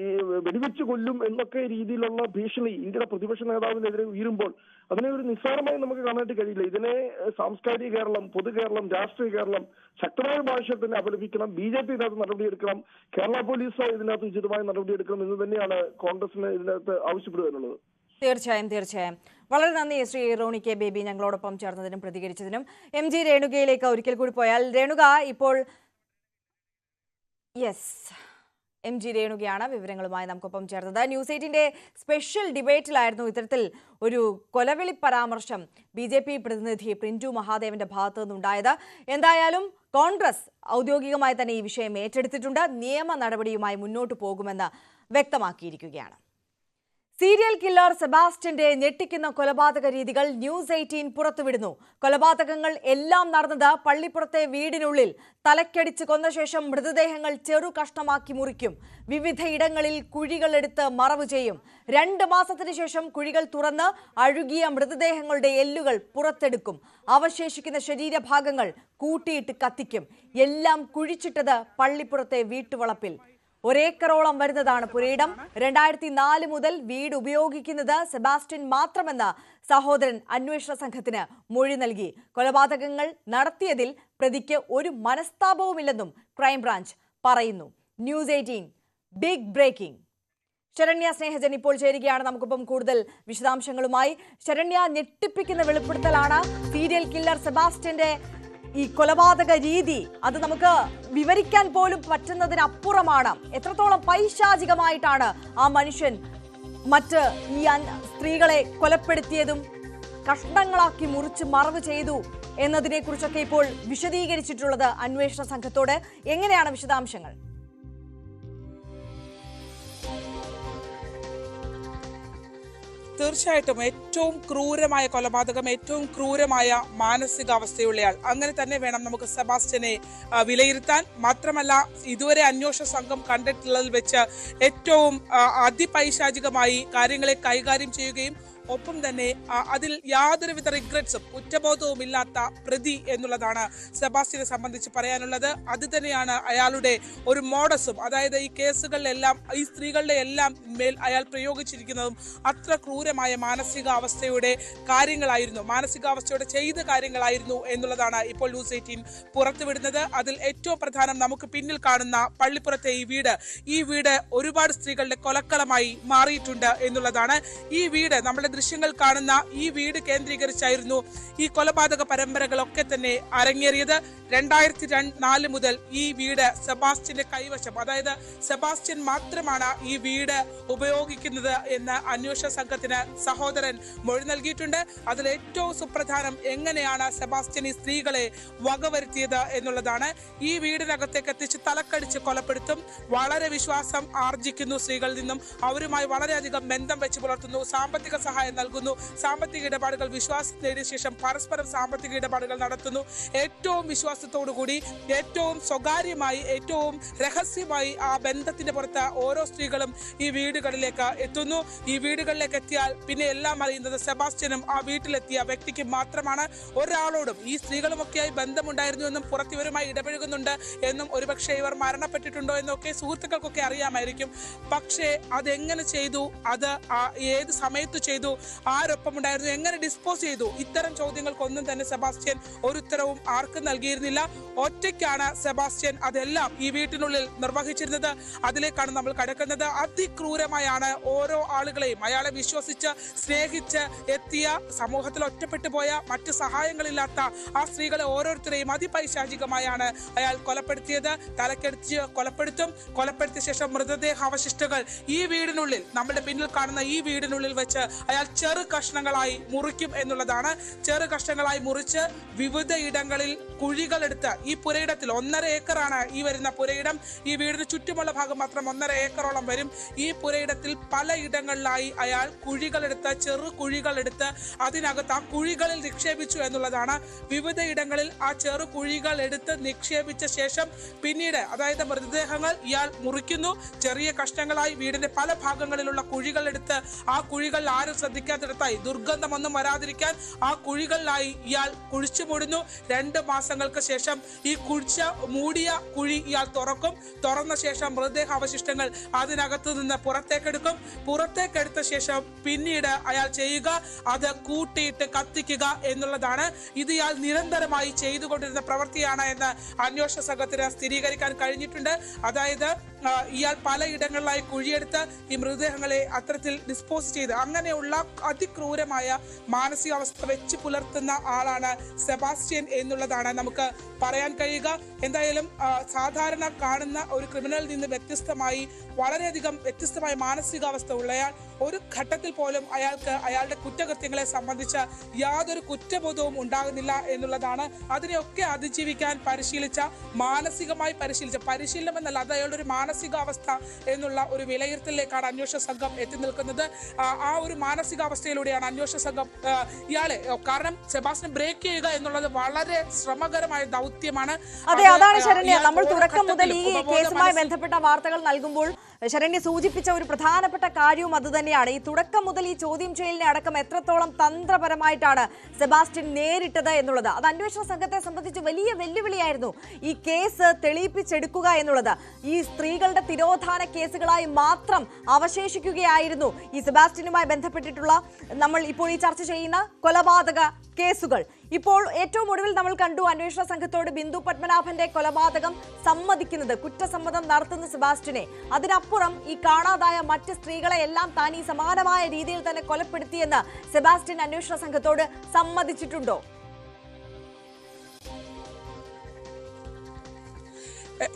[SPEAKER 16] ഈ വെടിവെച്ച് കൊല്ലും എന്നൊക്കെ രീതിയിലുള്ള ഭീഷണി ഇന്ത്യയുടെ പ്രതിപക്ഷ നേതാവിനെതിരെ ഉയരുമ്പോൾ അതിനെ ഒരു നിസ്സാരമായി നമുക്ക് കാണാനായിട്ട് കഴിയില്ല. ഇതിനെ സാംസ്കാരിക കേരളം, പൊതു കേരളം, രാഷ്ട്രീയ കേരളം ശക്തമായ ഭാഷയിൽ തന്നെ അപലപിക്കണം. BJP ഇതിനകത്ത് നടപടിയെടുക്കണം. കേരള പോലീസ് ഇതിനകത്ത് ഉചിതമായ നടപടിയെടുക്കണം എന്ന് തന്നെയാണ് കോൺഗ്രസിന് ഇതിനകത്ത് ആവശ്യപ്പെടുക എന്നുള്ളത്.
[SPEAKER 1] തീർച്ചയായും. വളരെ നന്ദി ശ്രീ റോണി കെ ബേബി ഞങ്ങളോടൊപ്പം ചേർന്നതിനും പ്രതികരിച്ചതിനും. MG രേണുകയിലേക്ക് ഒരിക്കൽ കൂടി പോയാൽ, രേണുക ഇപ്പോൾ MG രേണുകയാണ് വിവരങ്ങളുമായി നമുക്കൊപ്പം ചേർന്നത്. ന്യൂസ് 8ന്റെ സ്പെഷ്യൽ ഡിബേറ്റിലായിരുന്നു ഇത്തരത്തിൽ ഒരു കൊലവിളി പരാമർശം BJP പ്രതിനിധി പ്രിൻറ്റു മഹാദേവന്റെ ഭാഗത്തു നിന്നുണ്ടായത്. എന്തായാലും കോൺഗ്രസ് ഔദ്യോഗികമായി തന്നെ ഈ വിഷയം ഏറ്റെടുത്തിട്ടുണ്ട്. നിയമ നടപടിയുമായി മുന്നോട്ട് പോകുമെന്ന് വ്യക്തമാക്കിയിരിക്കുകയാണ്. സീരിയൽ കില്ലർ സെബാസ്റ്റ്യന്റെ ഞെട്ടിക്കുന്ന കൊലപാതക രീതികൾ ന്യൂസ് 18 പുറത്തുവിടുന്നു. കൊലപാതകങ്ങൾ എല്ലാം നടന്നത് പള്ളിപ്പുറത്തെ വീടിനുള്ളിൽ. തലക്കടിച്ച് കൊന്ന ശേഷം മൃതദേഹങ്ങൾ ചെറു കഷ്ണമാക്കി മുറിക്കും. വിവിധയിടങ്ങളിൽ കുഴികളെടുത്ത് മറവ് ചെയ്യും. 2 മാസത്തിന് ശേഷം കുഴികൾ തുറന്ന് അഴുകിയ മൃതദേഹങ്ങളുടെ എല്ലുകൾ പുറത്തെടുക്കും. അവശേഷിക്കുന്ന ശരീരഭാഗങ്ങൾ കൂട്ടിയിട്ട് കത്തിക്കും. എല്ലാം കുഴിച്ചിട്ടത് പള്ളിപ്പുറത്തെ വീട്ടുവളപ്പിൽ. 1 ഏക്കറോളം വരുന്നതാണ് പുരയിടം. 2004 മുതൽ വീട് ഉപയോഗിക്കുന്നത് സെബാസ്റ്റ്യൻ മാത്രമെന്ന് സഹോദരൻ അന്വേഷണ സംഘത്തിന് മൊഴി നൽകി. കൊലപാതകങ്ങൾ നടത്തിയതിൽ പ്രതിക്ക് ഒരു മനസ്താപവുമില്ലെന്നും ക്രൈംബ്രാഞ്ച് പറയുന്നു. News 18 big breaking. Saranya Snehajan ഇപ്പോൾ ചേരുകയാണ് നമുക്കൊപ്പം കൂടുതൽ വിശദാംശങ്ങളുമായി. ശരണ്യ, ഞെട്ടിപ്പിക്കുന്ന വെളിപ്പെടുത്തലാണ് സീരിയൽ കില്ലർ സെബാസ്റ്റ്യന്റെ ഈ കൊലപാതക രീതി. അത് നമുക്ക് വിവരിക്കാൻ പോലും പറ്റുന്നതിനപ്പുറമാണ്. എത്രത്തോളം പൈശാചികമായിട്ടാണ് ആ മനുഷ്യൻ മറ്റ് ഈ സ്ത്രീകളെ കൊലപ്പെടുത്തിയതും കഷ്ണങ്ങളാക്കി മുറിച്ച് മറവ് ചെയ്തു എന്നതിനെ കുറിച്ചൊക്കെ ഇപ്പോൾ വിശദീകരിച്ചിട്ടുള്ളത് അന്വേഷണ സംഘത്തോട്. എങ്ങനെയാണ് വിശദാംശങ്ങൾ?
[SPEAKER 11] തീർച്ചയായിട്ടും ഏറ്റവും ക്രൂരമായ കൊലപാതകം, ഏറ്റവും ക്രൂരമായ മാനസികാവസ്ഥയുള്ളയാൾ, അങ്ങനെ തന്നെ വേണം നമുക്ക് സെബാസ്റ്റ്യനെ വിലയിരുത്താൻ. മാത്രമല്ല, ഇതുവരെ അന്വേഷണ സംഘം കണ്ടിട്ടുള്ളതിൽ വെച്ച് ഏറ്റവും അതിപൈശാചികമായി കാര്യങ്ങളെ കൈകാര്യം ചെയ്യുകയും ഒപ്പം തന്നെ അതിൽ യാതൊരുവിധ റിഗ്രറ്റ്സും കുറ്റബോധവും ഇല്ലാത്ത പ്രതി എന്നുള്ളതാണ് സെബാസ്റ്റ്യനെ സംബന്ധിച്ച് പറയാനുള്ളത്. അത് തന്നെയാണ് അയാളുടെ ഒരു മോഡസും. അതായത് ഈ കേസുകളിലെല്ലാം ഈ സ്ത്രീകളുടെ എല്ലാം മേൽ അയാൾ പ്രയോഗിച്ചിരിക്കുന്നതും അത്ര ക്രൂരമായ മാനസികാവസ്ഥയുടെ കാര്യങ്ങളായിരുന്നു, മാനസികാവസ്ഥയോടെ ചെയ്ത കാര്യങ്ങളായിരുന്നു എന്നുള്ളതാണ് ഇപ്പോൾ ന്യൂസ് 18 പുറത്തുവിടുന്നത്. അതിൽ ഏറ്റവും പ്രധാനം നമുക്ക് പിന്നിൽ കാണുന്ന പള്ളിപ്പുറത്തെ ഈ വീട് ഒരുപാട് സ്ത്രീകളുടെ കൊലക്കളമായി മാറിയിട്ടുണ്ട് എന്നുള്ളതാണ്. ഈ വീട്, നമ്മുടെ ദൃശ്യങ്ങൾ കാണുന്ന ഈ വീട് കേന്ദ്രീകരിച്ചായിരുന്നു ഈ കൊലപാതക പരമ്പരകളൊക്കെ തന്നെ അരങ്ങേറിയത്. 2004 മുതൽ ഈ വീട് സെബാസ്റ്റ്യന്റെ കൈവശം, അതായത് സെബാസ്റ്റ്യൻ മാത്രമാണ് ഈ വീട് ഉപയോഗിക്കുന്നത് എന്ന് അന്വേഷണ സംഘത്തിന് സഹോദരൻ മൊഴി നൽകിയിട്ടുണ്ട്. അതിൽ ഏറ്റവും സുപ്രധാനം എങ്ങനെയാണ് സെബാസ്റ്റ്യൻ ഈ സ്ത്രീകളെ വകവരുത്തിയത് എന്നുള്ളതാണ്. ഈ വീടിനകത്തേക്ക് എത്തിച്ച് തലക്കടിച്ച് കൊലപ്പെടുത്തും. വളരെ വിശ്വാസം ആർജിക്കുന്നു സ്ത്രീകളിൽ നിന്നും. അവരുമായി വളരെയധികം ബന്ധം വെച്ച് പുലർത്തുന്നു. സാമ്പത്തിക സഹായം നൽകുന്നു. സാമ്പത്തിക ഇടപാടുകൾ വിശ്വാസം നേടിയ ശേഷം പരസ്പരം സാമ്പത്തിക ഇടപാടുകൾ നടത്തുന്നു. ഏറ്റവും വിശ്വാസത്തോടുകൂടി, ഏറ്റവും സ്വകാര്യമായി, ഏറ്റവും രഹസ്യമായി ആ ബന്ധത്തിന്റെ പുറത്ത് ഓരോ സ്ത്രീകളും ഈ വീടുകളിലേക്ക് എത്തുന്നു. ഈ വീടുകളിലേക്ക് എത്തിയാൽ പിന്നെ എല്ലാം അറിയുന്നത് സെബാസ്റ്റ്യനും ആ വീട്ടിലെത്തിയ വ്യക്തിക്ക് മാത്രമാണ്. ഒരാളോടും ഈ സ്ത്രീകളുമൊക്കെയായി ബന്ധമുണ്ടായിരുന്നു എന്നും പുറത്തിവരുമായി ഇടപഴകുന്നുണ്ട് എന്നും ഒരുപക്ഷെ ഇവർ മരണപ്പെട്ടിട്ടുണ്ടോ എന്നൊക്കെ സുഹൃത്തുക്കൾക്കൊക്കെ അറിയാമായിരിക്കും. പക്ഷേ അതെങ്ങനെ ചെയ്തു, അത് ഏത് സമയത്ത് ചെയ്തു, ആരൊപ്പമുണ്ടായിരുന്നു, എങ്ങനെ ഡിസ്പോസ് ചെയ്തു, ഇത്തരം ചോദ്യങ്ങൾക്കൊന്നും തന്നെ സെബാസ്റ്റ്യൻ ഒരു ഉത്തരവും ആർക്കും നൽകിയിരുന്നില്ല. ഒറ്റയ്ക്കാണ് സെബാസ്റ്റ്യൻ അതെല്ലാം ഈ വീട്ടിനുള്ളിൽ നിർവഹിച്ചിരുന്നത്. അതിലേക്കാണ് നമ്മൾ കടക്കുന്നത്. അതിക്രൂരമായാണ് ഓരോ ആളുകളെയും അയാളെ വിശ്വസിച്ച് സ്നേഹിച്ച് എത്തിയ, സമൂഹത്തിൽ ഒറ്റപ്പെട്ടു പോയ, മറ്റ് സഹായങ്ങളില്ലാത്ത ആ സ്ത്രീകളെ ഓരോരുത്തരെയും അതിപൈശാചികമായാണ് അയാൾ കൊലപ്പെടുത്തിയത്. തലക്കടിച്ച് കൊലപ്പെടുത്തും. കൊലപ്പെടുത്തിയ ശേഷം മൃതദേഹാവശിഷ്ടങ്ങൾ ഈ വീടിനുള്ളിൽ, നമ്മുടെ പിന്നിൽ കാണുന്ന ഈ വീടിനുള്ളിൽ വെച്ച് അയാൾ ചെറു കഷ്ണങ്ങളായി മുറിക്കും എന്നുള്ളതാണ്. ചെറു കഷ്ണങ്ങളായി മുറിച്ച് വിവിധ ഇടങ്ങളിൽ കുഴികളെടുത്ത്, ഈ പുരയിടത്തിൽ 1.5 ഏക്കറാണ് ഈ വരുന്ന പുരയിടം. ഈ വീടിന് ചുറ്റുമുള്ള ഭാഗം മാത്രം 1.5 ഏക്കറോളം വരും. ഈ പുരയിടത്തിൽ പല ഇടങ്ങളിലായി അയാൾ കുഴികളെടുത്ത്, ചെറു കുഴികളെടുത്ത് അതിനകത്ത് ആ കുഴികളിൽ നിക്ഷേപിച്ചു എന്നുള്ളതാണ്. വിവിധ ഇടങ്ങളിൽ ആ ചെറു കുഴികൾ എടുത്ത് നിക്ഷേപിച്ച ശേഷം പിന്നീട്, അതായത് മൃതദേഹങ്ങൾ ഇയാൾ മുറിക്കുന്നു. ചെറിയ കഷ്ണങ്ങളായി വീടിന്റെ പല ഭാഗങ്ങളിലുള്ള കുഴികൾ എടുത്ത് ആ കുഴികൾ ആരും ശ്രദ്ധിക്കാത്തിടത്തായി, ദുർഗന്ധമൊന്നും വരാതിരിക്കാൻ ആ കുഴികളിലായി ഇയാൾ കുഴിച്ചു മൂടുന്നു. 2 മാസങ്ങൾക്ക് ശേഷം ഈ മൂടിയ കുഴി ഇയാൾ തുറക്കും. തുറന്ന ശേഷം മൃതദേഹാവശിഷ്ടങ്ങൾ അതിനകത്ത് നിന്ന് പുറത്തേക്കെടുക്കും. പുറത്തേക്കെടുത്ത ശേഷം പിന്നീട് അയാൾ ചെയ്യുക അത് കൂട്ടിയിട്ട് കത്തിക്കുക എന്നുള്ളതാണ്. ഇത് ഇയാൾ നിരന്തരമായി ചെയ്തുകൊണ്ടിരുന്ന പ്രവൃത്തിയാണ് എന്ന് അന്വേഷണ സംഘത്തിന് സ്ഥിരീകരിക്കാൻ കഴിഞ്ഞിട്ടുണ്ട്. അതായത് ഇയാൾ പലയിടങ്ങളിലായി കുഴിയെടുത്ത് ഈ മൃതദേഹങ്ങളെ അത്തരത്തിൽ ഡിസ്പോസ് ചെയ്ത്, അങ്ങനെയുള്ള അതിക്രൂരമായ മാനസികാവസ്ഥ വെച്ച് പുലർത്തുന്ന ആളാണ് സെബാസ്റ്റ്യൻ എന്നുള്ളതാണ് നമുക്ക് പറയാൻ കഴിയുക. എന്തായാലും സാധാരണ കാണുന്ന ഒരു ക്രിമിനലിൽ നിന്ന് വ്യത്യസ്തമായി വളരെയധികം വ്യത്യസ്തമായ മാനസികാവസ്ഥ ഉള്ളയാൾ. ഒരു ഘട്ടത്തിൽ പോലും അയാൾക്ക് അയാളുടെ കുറ്റകൃത്യങ്ങളെ സംബന്ധിച്ച് യാതൊരു കുറ്റബോധവും ഉണ്ടാകുന്നില്ല എന്നുള്ളതാണ്. അതിനെയൊക്കെ അതിജീവിക്കാൻ മാനസികമായി പരിശീലനം എന്നല്ല, അത് അയാളുടെ ഒരു മാനസികാവസ്ഥ എന്നുള്ള ഒരു വിലയിരുത്തലിലേക്കാണ് അന്വേഷണ സംഘം എത്തി നിൽക്കുന്നത്. ആ ഒരു മാനസികാവസ്ഥയിലൂടെയാണ് അന്വേഷണ സംഘം ഇയാളെ, കാരണം സെബാസ്റ്റ്യൻ ബ്രേക്ക് ചെയ്യുക എന്നുള്ളത് വളരെ ശ്രമകരമായ ദൗത്യമാണ്.
[SPEAKER 1] അതെ, അതാണ് ശരണ്യ, നമ്മൾ തുടക്കം മുതൽ ഈ കേസുമായി ബന്ധപ്പെട്ട വാർത്തകൾ നൽകുമ്പോൾ ശരണ്യ സൂചിപ്പിച്ച ഒരു പ്രധാനപ്പെട്ട കാര്യവും അതുതന്നെയാണ്. ഈ തുടക്കം മുതൽ ഈ ചോദ്യം ചെയ്യലിനെ അടക്കം എത്രത്തോളം തന്ത്രപരമായിട്ടാണ് സെബാസ്റ്റ്യൻ നേരിട്ടത് എന്നുള്ളത്. അത് അന്വേഷണ സംഘത്തെ സംബന്ധിച്ച് വലിയ വെല്ലുവിളിയായിരുന്നു. ഈ കേസ് തെളിയിപ്പിച്ചെടുക്കുക എന്നുള്ളത് ഈ സ്ത്രീകളുടെ തിരോധാന കേസുകളായി മാത്രം അവശേഷിക്കുകയായിരുന്നു ഈ സെബാസ്റ്റ്യനുമായി ബന്ധപ്പെട്ടിട്ടുള്ള നമ്മൾ ഇപ്പോൾ ഈ ചർച്ച ചെയ്യുന്ന കൊലപാതക കേസുകൾ. ഇപ്പോൾ ഏറ്റവും ഒടുവിൽ നമ്മൾ കണ്ടു അന്വേഷണ സംഘത്തോട് ബിന്ദു പത്മനാഭന്റെ കൊലപാതകം സമ്മതിക്കുന്നത്, കുറ്റസമ്മതം നടത്തുന്ന സെബാസ്റ്റ്യനെ. അതിനപ്പുറം ഈ കാണാതായ മറ്റ് സ്ത്രീകളെ എല്ലാം താൻ ഈ സമാനമായ രീതിയിൽ തന്നെ കൊലപ്പെടുത്തിയെന്ന് സെബാസ്റ്റ്യൻ അന്വേഷണ സംഘത്തോട് സമ്മതിച്ചിട്ടുണ്ടോ?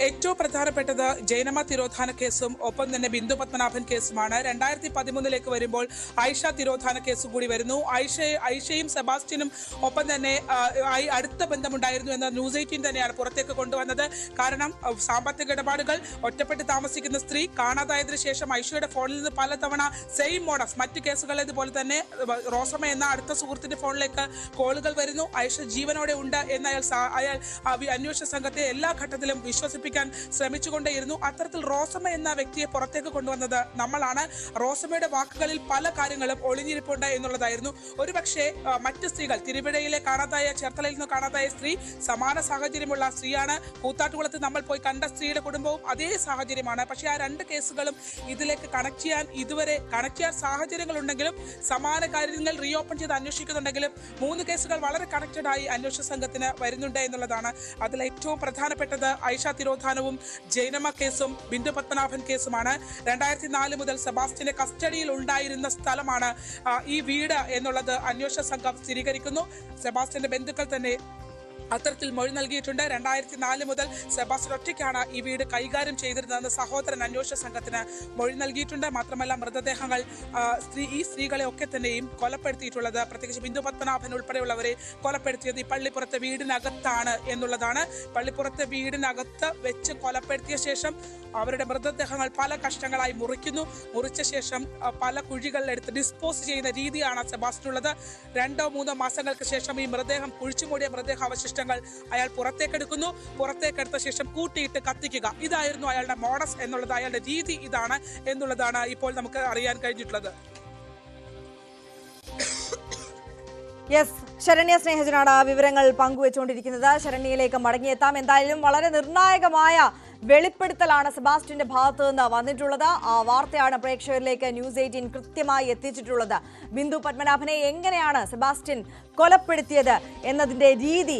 [SPEAKER 11] ഏറ്റവും പ്രധാനപ്പെട്ടത് ജൈനമ്മ തിരോധാന കേസും ഒപ്പം തന്നെ ബിന്ദു പത്മനാഭൻ കേസുമാണ്. 2013 വരുമ്പോൾ ആയിഷ തിരോധാന കേസ് കൂടി വരുന്നു. ആയിഷയും സെബാസ്റ്റ്യനും ഒപ്പം തന്നെ അടുത്ത ബന്ധമുണ്ടായിരുന്നു എന്ന ന്യൂസ് 18 തന്നെയാണ് പുറത്തേക്ക് കൊണ്ടുവന്നത്. കാരണം സാമ്പത്തിക ഇടപാടുകൾ, ഒറ്റപ്പെട്ട് താമസിക്കുന്ന സ്ത്രീ, കാണാതായതിനു ശേഷം ആയിഷയുടെ ഫോണിൽ നിന്ന് പലതവണ സെയിം മോഡസ് മറ്റ് കേസുകളേതുപോലെ തന്നെ റോസമ്മ എന്ന അടുത്ത സുഹൃത്തിന്റെ ഫോണിലേക്ക് കോളുകൾ വരുന്നു. ആയിഷ ജീവനോടെ ഉണ്ട് എന്ന് അയാൾ അന്വേഷണ സംഘത്തെ എല്ലാ ഘട്ടത്തിലും വിശ്വസിപ്പിക്കാൻ ശ്രമിച്ചുകൊണ്ടേയിരുന്നു. അത്തരത്തിൽ റോസമ്മ എന്ന വ്യക്തിയെ പുറത്തേക്ക് കൊണ്ടുവന്നത് നമ്മളാണ്. റോസമ്മയുടെ വാക്കുകളിൽ പല കാര്യങ്ങളും ഒളിഞ്ഞിരിപ്പുണ്ട് എന്നുള്ളതായിരുന്നു. ഒരുപക്ഷെ മറ്റ് സ്ത്രീകൾ, തിരുവിഴയിലെ കാണാതായ, ചേർത്തലയിൽ നിന്ന് കാണാതായ സ്ത്രീ സമാന സാഹചര്യമുള്ള സ്ത്രീയാണ്. കൂത്താട്ടുകുളത്ത് നമ്മൾ പോയി കണ്ട സ്ത്രീയുടെ കുടുംബവും അതേ സാഹചര്യമാണ്. പക്ഷേ ആ രണ്ട് കേസുകളും ഇതിലേക്ക് കണക്ട് ചെയ്യാൻ സാഹചര്യങ്ങൾ ഉണ്ടെങ്കിലും, സമാന കാര്യങ്ങൾ റീഓപ്പൺ ചെയ്ത് അന്വേഷിക്കുന്നുണ്ടെങ്കിലും 3 കേസുകൾ വളരെ കണക്റ്റഡ് ആയി അന്വേഷണ സംഘത്തിന് വരുന്നുണ്ട് എന്നുള്ളതാണ്. അതിൽ ഏറ്റവും പ്രധാനപ്പെട്ടത് ആയിഷ തിരോധാനവും ജൈനമ്മ കേസും ബിന്ദു പത്മനാഭൻ കേസുമാണ്. 2004 മുതൽ സെബാസ്റ്റ്യന്റെ കസ്റ്റഡിയിൽ ഉണ്ടായിരുന്ന സ്ഥലമാണ് ഈ വീട് എന്നുള്ളത് അന്വേഷണ സംഘം സ്ഥിരീകരിക്കുന്നു. സെബാസ്റ്റ്യന്റെ ബന്ധുക്കൾ തന്നെ അത്തരത്തിൽ മൊഴി നൽകിയിട്ടുണ്ട്. 2004 മുതൽ സെബാസ്റ്റ്യൻ ഒറ്റയ്ക്കാണ് ഈ വീട് കൈകാര്യം ചെയ്തിരുന്നതെന്ന് സഹോദരൻ അന്വേഷണ സംഘത്തിന് മൊഴി നൽകിയിട്ടുണ്ട്. മാത്രമല്ല മൃതദേഹങ്ങൾ ഈ സ്ത്രീകളെ ഒക്കെ തന്നെയും കൊലപ്പെടുത്തിയിട്ടുള്ളത്, പ്രത്യേകിച്ച് ബിന്ദു പത്മനാഭൻ ഉൾപ്പെടെയുള്ളവരെ കൊലപ്പെടുത്തിയത് ഈ പള്ളിപ്പുറത്തെ വീടിനകത്താണ് എന്നുള്ളതാണ്. പള്ളിപ്പുറത്തെ വീടിനകത്ത് വെച്ച് കൊലപ്പെടുത്തിയ ശേഷം അവരുടെ മൃതദേഹങ്ങൾ പല കഷ്ണങ്ങളായി മുറിച്ച ശേഷം പല കുഴികളിലെടുത്ത് ഡിസ്പോസ് ചെയ്യുന്ന രീതിയാണ് സെബാസ്റ്റ്യനുള്ളത്. 2-3 മാസങ്ങൾക്ക് ശേഷം ഈ മൃതദേഹം, കുഴിച്ചുമൂടിയ മൃതദേഹ അവശിഷ്ടങ്ങൾ അയാൾ പുറത്തേക്കെടുത്ത ശേഷം കൂട്ടിയിട്ട് കത്തിക്കുക. ഇതായിരുന്നു അയാളുടെ മോഡസ് എന്നുള്ളത്, അയാളുടെ രീതി ഇതാണ് എന്നുള്ളതാണ് ഇപ്പോൾ നമുക്ക് അറിയാൻ കഴിഞ്ഞിട്ടുള്ളത്.
[SPEAKER 1] ശരണ്യ സ്നേഹജനാണ് വിവരങ്ങൾ പങ്കുവെച്ചുകൊണ്ടിരിക്കുന്നത്. ശരണ്യയിലേക്ക് മടങ്ങിയെത്താം. എന്തായാലും വളരെ നിർണായകമായ വെളിപ്പെടുത്തലാണ് സെബാസ്റ്റ്യന്റെ ഭാഗത്തു നിന്ന് വന്നിട്ടുള്ളത്. ആ വാർത്തയാണ് പ്രേക്ഷകരിലേക്ക് ന്യൂസ് 18 കൃത്യമായി എത്തിച്ചിട്ടുള്ളത്. ബിന്ദു പത്മനാഭനെ എങ്ങനെയാണ് സെബാസ്റ്റ്യൻ കൊലപ്പെടുത്തിയത് എന്നതിന്റെ രീതി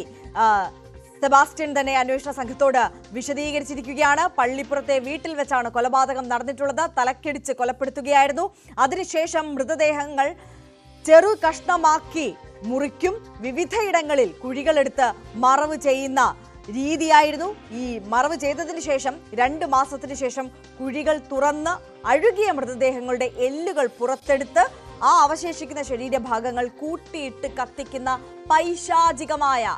[SPEAKER 1] സെബാസ്റ്റ്യൻ തന്നെ അന്വേഷണ സംഘത്തോട് വിശദീകരിച്ചിരിക്കുകയാണ്. പള്ളിപ്പുറത്തെ വീട്ടിൽ വെച്ചാണ് കൊലപാതകം നടന്നിട്ടുള്ളത്. തലക്കടിച്ച് കൊലപ്പെടുത്തുകയായിരുന്നു. അതിനുശേഷം മൃതദേഹങ്ങൾ ചെറു കഷ്ണമാക്കി മുറിക്കും, വിവിധയിടങ്ങളിൽ കുഴികളെടുത്ത് മറവ് ചെയ്യുന്ന രീതിയായിരുന്നു. ഈ മറവ് ചെയ്തതിനു ശേഷം 2 മാസത്തിനു ശേഷം കുഴികൾ തുറന്ന് അഴുകിയ മൃതദേഹങ്ങളുടെ എല്ലുകൾ പുറത്തെടുത്ത് ആ അവശേഷിക്കുന്ന ശരീരഭാഗങ്ങൾ കൂട്ടിയിട്ട് കത്തിക്കുന്ന പൈശാചികമായ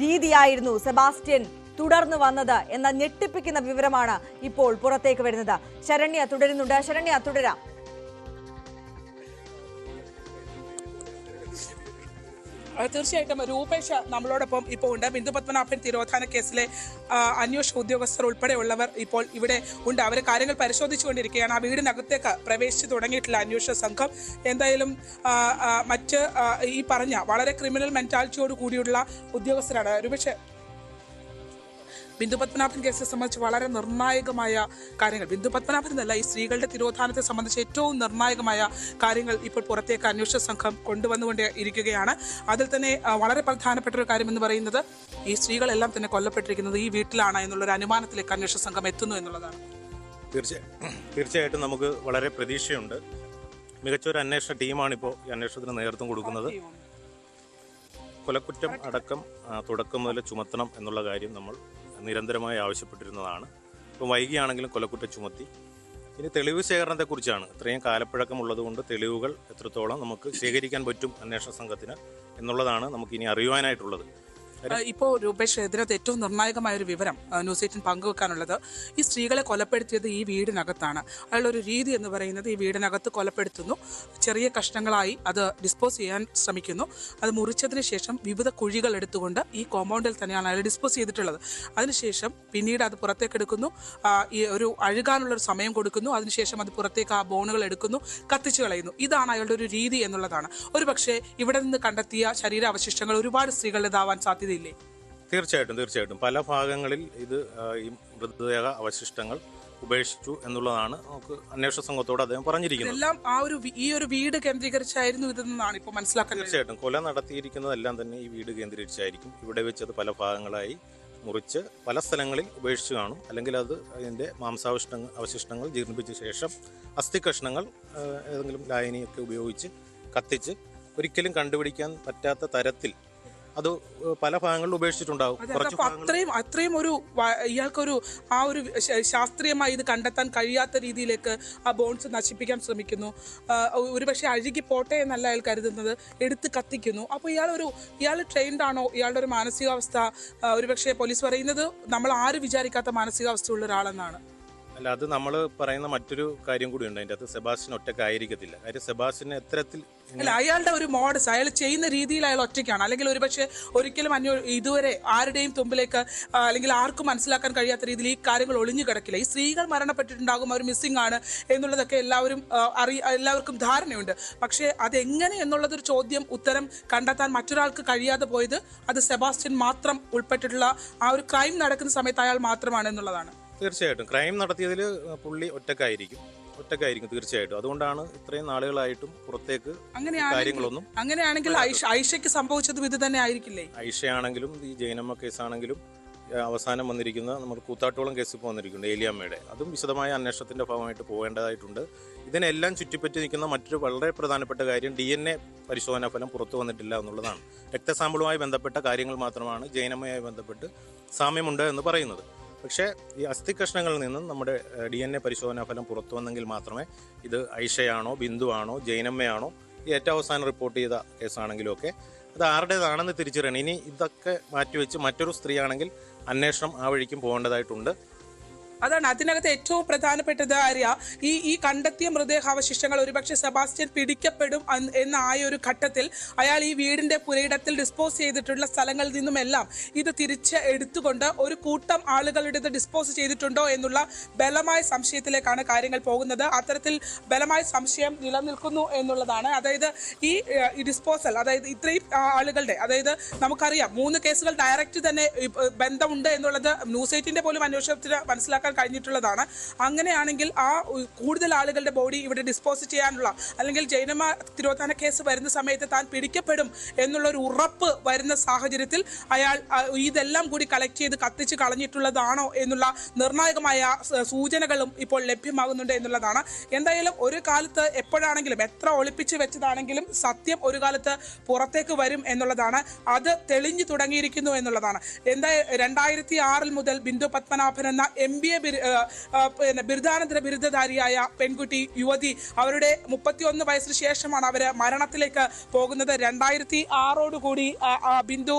[SPEAKER 1] രീതിയായിരുന്നു സെബാസ്റ്റ്യൻ തുടർന്ന് വന്നത് എന്ന ഞെട്ടിപ്പിക്കുന്ന വിവരമാണ് ഇപ്പോൾ പുറത്തേക്ക് വരുന്നത്. ശരണ്യ തുടരുന്നുണ്ട്. ശരണ്യ, തുടരാം.
[SPEAKER 11] തീർച്ചയായിട്ടും രൂപേഷ് നമ്മളോടൊപ്പം ഇപ്പോൾ ഉണ്ട്. ബിന്ദു പത്മനാഭൻ തിരോധാന കേസിലെ അന്വേഷണ ഉദ്യോഗസ്ഥർ ഉൾപ്പെടെയുള്ളവർ ഇപ്പോൾ ഇവിടെ ഉണ്ട്. അവർ കാര്യങ്ങൾ പരിശോധിച്ചുകൊണ്ടിരിക്കുകയാണ്. ആ വീടിനകത്തേക്ക് പ്രവേശിച്ചു തുടങ്ങിയിട്ടില്ല അന്വേഷണ സംഘം. എന്തായാലും മറ്റ് ഈ പറഞ്ഞ വളരെ ക്രിമിനൽ മെന്റാലിറ്റിയോട് കൂടിയുള്ള ഉദ്യോഗസ്ഥരാണ്. രൂപേഷ്, ബിന്ദു പത്മനാഭൻ കേസിനെ സംബന്ധിച്ച് വളരെ നിർണായകമായ കാര്യങ്ങൾ, ബിന്ദു പത്മനാഭൻ എന്നല്ല, ഈ സ്ത്രീകളുടെ തിരോധാനത്തെ സംബന്ധിച്ച് ഏറ്റവും നിർണായകമായ കാര്യങ്ങൾ ഇപ്പോൾ പുറത്തേക്ക് അന്വേഷണ സംഘം കൊണ്ടുവന്നുകൊണ്ട് ഇരിക്കുകയാണ്. അതിൽ തന്നെ വളരെ പ്രധാനപ്പെട്ട ഒരു കാര്യം എന്ന് പറയുന്നത് ഈ സ്ത്രീകളെല്ലാം തന്നെ കൊല്ലപ്പെട്ടിരിക്കുന്നത് ഈ വീട്ടിലാണ് എന്നുള്ളൊരു അനുമാനത്തിലേക്ക് അന്വേഷണ സംഘം എത്തുന്നു എന്നുള്ളതാണ്.
[SPEAKER 17] തീർച്ചയായിട്ടും നമുക്ക് വളരെ പ്രതീക്ഷയുണ്ട്. മികച്ചൊരു അന്വേഷണ ടീമാണിപ്പോൾ ഈ അന്വേഷണത്തിന് നേതൃത്വം കൊടുക്കുന്നത്. കൊലക്കുറ്റം അടക്കം തുടക്കം മുതൽ ചുമത്തണം എന്നുള്ള കാര്യം നമ്മൾ നിരന്തരമായി ആവശ്യപ്പെട്ടിരുന്നതാണ്. ഇപ്പം വൈകിയാണെങ്കിലും കൊലക്കുറ്റം ചുമത്തി. ഇനി തെളിവ് ശേഖരണത്തെക്കുറിച്ചാണ്. ഇത്രയും കാലപ്പഴക്കമുള്ളത് കൊണ്ട് തെളിവുകൾ എത്രത്തോളം നമുക്ക് ശേഖരിക്കാൻ പറ്റും അന്വേഷണ സംഘത്തിന് എന്നുള്ളതാണ് നമുക്ക് ഇനി അറിയുവാനായിട്ടുള്ളത്.
[SPEAKER 11] ഇപ്പോൾ രൂപേഷ്, ഇതിനകത്ത് ഏറ്റവും നിർണായകമായ ഒരു വിവരം ന്യൂസ് 18 പങ്കുവെക്കാനുള്ളത്, ഈ സ്ത്രീകളെ കൊലപ്പെടുത്തിയത് ഈ വീടിനകത്താണ്. അയാളുടെ ഒരു രീതി എന്ന് പറയുന്നത് ഈ വീടിനകത്ത് കൊലപ്പെടുത്തുന്നു, ചെറിയ കഷ്ണങ്ങളായി അത് ഡിസ്പോസ് ചെയ്യാൻ ശ്രമിക്കുന്നു. അത് മുറിച്ചതിന് ശേഷം വിവിധ കുഴികൾ എടുത്തുകൊണ്ട് ഈ കോമ്പൗണ്ടിൽ തന്നെയാണ് അയാൾ ഡിസ്പോസ് ചെയ്തിട്ടുള്ളത്. അതിനുശേഷം പിന്നീട് അത് പുറത്തേക്ക് എടുക്കുന്നു, ഈ ഒരു അഴുകാനുള്ളൊരു സമയം കൊടുക്കുന്നു. അതിനുശേഷം അത് പുറത്തേക്ക് ആ ബോണുകൾ എടുക്കുന്നു, കത്തിച്ചു കളയുന്നു. ഇതാണ് അയാളുടെ ഒരു രീതി എന്നുള്ളതാണ്. ഒരു പക്ഷേ ഇവിടെ നിന്ന് കണ്ടെത്തിയ ശരീരാവശിഷ്ടങ്ങൾ ഒരുപാട് സ്ത്രീകളുടേതാവാൻ സാധ്യത.
[SPEAKER 17] തീർച്ചയായിട്ടും പല ഭാഗങ്ങളിൽ ഇത് ഈ മൃതദേഹ അവശിഷ്ടങ്ങൾ ഉപേക്ഷിച്ചു എന്നുള്ളതാണ് നമുക്ക് അന്വേഷണ സംഘത്തോട് അദ്ദേഹം പറഞ്ഞിരിക്കുന്നത്.
[SPEAKER 11] എല്ലാം ഈ ഒരു വീട് കേന്ദ്രീകരിച്ചായിരുന്നു ഇതെന്നാണ് ഇപ്പോൾ മനസ്സിലാക്കാൻ.
[SPEAKER 17] തീർച്ചയായിട്ടും കൊല നടത്തിയിരിക്കുന്നതെല്ലാം തന്നെ ഈ വീട് കേന്ദ്രീകരിച്ചായിരിക്കും. ഇവിടെ വെച്ചത് പല ഭാഗങ്ങളായി മുറിച്ച് പല സ്ഥലങ്ങളിൽ ഉപേക്ഷിച്ചു കാണും. അല്ലെങ്കിൽ അത് അതിൻ്റെ അവശിഷ്ടങ്ങൾ ജീർണിപ്പിച്ച ശേഷം അസ്ഥി കഷ്ണങ്ങൾ ഏതെങ്കിലും ലായനിയൊക്കെ ഉപയോഗിച്ച് കത്തിച്ച് ഒരിക്കലും കണ്ടുപിടിക്കാൻ പറ്റാത്ത തരത്തിൽ അത് പല ഭാഗങ്ങളിൽ ഉപേക്ഷിച്ചിട്ടുണ്ടാവും.
[SPEAKER 11] അത്രയും ഒരു ഇയാൾക്കൊരു ആ ഒരു ശാസ്ത്രീയമായി ഇത് കണ്ടെത്താൻ കഴിയാത്ത രീതിയിലേക്ക് ആ ബോൺസ് നശിപ്പിക്കാൻ ശ്രമിക്കുന്നു. ഒരുപക്ഷെ അഴുകി പോട്ടെ എന്നല്ല അയാൾ കരുതുന്നത്, എടുത്ത് കത്തിക്കുന്നു. അപ്പോൾ ഇയാൾ ട്രെയിൻഡ് ആണോ? ഇയാളുടെ ഒരു മാനസികാവസ്ഥ ഒരുപക്ഷെ പോലീസ് പറയുന്നത് നമ്മൾ ആരും വിചാരിക്കാത്ത മാനസികാവസ്ഥയുള്ള ഒരാളെന്നാണ്.
[SPEAKER 17] അല്ല, അത് നമ്മൾ പറയുന്ന മറ്റൊരു കാര്യം കൂടി ഉണ്ട്. അതിൻ്റെ അകത്ത് സെബാസ്റ്റ്യൻ ഒറ്റയ്ക്ക് ആയിരിക്കത്തില്ല. കാര്യം സെബാസ്റ്റ്യന് എത്തരത്തിൽ
[SPEAKER 11] അല്ല, അയാളുടെ ഒരു മോഡസ്, അയാൾ ചെയ്യുന്ന രീതിയിൽ അയാൾ ഒറ്റയ്ക്കാണ്. അല്ലെങ്കിൽ ഒരുപക്ഷെ ഒരിക്കലും ഇതുവരെ ആരുടെയും തുമ്പിലേക്ക് അല്ലെങ്കിൽ ആർക്കും മനസ്സിലാക്കാൻ കഴിയാത്ത രീതിയിൽ ഈ കാര്യങ്ങൾ ഒളിഞ്ഞു കിടക്കില്ല. ഈ സ്ത്രീകൾ മരണപ്പെട്ടിട്ടുണ്ടാകും, അവർ മിസ്സിംഗ് ആണ് എന്നുള്ളതൊക്കെ എല്ലാവർക്കും ധാരണയുണ്ട്. പക്ഷേ അതെങ്ങനെ എന്നുള്ളതൊരു ചോദ്യം, ഉത്തരം കണ്ടെത്താൻ മറ്റൊരാൾക്ക് കഴിയാതെ പോയത് അത് സെബാസ്റ്റ്യൻ മാത്രം ഉൾപ്പെട്ടിട്ടുള്ള ആ ഒരു ക്രൈം നടക്കുന്ന സമയത്ത് അയാൾ മാത്രമാണ് എന്നുള്ളതാണ്.
[SPEAKER 17] തീർച്ചയായിട്ടും ക്രൈം നടത്തിയതിൽ പുള്ളി ഒറ്റക്കായിരിക്കും തീർച്ചയായിട്ടും. അതുകൊണ്ടാണ് ഇത്രയും നാളുകളായിട്ടും പുറത്തേക്ക് കാര്യങ്ങളൊന്നും.
[SPEAKER 11] അങ്ങനെയാണെങ്കിൽ ഐഷയ്ക്ക് സംഭവിച്ചതും ഇത് തന്നെ ആയിരിക്കില്ലേ?
[SPEAKER 17] ഐഷയാണെങ്കിലും ഈ ജൈനമ്മ കേസാണെങ്കിലും അവസാനം വന്നിരിക്കുന്ന നമ്മുടെ കൂത്താട്ടോളം കേസ് ഇപ്പോൾ വന്നിരിക്കുന്നുണ്ട്, ഏലിയാമ്മയുടെ. അതും വിശദമായ അന്വേഷണത്തിന്റെ ഭാഗമായിട്ട് പോകേണ്ടതായിട്ടുണ്ട്. ഇതിനെല്ലാം ചുറ്റിപ്പറ്റി നിൽക്കുന്ന മറ്റൊരു വളരെ പ്രധാനപ്പെട്ട കാര്യം DNA പരിശോധനാ ഫലം പുറത്തു വന്നിട്ടില്ല എന്നുള്ളതാണ്. രക്തസാമ്പിളുമായി ബന്ധപ്പെട്ട കാര്യങ്ങൾ മാത്രമാണ് ജൈനമ്മയുമായി ബന്ധപ്പെട്ട് സാമ്യമുണ്ട് എന്ന് പറയുന്നത്. പക്ഷേ ഈ അസ്ഥി കഷ്ണങ്ങളിൽ നിന്നും നമ്മുടെ DNA പരിശോധനാ ഫലം പുറത്തു വന്നെങ്കിൽ മാത്രമേ ഇത് ഐഷയാണോ, ബിന്ദുവാണോ, ജൈനമ്മയാണോ, ഈ ഏറ്റവും അവസാനം റിപ്പോർട്ട് ചെയ്ത കേസാണെങ്കിലും ഒക്കെ അത് ആരുടേതാണെന്ന് തിരിച്ചറിയണം. ഇനി ഇതൊക്കെ മാറ്റിവെച്ച് മറ്റൊരു സ്ത്രീയാണെങ്കിൽ അന്വേഷണം ആ വഴിക്കും പോകേണ്ടതായിട്ടുണ്ട്.
[SPEAKER 11] അതാണ് അതിനകത്ത് ഏറ്റവും പ്രധാനപ്പെട്ടത്. ഈ കണ്ടെത്തിയ മൃതദേഹാവശിഷ്ടങ്ങൾ ഒരുപക്ഷെ സെബാസ്റ്റ്യൻ പിടിക്കപ്പെടും എന്നായ ഒരു ഘട്ടത്തിൽ അയാൾ ഈ വീടിന്റെ പുരയിടത്തിൽ ഡിസ്പോസ് ചെയ്തിട്ടുള്ള സ്ഥലങ്ങളിൽ നിന്നുമെല്ലാം ഇത് തിരിച്ച് എടുത്തുകൊണ്ട് ഒരു കൂട്ടം ആളുകളുടേത് ഡിസ്പോസ് ചെയ്തിട്ടുണ്ടോ എന്നുള്ള ബലമായ സംശയത്തിലേക്കാണ് കാര്യങ്ങൾ പോകുന്നത്. അത്തരത്തിൽ ബലമായ സംശയം നിലനിൽക്കുന്നു എന്നുള്ളതാണ്. അതായത് ഈ ഡിസ്പോസൽ, അതായത് ഇത്രയും ആളുകളുടെ, അതായത് നമുക്കറിയാം 3 കേസുകൾ ഡയറക്റ്റ് തന്നെ ബന്ധമുണ്ട് എന്നുള്ളത് ന്യൂസ് 18 പോലും അന്വേഷണത്തിന് മനസ്സിലാക്കാൻ കഴിഞ്ഞിട്ടുള്ളതാണ്. അങ്ങനെയാണെങ്കിൽ ആ കൂടുതൽ ആളുകളുടെ ബോഡി ഇവിടെ ഡിസ്പോസ് ചെയ്യാനുള്ള, അല്ലെങ്കിൽ ജൈനമ്മ തിരോധാന കേസ് വരുന്ന സമയത്ത് താൻ പിടിക്കപ്പെടും എന്നുള്ളൊരു ഉറപ്പ് വരുന്ന സാഹചര്യത്തിൽ അയാൾ ഇതെല്ലാം കൂടി കളക്ട് ചെയ്ത് കത്തിച്ച് കളഞ്ഞിട്ടുള്ളതാണോ എന്നുള്ള നിർണായകമായ സൂചനകളും ഇപ്പോൾ ലഭ്യമാകുന്നുണ്ട് എന്നുള്ളതാണ്. എന്തായാലും ഒരു കാലത്ത് എപ്പോഴാണെങ്കിലും, എത്ര ഒളിപ്പിച്ച് വെച്ചതാണെങ്കിലും സത്യം ഒരു കാലത്ത് പുറത്തേക്ക് വരും എന്നുള്ളതാണ്. അത് തെളിഞ്ഞു തുടങ്ങിയിരിക്കുന്നു എന്നുള്ളതാണ്. 2006 മുതൽ ബിന്ദു പത്മനാഭൻ എന്ന MBA ബിരുദാനന്തര ബിരുദധാരിയായ പെൺകുട്ടി, യുവതി, അവരുടെ 31 വയസ്സിന് ശേഷമാണ് അവര് മരണത്തിലേക്ക് പോകുന്നത്. 2006 കൂടി ബിന്ദു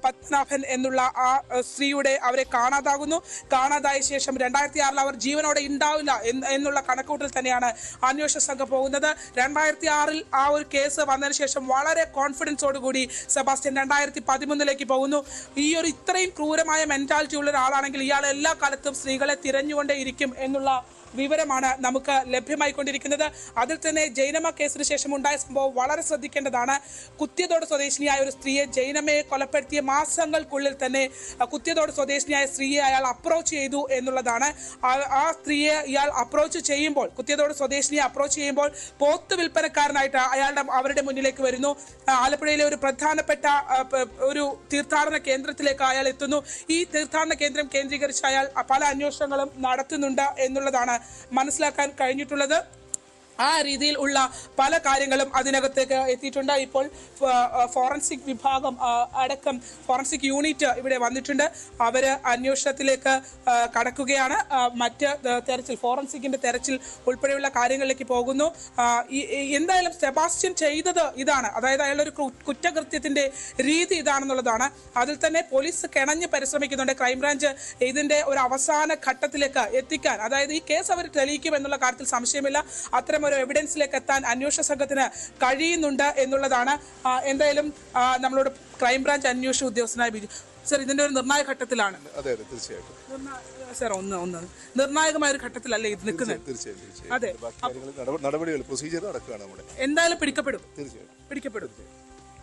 [SPEAKER 11] പത്മനാഭൻ എന്നുള്ള ആ സ്ത്രീയുടെ അവരെ കാണാതായ ശേഷം 2006 അവർ ജീവനോടെ ഉണ്ടാവില്ല എന്നുള്ള കണക്കൂട്ടൽ തന്നെയാണ് അന്വേഷണ സംഘം പോകുന്നത്. 2006 ആ ഒരു കേസ് വന്നതിന് ശേഷം വളരെ കോൺഫിഡൻസോടുകൂടി സെബാസ്റ്റ്യൻ 2013 പോകുന്നു. ഈ ഒരു ഇത്രയും ക്രൂരമായ മെന്റാലിറ്റി ഉള്ള ഒരാളാണെങ്കിൽ ഇയാൾ എല്ലാ കാലത്തും സ്ത്രീകളെ തിരഞ്ഞുകൊണ്ടേയിരിക്കും എന്നുള്ള വിവരമാണ് നമുക്ക് ലഭ്യമായിക്കൊണ്ടിരിക്കുന്നത്. അതിൽ തന്നെ ജൈനമ്മ കേസിന് ശേഷം ഉണ്ടായ സംഭവം വളരെ ശ്രദ്ധിക്കേണ്ടതാണ്. കുത്തിയതോട് സ്വദേശിനിയായ ഒരു സ്ത്രീയെ, ജൈനമ്മയെ കൊലപ്പെടുത്തിയ മാസങ്ങൾക്കുള്ളിൽ തന്നെ കുത്തിയതോട് സ്വദേശിനിയായ സ്ത്രീയെ അയാൾ അപ്രോച്ച് ചെയ്തു എന്നുള്ളതാണ്. ആ സ്ത്രീയെ ഇയാൾ അപ്രോച്ച് ചെയ്യുമ്പോൾ, കുത്തിയതോട് സ്വദേശിനിയെ അപ്രോച്ച് ചെയ്യുമ്പോൾ പോത്ത് വിൽപ്പനക്കാരനായിട്ട് അവരുടെ മുന്നിലേക്ക് വരുന്നു. ആലപ്പുഴയിലെ ഒരു പ്രധാനപ്പെട്ട ഒരു തീർത്ഥാടന കേന്ദ്രത്തിലേക്ക് അയാൾ എത്തുന്നു. ഈ തീർത്ഥാടന കേന്ദ്രം കേന്ദ്രീകരിച്ച് അയാൾ പല അന്വേഷണങ്ങളും നടത്തുന്നുണ്ട് എന്നുള്ളതാണ് മനസ്സിലാക്കാൻ കഴിഞ്ഞിട്ടുള്ളത്. ആ രീതിയിൽ ഉള്ള പല കാര്യങ്ങളും അതിനകത്തേക്ക് എത്തിയിട്ടുണ്ട്. ഇപ്പോൾ ഫോറൻസിക് വിഭാഗം അടക്കം ഫോറൻസിക് യൂണിറ്റ് ഇവിടെ വന്നിട്ടുണ്ട്. അവര് അന്വേഷണത്തിലേക്ക് കടക്കുകയാണ്. മറ്റ് തെരച്ചിൽ, ഫോറൻസിക്കിന്റെ തെരച്ചിൽ ഉൾപ്പെടെയുള്ള കാര്യങ്ങളിലേക്ക് പോകുന്നു. എന്തായാലും സെബാസ്റ്റ്യൻ ചെയ്തത് ഇതാണ്, അതായത് അയാളൊരു കുറ്റകൃത്യത്തിന്റെ രീതി ഇതാണെന്നുള്ളതാണ്. അതിൽ തന്നെ പോലീസ് കിണഞ്ഞ് പരിശ്രമിക്കുന്നുണ്ട്. ക്രൈംബ്രാഞ്ച് ഇതിന്റെ ഒരു അവസാന ഘട്ടത്തിലേക്ക് എത്തിക്കാൻ, അതായത് ഈ കേസ് അവർ തെളിയിക്കും എന്നുള്ള കാര്യത്തിൽ സംശയമില്ല. അത്തരം ഒരു എവിഡൻസിലേക്ക് എത്താൻ അന്വേഷണ സംഘത്തിന് കഴിയുന്നുണ്ട് എന്നുള്ളതാണ്. എന്തായാലും നമ്മളോട് ക്രൈംബ്രാഞ്ച് അന്വേഷണ ഉദ്യോഗസ്ഥനായ ബിജു സർ ഇതിന്റെ ഒരു നിർണായക ഘട്ടത്തിലാണ്.
[SPEAKER 18] അതെ അതെ തീർച്ചയായിട്ടും
[SPEAKER 11] സർ ഒന്ന് നിർണായകമായ ഒരു ഘട്ടത്തിലല്ലേ ഇത് നിൽക്കുന്നത്?
[SPEAKER 18] തീർച്ചയായും
[SPEAKER 11] അതെ,
[SPEAKER 18] നടപടികൾ പ്രൊസീജിയർ നടക്കുകയാണ് നമ്മുടെ.
[SPEAKER 11] എന്തായാലും പിടിക്കപ്പെടും, പിടിക്കപ്പെടും.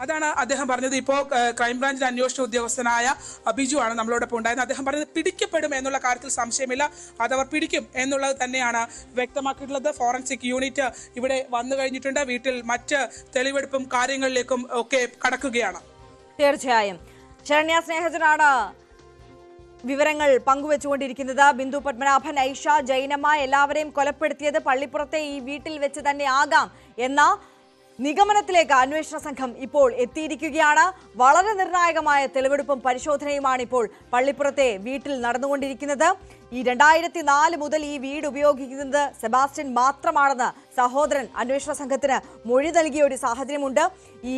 [SPEAKER 11] അതാണ് അദ്ദേഹം പറഞ്ഞത്. ഇപ്പോൾ ക്രൈംബ്രാഞ്ചിന്റെ അന്വേഷണ ഉദ്യോഗസ്ഥനായ ബിജു ആണ് നമ്മളോടൊപ്പം ഉണ്ടായത്. അദ്ദേഹം പറഞ്ഞത് പിടിക്കപ്പെടും എന്നുള്ള കാര്യത്തിൽ സംശയമില്ല, അതവർ പിടിക്കും എന്നുള്ളത് തന്നെയാണ് വ്യക്തമാക്കിയിട്ടുള്ളത്. ഫോറൻസിക് യൂണിറ്റ് ഇവിടെ വന്നു കഴിഞ്ഞിട്ടുണ്ട്. വീട്ടിൽ മറ്റ് തെളിവെടുപ്പും കാര്യങ്ങളിലേക്കും ഒക്കെ കടക്കുകയാണ്.
[SPEAKER 1] തീർച്ചയായും ശരണ്യ സ്നേഹജനാണ് വിവരങ്ങൾ പങ്കുവെച്ചുകൊണ്ടിരിക്കുന്നത്. ബിന്ദു പത്മനാഭൻ, ഐഷ, ജൈനമ്മ എല്ലാവരെയും കൊലപ്പെടുത്തിയത് പള്ളിപ്പുറത്തെ ഈ വീട്ടിൽ വെച്ച് തന്നെ ആകാം എന്ന നിഗമനത്തിലേക്ക് അന്വേഷണ സംഘം ഇപ്പോൾ എത്തിയിരിക്കുകയാണ്. വളരെ നിർണായകമായ തെളിവെടുപ്പും പരിശോധനയുമാണ് ഇപ്പോൾ പള്ളിപ്പുറത്തെ വീട്ടിൽ നടന്നുകൊണ്ടിരിക്കുന്നത്. ഈ 2004 മുതൽ ഈ വീട് ഉപയോഗിക്കുന്നത് സെബാസ്റ്റ്യൻ മാത്രമാണെന്ന് സഹോദരൻ അന്വേഷണ സംഘത്തിന് മൊഴി നൽകിയ ഒരു സാഹചര്യമുണ്ട്. ഈ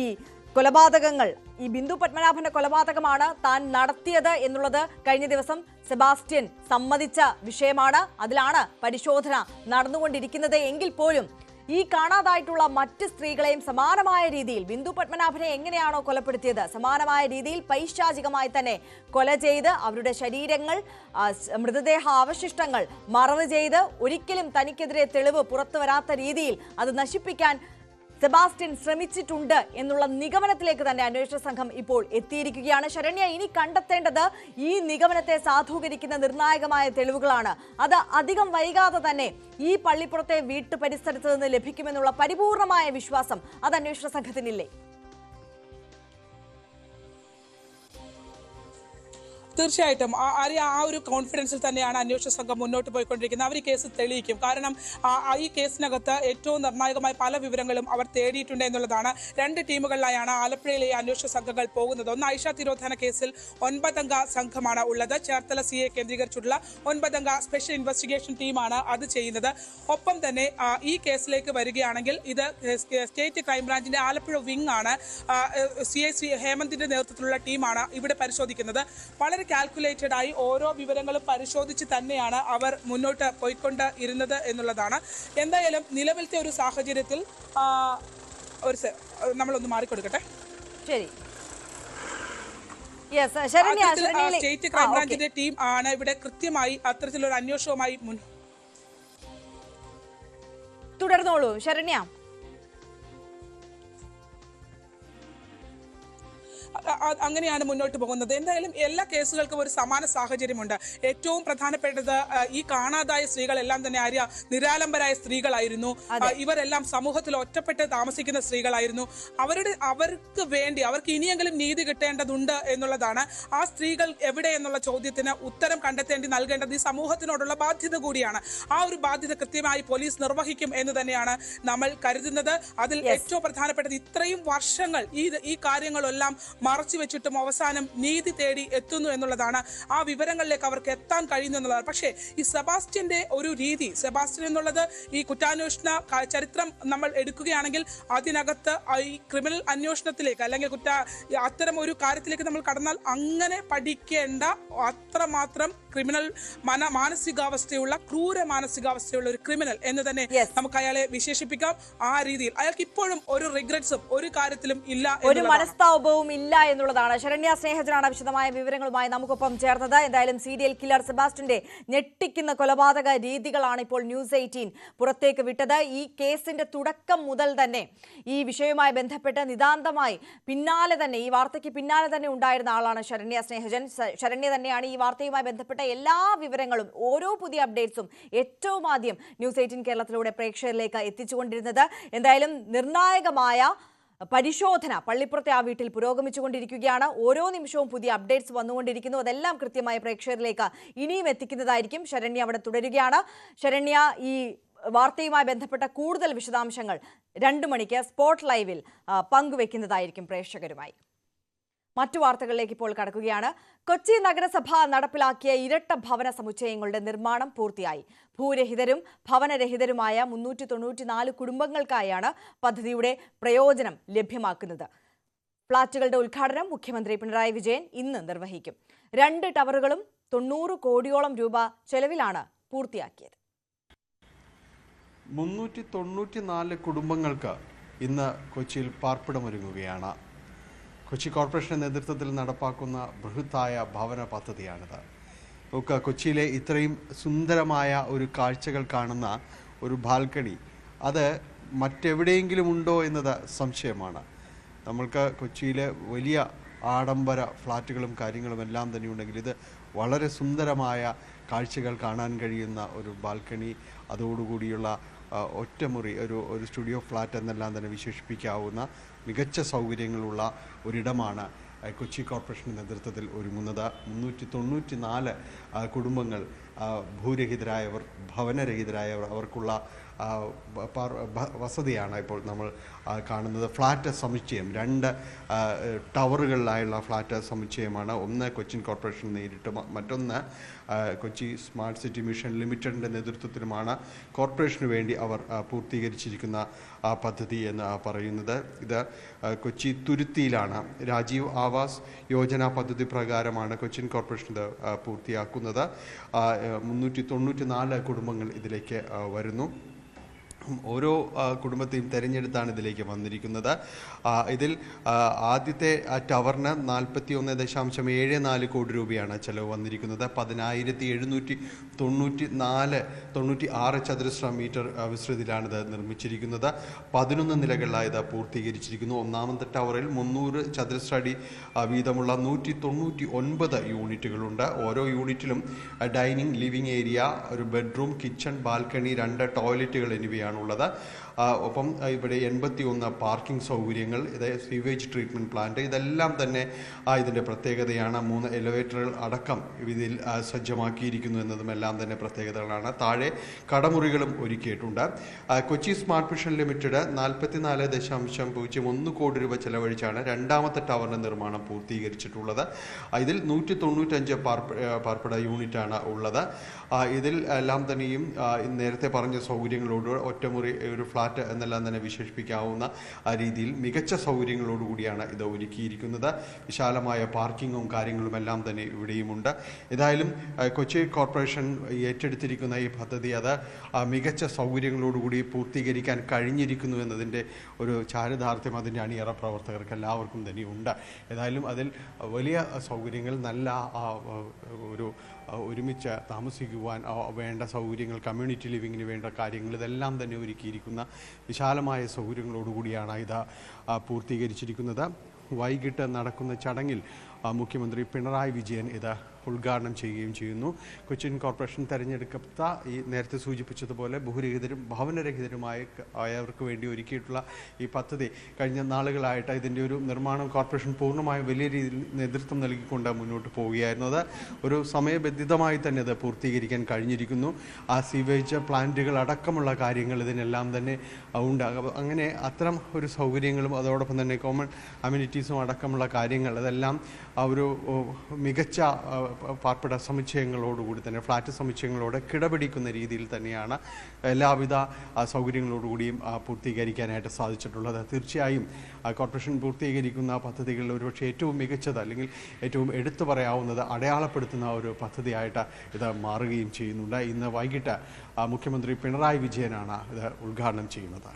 [SPEAKER 1] കൊലപാതകങ്ങൾ, ഈ ബിന്ദു പത്മനാഭന്റെ കൊലപാതകമാണ് താൻ നടത്തിയത് എന്നുള്ളത് കഴിഞ്ഞ ദിവസം സെബാസ്റ്റ്യൻ സമ്മതിച്ച വിഷയമാണ്. അതിലാണ് പരിശോധന നടന്നുകൊണ്ടിരിക്കുന്നത്. എങ്കിൽ പോലും ഈ കാണാതായിട്ടുള്ള മറ്റ് സ്ത്രീകളെയും സമാനമായ രീതിയിൽ ബിന്ദു പത്മനാഭനെ എങ്ങനെയാണോ കൊലപ്പെടുത്തിയത് സമാനമായ രീതിയിൽ പൈശാചികമായി തന്നെ കൊല ചെയ്ത് അവരുടെ ശരീരങ്ങൾ, മൃതദേഹ അവശിഷ്ടങ്ങൾ മറവ് ചെയ്ത് ഒരിക്കലും തനിക്കെതിരെ തെളിവ് പുറത്തു വരാത്ത രീതിയിൽ അത് നശിപ്പിക്കാൻ സെബാസ്റ്റ്യൻ ശ്രമിച്ചിട്ടുണ്ട് എന്നുള്ള നിഗമനത്തിലേക്ക് തന്നെ അന്വേഷണ സംഘം ഇപ്പോൾ എത്തിയിരിക്കുകയാണ്. ശരണ്യ, ഇനി കണ്ടെത്തേണ്ടത് ഈ നിഗമനത്തെ സാധൂകരിക്കുന്ന നിർണായകമായ തെളിവുകളാണ്. അത് അധികം വൈകാതെ തന്നെ ഈ പള്ളിപ്പുറത്തെ വീട്ടു പരിസരത്ത് നിന്ന് ലഭിക്കുമെന്നുള്ള പരിപൂർണമായ വിശ്വാസം അത് അന്വേഷണ സംഘത്തിനില്ലേ?
[SPEAKER 11] തീർച്ചയായിട്ടും ആ ഒരു കോൺഫിഡൻസിൽ തന്നെയാണ് അന്വേഷണ സംഘം മുന്നോട്ട് പോയിക്കൊണ്ടിരിക്കുന്നത്. അവർ ഈ കേസ് തെളിയിക്കും. കാരണം ഈ കേസിനകത്ത് ഏറ്റവും നിർണായകമായ പല വിവരങ്ങളും അവർ തേടിയിട്ടുണ്ട് എന്നുള്ളതാണ്. 2 ടീമുകളിലായാണ് ആലപ്പുഴയിലെ അന്വേഷണ സംഘങ്ങൾ പോകുന്നത്. ഒന്ന് ഐഷ തിരോധാന കേസിൽ 9 അംഗ സംഘമാണ് ഉള്ളത്. ചേർത്തല CA കേന്ദ്രീകരിച്ചിട്ടുള്ള 9 അംഗ സ്പെഷ്യൽ ഇൻവെസ്റ്റിഗേഷൻ ടീമാണ് അത് ചെയ്യുന്നത്. ഒപ്പം തന്നെ ഈ കേസിലേക്ക് വരികയാണെങ്കിൽ ഇത് സ്റ്റേറ്റ് ക്രൈംബ്രാഞ്ചിന്റെ ആലപ്പുഴ വിങ് ആണ്. CIC ഹേമന്തിന്റെ നേതൃത്വത്തിലുള്ള ടീമാണ് ഇവിടെ പരിശോധിക്കുന്നത്. വളരെ കാൽക്കുലേറ്റഡ് ആയി ഓരോ വിവരങ്ങളും പരിശോധിച്ച് തന്നെയാണ് അവർ മുന്നോട്ട് പോയിക്കൊണ്ട് ഇരുന്നത് എന്നുള്ളതാണ്. എന്തായാലും നിലവിലത്തെ ഒരു സാഹചര്യത്തിൽ നമ്മളൊന്ന് മാറിക്കൊടുക്കട്ടെ.
[SPEAKER 1] ശരി,
[SPEAKER 11] സ്റ്റേറ്റ് ക്രൈംബ്രാഞ്ചിന്റെ ടീം ആണ് ഇവിടെ കൃത്യമായി അത്തരത്തിലൊരു അന്വേഷണവുമായി
[SPEAKER 1] തുടർന്നോളൂ ശരണ്യ.
[SPEAKER 11] അങ്ങനെയാണ് മുന്നോട്ട് പോകുന്നത്. എന്തായാലും എല്ലാ കേസുകൾക്കും ഒരു സമാന സാഹചര്യമുണ്ട്. ഏറ്റവും പ്രധാനപ്പെട്ടത് ഈ കാണാതായ സ്ത്രീകളെല്ലാം തന്നെ നിരാലംബരായ സ്ത്രീകളായിരുന്നു. ഇവരെല്ലാം സമൂഹത്തിൽ ഒറ്റപ്പെട്ട് താമസിക്കുന്ന സ്ത്രീകളായിരുന്നു. അവർക്ക് വേണ്ടി അവർക്ക് ഇനിയെങ്കിലും നീതി കിട്ടേണ്ടതുണ്ട് എന്നുള്ളതാണ്. ആ സ്ത്രീകൾ എവിടെ എന്നുള്ള ചോദ്യത്തിന് ഉത്തരം കണ്ടെത്തേണ്ടി നൽകേണ്ടത് ഈ സമൂഹത്തിനോടുള്ള ബാധ്യത കൂടിയാണ്. ആ ഒരു ബാധ്യത കൃത്യമായി പോലീസ് നിർവഹിക്കും എന്ന് തന്നെയാണ് നമ്മൾ കരുതുന്നത്. അതിൽ ഏറ്റവും പ്രധാനപ്പെട്ടത് ഇത്രയും വർഷങ്ങൾ ഈ കാര്യങ്ങളെല്ലാം മറച്ചു വെച്ചിട്ടും അവസാനം നീതി തേടി എത്തുന്നു എന്നുള്ളതാണ്. ആ വിവരങ്ങളിലേക്ക് അവർക്ക് എത്താൻ കഴിയുന്നു എന്നുള്ളതാണ്. പക്ഷേ ഈ സെബാസ്റ്റ്യന്റെ ഒരു രീതി, സെബാസ്റ്റ്യൻ എന്നുള്ളത് ഈ കുറ്റാന്വേഷണ ചരിത്രം നമ്മൾ എടുക്കുകയാണെങ്കിൽ അതിനകത്ത് ഈ ക്രിമിനൽ അന്വേഷണത്തിലേക്ക് അല്ലെങ്കിൽ അത്തരം ഒരു കാര്യത്തിലേക്ക് നമ്മൾ കടന്നാൽ അങ്ങനെ പഠിക്കേണ്ട അത്രമാത്രം ക്രിമിനൽ മാനസികാവസ്ഥയുള്ള ക്രൂര മാനസികാവസ്ഥയുള്ള ഒരു ക്രിമിനൽ എന്ന് തന്നെ നമുക്ക് അയാളെ വിശേഷിപ്പിക്കാം. ആ രീതിയിൽ അയാൾക്ക് ഇപ്പോഴും ഒരു റിഗ്രറ്റ്സും ഒരു കാര്യത്തിലും ഇല്ല,
[SPEAKER 1] ഒരു മനസ്താപവും ഇല്ല എന്നുള്ളതാണ്. ശരണ്യ സ്നേഹജനാണ് വിശദമായ വിവരങ്ങളുമായി നമുക്കൊപ്പം ചേർന്നത്. എന്തായാലും സീരിയൽ കില്ലർ സെബാസ്റ്റ്യന്റെ ഞെട്ടിക്കുന്ന കൊലപാതക രീതികളാണ് ഇപ്പോൾ ന്യൂസ് 18 പുറത്തേക്ക് വിട്ടത്. ഈ കേസിന്റെ തുടക്കം മുതൽ തന്നെ ഈ വിഷയവുമായി ബന്ധപ്പെട്ട് നിതാന്തമായി ഈ വാർത്തയ്ക്ക് പിന്നാലെ തന്നെ ഉണ്ടായിരുന്ന ആളാണ് ശരണ്യ സ്നേഹജൻ. ശരണ്യ തന്നെയാണ് ഈ വാർത്തയുമായി ബന്ധപ്പെട്ട എല്ലാ വിവരങ്ങളും, ഓരോ പുതിയ അപ്ഡേറ്റ്സും ഏറ്റവും ആദ്യം ന്യൂസ് 18 കേരളത്തിലൂടെ പ്രേക്ഷകരിലേക്ക് എത്തിച്ചുകൊണ്ടിരുന്നത്. എന്തായാലും നിർണായകമായ പരിശോധന പള്ളിപ്പുറത്തെ ആ വീട്ടിൽ പുരോഗമിച്ചുകൊണ്ടിരിക്കുകയാണ്. ഓരോ നിമിഷവും പുതിയ അപ്ഡേറ്റ്സ് വന്നുകൊണ്ടിരിക്കുന്നു. അതെല്ലാം കൃത്യമായി പ്രേക്ഷകരിലേക്ക് ഇനിയും എത്തിക്കുന്നതായിരിക്കും. ശരണ്യ അവിടെ തുടരുകയാണ്. ശരണ്യ, ഈ വാർത്തയുമായി ബന്ധപ്പെട്ട കൂടുതൽ വിശദാംശങ്ങൾ 2 മണിക്ക് സ്പോട്ട് ലൈവിൽ പങ്കുവെക്കുന്നതായിരിക്കും പ്രേക്ഷകരുമായി. മറ്റു വാർത്തകളിലേക്ക് ഇപ്പോൾ കടക്കുകയാണ്. കൊച്ചി നഗരസഭ നടപ്പിലാക്കിയ ഇരട്ട ഭവന സമുച്ചയങ്ങളുടെ നിർമ്മാണം പൂർത്തിയായി. ഭൂരഹിതരും ഭവനരഹിതരുമായ 394 കുടുംബങ്ങൾക്കായാണ് പദ്ധതിയുടെ പ്രയോജനം ലഭ്യമാക്കുന്നത്. ഫ്ളാറ്റുകളുടെ ഉദ്ഘാടനം മുഖ്യമന്ത്രി പിണറായി വിജയൻ ഇന്ന് നിർവഹിക്കും. 2 ടവറുകളും 90 കോടിയോളം രൂപ ചെലവിലാണ് പൂർത്തിയാക്കിയത്.
[SPEAKER 19] 394 കുടുംബങ്ങൾക്ക് ഇന്ന് കൊച്ചിയിൽ പാർപ്പിടമൊരുങ്ങുകയാണ്. കൊച്ചി കോർപ്പറേഷന്റെ നേതൃത്വത്തിൽ നടപ്പാക്കുന്ന ബൃഹത്തായ ഭവന പദ്ധതിയാണിത്. നമുക്ക് കൊച്ചിയിലെ ഇത്രയും സുന്ദരമായ ഒരു കാഴ്ചകൾ കാണുന്ന ഒരു ബാൽക്കണി അത് മറ്റെവിടെയെങ്കിലും ഉണ്ടോ എന്നത് സംശയമാണ്. നമ്മൾക്ക് കൊച്ചിയിലെ വലിയ ആഡംബര ഫ്ലാറ്റുകളും കാര്യങ്ങളും എല്ലാം തന്നെ ഉണ്ടെങ്കിൽ ഇത് വളരെ സുന്ദരമായ കാഴ്ചകൾ കാണാൻ കഴിയുന്ന ഒരു ബാൽക്കണി, അതോടുകൂടിയുള്ള ഒറ്റമുറി ഒരു സ്റ്റുഡിയോ ഫ്ലാറ്റ് എന്നെല്ലാം തന്നെ വിശേഷിപ്പിക്കാവുന്ന മികച്ച സൗകര്യങ്ങളുള്ള ഒരിടമാണ് കൊച്ചി കോർപ്പറേഷൻ്റെ നേതൃത്വത്തിൽ ഒരുങ്ങുന്നത്. 394 കുടുംബങ്ങൾ, ഭൂരഹിതരായവർ, ഭവനരഹിതരായവർ, അവർക്കുള്ള വസതിയാണ് ഇപ്പോൾ നമ്മൾ കാണുന്നത്. ഫ്ലാറ്റ് സമുച്ചയം 2 ടവറുകളിലായുള്ള ഫ്ലാറ്റ് സമുച്ചയമാണ്. ഒന്ന് കൊച്ചിൻ കോർപ്പറേഷൻ നേരിട്ട്, മറ്റൊന്ന് കൊച്ചി സ്മാർട്ട് സിറ്റി മിഷൻ ലിമിറ്റഡിൻ്റെ നേതൃത്വത്തിലുമാണ് കോർപ്പറേഷന് വേണ്ടി അവർ പൂർത്തീകരിച്ചിരിക്കുന്ന പദ്ധതി എന്ന് പറയുന്നത്. ഇത് കൊച്ചി തുരുത്തിയിലാണ്. രാജീവ് ആവാസ് യോജന പദ്ധതി പ്രകാരമാണ് കൊച്ചിൻ കോർപ്പറേഷൻ ഇത് പൂർത്തിയാക്കുന്നത്. 394 കുടുംബങ്ങൾ ഇതിലേക്ക് വരുന്നു. ഓരോ കുടുംബത്തെയും തിരഞ്ഞെടുത്താണ് ഇതിലേക്ക് വന്നിരിക്കുന്നത്. ഇതിൽ ആദ്യത്തെ ടവറിന് 41.74 കോടി രൂപയാണ് ചെലവ് വന്നിരിക്കുന്നത്. 10,796 ചതുരശ്ര മീറ്റർ വിസ്തൃതിയിലാണിത് നിർമ്മിച്ചിരിക്കുന്നത്. 11 നിലകളിലായി ഇത് പൂർത്തീകരിച്ചിരിക്കുന്നു. ഒന്നാമത്തെ ടവറിൽ 300 ചതുരശ്ര അടി വീതമുള്ള 199 യൂണിറ്റുകളുണ്ട്. ഓരോ യൂണിറ്റിലും ഡൈനിങ്, ലിവിംഗ് ഏരിയ, ഒരു ബെഡ്റൂം, കിച്ചൺ, ബാൽക്കണി, 2 ടോയ്ലറ്റുകൾ എന്നിവയാണ് ഉള്ളത്. ഒപ്പം ഇവിടെ 81 പാർക്കിംഗ് സൗകര്യങ്ങൾ, ഇത് സ്വീവേജ് ട്രീറ്റ്മെൻറ്റ് പ്ലാന്റ്, ഇതെല്ലാം തന്നെ ഇതിൻ്റെ പ്രത്യേകതയാണ്. 3 എലിവേറ്ററുകൾ അടക്കം ഇതിൽ സജ്ജമാക്കിയിരിക്കുന്നു എന്നതുമെല്ലാം തന്നെ പ്രത്യേകതകളാണ്. താഴെ കടമുറികളും ഒരുക്കിയിട്ടുണ്ട്. കൊച്ചി സ്മാർട്ട് മിഷൻ ലിമിറ്റഡ് 44.01 കോടി രൂപ ചെലവഴിച്ചാണ് 2ാമത്തെ ടവറിൻ്റെ നിർമ്മാണം പൂർത്തീകരിച്ചിട്ടുള്ളത്. ഇതിൽ 195 പാർപ്പിട യൂണിറ്റാണ് ഉള്ളത്. ഇതിൽ എല്ലാം തന്നെയും നേരത്തെ പറഞ്ഞ സൗകര്യങ്ങളോട് ഒറ്റമുറി, ഒരു ഫ്ലാറ്റ് എന്നെല്ലാം തന്നെ വിശേഷിപ്പിക്കാവുന്ന രീതിയിൽ മികച്ച സൗകര്യങ്ങളോടുകൂടിയാണ് ഇത് ഒരുക്കിയിരിക്കുന്നത്. വിശാലമായ പാർക്കിങ്ങും കാര്യങ്ങളും എല്ലാം തന്നെ ഇവിടെയുമുണ്ട്. ഏതായാലും കൊച്ചി കോർപ്പറേഷൻ ഏറ്റെടുത്തിരിക്കുന്ന ഈ പദ്ധതി അത് മികച്ച സൗകര്യങ്ങളോടുകൂടി പൂർത്തീകരിക്കാൻ കഴിഞ്ഞിരിക്കുന്നു എന്നതിൻ്റെ ഒരു ചാരിതാർത്ഥ്യം അതിൻ്റെ അണിയറ പ്രവർത്തകർക്ക് എല്ലാവർക്കും തന്നെ ഉണ്ട്. ഏതായാലും അതിൽ വലിയ സൗകര്യങ്ങൾ, നല്ല ഒരു ഒരുമിച്ച് താമസിക്കുവാൻ വേണ്ട സൗകര്യങ്ങൾ, കമ്മ്യൂണിറ്റി ലിവിങ്ങിന് വേണ്ട കാര്യങ്ങൾ, ഇതെല്ലാം തന്നെ ഒരുക്കിയിരിക്കുന്ന വിശാലമായ സൗകര്യങ്ങളോടുകൂടിയാണ് ഇത് പൂർത്തീകരിച്ചിരിക്കുന്നത്. വൈകിട്ട് നടക്കുന്ന ചടങ്ങിൽ മുഖ്യമന്ത്രി പിണറായി വിജയൻ ഇത് ഉദ്ഘാടനം ചെയ്യുകയും ചെയ്യുന്നു. കൊച്ചിൻ കോർപ്പറേഷൻ തിരഞ്ഞെടുക്കപ്പെട്ട ഈ നേരത്തെ സൂചിപ്പിച്ചതുപോലെ ഭൂരഹിതരും ഭവനരഹിതരുമായവർക്ക് വേണ്ടി ഒരുക്കിയിട്ടുള്ള ഈ പദ്ധതി കഴിഞ്ഞ നാളുകളായിട്ട് ഇതിൻ്റെ ഒരു നിർമ്മാണം കോർപ്പറേഷൻ പൂർണ്ണമായും വലിയ രീതിയിൽ നേതൃത്വം നൽകിക്കൊണ്ട് മുന്നോട്ട് പോവുകയായിരുന്നത്. ഒരു സമയബന്ധിതമായി തന്നെ ഇത് പൂർത്തീകരിക്കാൻ കഴിഞ്ഞിരിക്കുന്നു. സീവേജ് പ്ലാന്റുകൾ അടക്കമുള്ള കാര്യങ്ങൾ ഇതിനെല്ലാം തന്നെ ഉണ്ട്. അങ്ങനെ അത്തരം ഒരു സൗകര്യങ്ങളും അതോടൊപ്പം തന്നെ കോമൺ അമ്യൂണിറ്റീസും അടക്കമുള്ള കാര്യങ്ങൾ അതെല്ലാം ഒരു മികച്ച പാർപ്പിട സമുച്ചയങ്ങളോടുകൂടി തന്നെ, ഫ്ലാറ്റ് സമുച്ചയങ്ങളോട് കിടപിടിക്കുന്ന രീതിയിൽ തന്നെയാണ് എല്ലാവിധ സൗകര്യങ്ങളോടുകൂടിയും പൂർത്തീകരിക്കാനായിട്ട് സാധിച്ചിട്ടുള്ളത്. തീർച്ചയായും കോർപ്പറേഷൻ പൂർത്തീകരിക്കുന്ന പദ്ധതികളിൽ ഒരുപക്ഷെ ഏറ്റവും മികച്ചത്, അല്ലെങ്കിൽ ഏറ്റവും എടുത്തു പറയാവുന്നത്, അടയാളപ്പെടുത്തുന്ന ഒരു പദ്ധതിയായിട്ട് ഇത് മാറുകയും ചെയ്യുന്നുണ്ട്. ഇന്ന് വൈകിട്ട് മുഖ്യമന്ത്രി പിണറായി വിജയനാണ് ഇത് ഉദ്ഘാടനം ചെയ്യുന്നത്.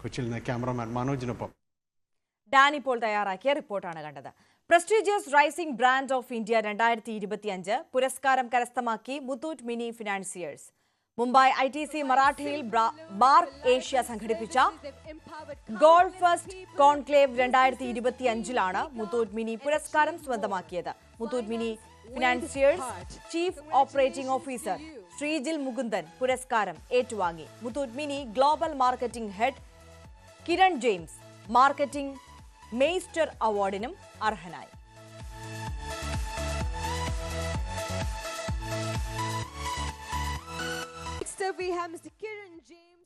[SPEAKER 19] കൊച്ചിയിൽ നിന്ന് ക്യാമറമാൻ മനോജിനൊപ്പം
[SPEAKER 1] ഡാനി പോൾ തയ്യാറാക്കിയ റിപ്പോർട്ടാണ് കണ്ടത്. Prestigious rising brand of India 2025 പുരസ്കാരം കരസ്ഥമാക്കി Muthoot mini financiers. Mumbai ITC മറാഠയിൽ ബാർ ഏഷ്യ സംഘടിപ്പിച്ച gold first conclave 2025 Muthoot mini പുരസ്കാരം സ്വന്തമാക്കിയത്. Muthoot mini financiers chief operating officer Sreejil Mukundan പുരസ്കാരം ഏറ്റുവാങ്ങി. Muthoot mini global marketing head Kiran James marketing meister അവാർഡിനും അർഹനായി.
[SPEAKER 20] we have Mr. Kiran James.